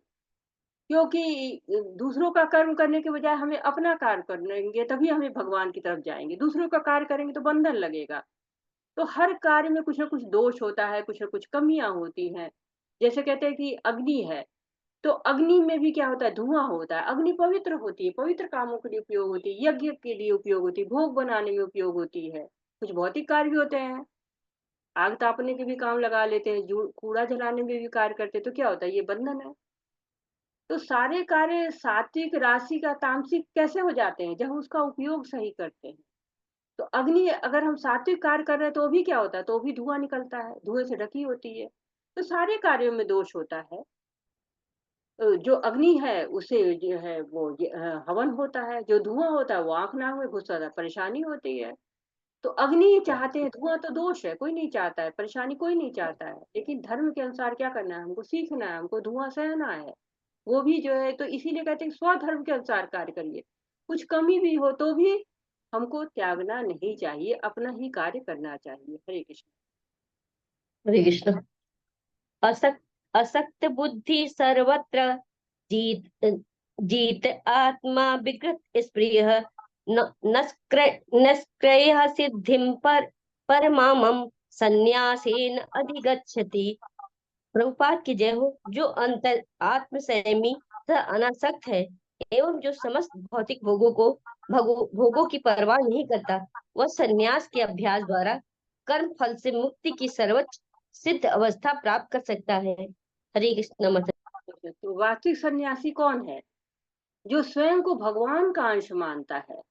क्योंकि दूसरों का कर्म करने के बजाय हमें अपना कार्य करेंगे, तभी हमें भगवान की तरफ जाएंगे। दूसरों का कार्य करेंगे तो बंधन लगेगा। तो हर कार्य में कुछ ना कुछ दोष होता है, कुछ ना कुछ कमियां होती हैं। जैसे कहते हैं कि अग्नि है, तो अग्नि में भी क्या होता है, धुआं होता है। अग्नि पवित्र होती है, पवित्र कामों के लिए उपयोग होती है, यज्ञ के लिए उपयोग होती है, भोग बनाने में उपयोग होती है। कुछ भौतिक कार्य भी होते हैं, आग तापने के भी काम लगा लेते हैं, कूड़ा जलाने में भी कार्य करते हैं, तो क्या होता है, ये बंधन है। तो सारे कार्य सात्विक, राशि का, तामसिक कैसे हो जाते हैं, जब हम उसका उपयोग सही करते हैं। तो अग्नि अगर हम सात्विक कार्य कर रहे हैं तो भी क्या होता है, तो भी धुआं निकलता है, धुएं से ढकी होती है। तो सारे कार्यों में दोष होता है। जो अग्नि है उसे जो है वो हवन होता है, जो धुआं होता है वो आंख नाक में बहुत ज्यादा परेशानी होती है। तो अग्नि चाहते हैं, धुआं तो दोष है, कोई नहीं चाहता है, परेशानी कोई नहीं चाहता है, लेकिन धर्म के अनुसार क्या करना है, हमको सीखना है, हमको धुआं सहना है। वो भी जो है, तो इसीलिए कहते हैं स्वधर्म के अनुसार कार्य करिए। कुछ कमी भी हो तो भी हमको त्यागना नहीं चाहिए, अपना ही कार्य करना चाहिए। हरे कृष्ण। हरे कृष्ण। असक्त असक्त बुद्धि सर्वत्र जीत जीत आत्मा विकृत स्प्रिय नस्क्रय सिद्धिम परमामम संन्यासेन अधिगच्छति। प्रभुपाद की जय हो। जो अंतर आत्म संयमी तथा अनासक्त है एवं जो समस्त भौतिक भोगों की परवाह नहीं करता, वह संन्यास के अभ्यास द्वारा कर्म फल से मुक्ति की सर्वोच्च सिद्ध अवस्था प्राप्त कर सकता है। हरे कृष्ण मत। तो वास्तविक सन्यासी कौन है, जो स्वयं को भगवान का अंश मानता है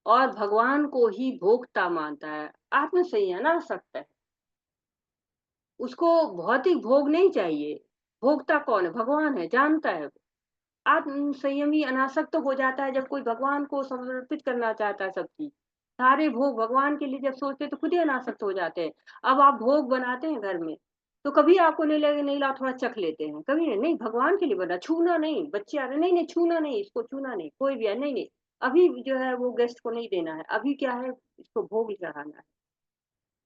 और भगवान को ही भोक्ता मानता है, आत्म संयमासक्त है। उसको भौतिक भोग नहीं चाहिए। भोक्ता कौन है, भगवान है, जानता है। आत्म संयमी अनासक्त तो हो जाता है जब कोई भगवान को समर्पित करना चाहता है सब चीज। सारे भोग भगवान के लिए जब सोचते हैं तो खुद ही अनासक्त हो जाते हैं। अब आप भोग बनाते हैं घर में, तो कभी आपको नहीं लगे, नहीं ला थोड़ा चख लेते हैं, कभी नहीं, नहीं भगवान के लिए बना, छूना नहीं। बच्चे आ रहे, नहीं नहीं छूना नहीं, इसको छूना नहीं, कोई भी है, नहीं नहीं अभी जो है वो गेस्ट को नहीं देना है, अभी क्या है, इसको भोग चढ़ाना है।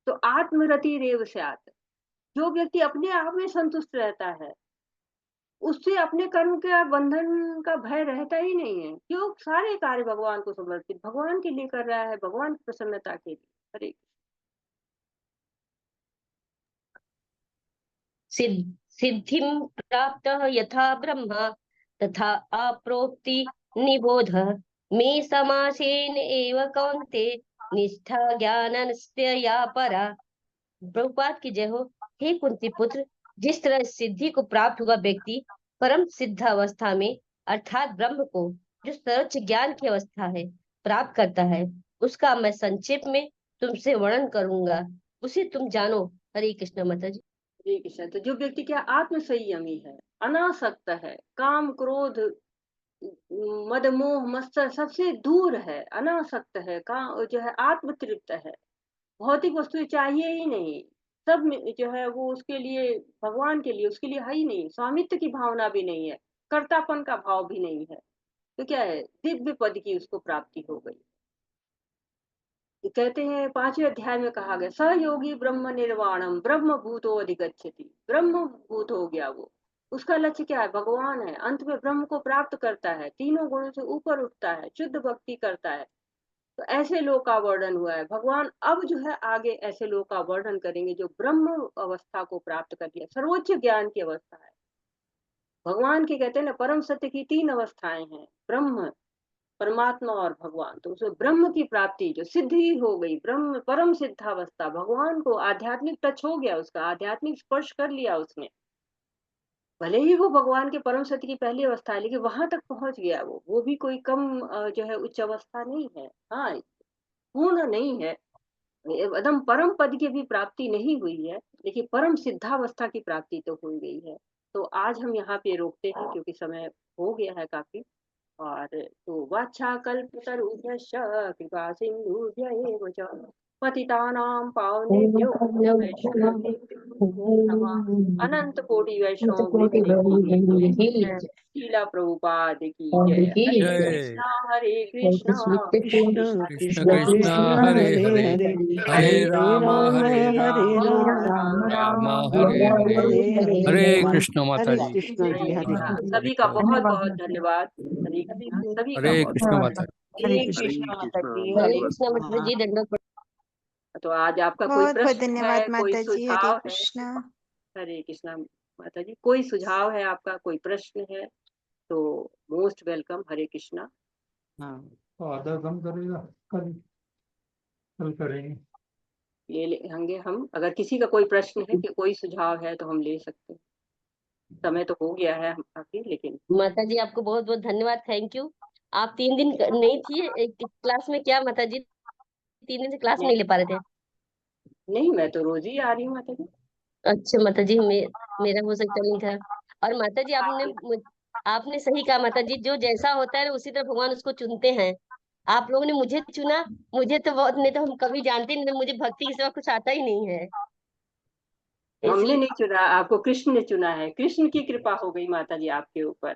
तो आत्मरति रेव से आता, जो व्यक्ति अपने आप में संतुष्ट रहता है, उससे अपने कर्म के बंधन का भय रहता ही नहीं है। क्यों, सारे कार्य भगवान को समर्पित, भगवान के लिए कर रहा है, भगवान की प्रसन्नता के लिए। हरे सिद्धिं प्राप्त यथा ब्रह्मा तथा अप्रोक्ति निबोध मे समासेन एव कौन्ते निष्ठा ज्ञानस्य या परा। प्रभुपाद की जय हो। हे कुंती पुत्र, जिस तरह सिद्धि को प्राप्त हुआ व्यक्ति परम सिद्ध अवस्था में अर्थात ब्रह्म को, जो सर्वोच्च ज्ञान की अवस्था है, प्राप्त करता है, उसका मैं संक्षेप में तुमसे वर्णन करूंगा, उसे तुम जानो। हरे कृष्ण माता जी। हरे कृष्ण। तो जो व्यक्ति क्या आत्म संयमी है, अनासक्त है, काम क्रोध मद मोह मत्सर सबसे दूर है, अनासक्त है, काम जो है आत्म तृप्त है, भौतिक वस्तुएं चाहिए ही नहीं। सब जो है वो उसके लिए, भगवान के लिए, उसके लिए है ही नहीं। स्वामित्व की भावना भी नहीं है, कर्तापन का भाव भी नहीं है। तो क्या है, दिव्य पद की उसको प्राप्ति हो गई। ये कहते हैं 5वें अध्याय में कहा गया, सहयोगी ब्रह्म निर्वाणम ब्रह्म भूतो अधिगच्छति। ब्रह्म भूत हो गया वो, उसका लक्ष्य क्या है, भगवान है। अंत में ब्रह्म को प्राप्त करता है, तीनों गुणों से ऊपर उठता है, शुद्ध भक्ति करता है। तो ऐसे लोग का वर्णन हुआ है। भगवान अब जो है आगे ऐसे लोग का वर्णन करेंगे जो ब्रह्म अवस्था को प्राप्त कर लिया, सर्वोच्च ज्ञान की अवस्था है। भगवान की कहते हैं ना, परम सत्य की 3 अवस्थाएं हैं, ब्रह्म, परमात्मा और भगवान। तो उसमें ब्रह्म की प्राप्ति जो सिद्धि हो गई, ब्रह्म परम सिद्धावस्था, भगवान को आध्यात्मिक टच हो गया, उसका आध्यात्मिक स्पर्श कर लिया उसने। भले ही वो भगवान के परम सत्य की पहली अवस्था है, लेकिन वहां तक पहुंच गया वो भी कोई कम जो है उच्च अवस्था नहीं है। हाँ, पूर्ण नहीं है, एकदम परम पद की भी प्राप्ति नहीं हुई है, लेकिन परम सिद्धावस्था की प्राप्ति तो हो गई है। तो आज हम यहाँ पे रोकते हैं क्योंकि समय हो गया है काफी। और तो वाछाकल्पतरुभ्यश्च कृपा सिन्धुभ्य एव च पतितानां पावनेभ्यो वैष्णवेभ्यो नमः। अनंत कोटि वैष्णव वृंद की जय। शीला प्रभुपाद की जय। हरे कृष्णा कृष्ण कृष्ण कृष्ण कृष्ण हरे हरे हरे हरे हरे राम हरे राम राम राम हरे हरे हरे हरे हरे हरे कृष्ण माता हरे जी कृष्णा जी, हरे कृष्ण। सभी का बहुत बहुत धन्यवाद। हरे कृष्णा सभी का हरे बहुत कृष्ण माता जी हरे हरे कृष्णा माता कृष्णा जी, हरे हरे कृष्ण माता जी, दंडवत तो आज आपका कोई बहुत बहुत प्रश्न धन्यवाद है, कोई माता जी। हरे सुझाव है? कृष्णा। हरे कृष्णा माता जी, कोई सुझाव है आपका, कोई प्रश्न है तो मोस्ट वेलकम। हरे कृष्णा। हाँ, तो आधा कम करेगा, कल कल करेंगे। ले लेंगे हम, अगर किसी का कोई प्रश्न है कि कोई सुझाव है तो हम ले सकते हैं। समय तो हो गया है हम काफी, लेकिन माता जी आपको बहुत बहुत धन्यवाद, थैंक यू। आप 3 दिन नहीं थी क्लास में क्या माता जी? 3 दिन से क्लास नहीं, नहीं ले पा रहे थे? नहीं मैं तो रोज ही आ रही हूँ माता जी। अच्छा माता जी, मेरा हो सकता नहीं था। और माता जी आपने सही कहा माता जी, जो जैसा होता है ना उसी तरह भगवान उसको चुनते हैं। आप लोगों ने मुझे चुना, मुझे तो बहुत, नहीं तो हम कभी जानते नहीं, मुझे भक्ति के सिवा कुछ आता ही नहीं है। हमने इसलिए नहीं चुना, आपको कृष्ण ने चुना है। कृष्ण की कृपा हो गई माता जी आपके ऊपर।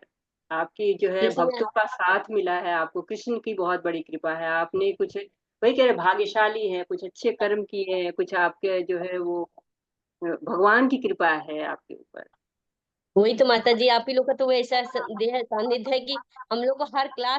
आपकी जो है कृष्ण ने भक्तों का साथ मिला है आपको। कृष्ण की बहुत बड़ी कृपा है। आपने कुछ, वही कह रहे, भाग्यशाली है, कुछ अच्छे कर्म किए हैं, कुछ आपके जो है वो भगवान की कृपा है आपके ऊपर। वही तो माता जी, आप ही लोग का तो वो ऐसा देह सानिध्य है कि हम लोग को हर क्लास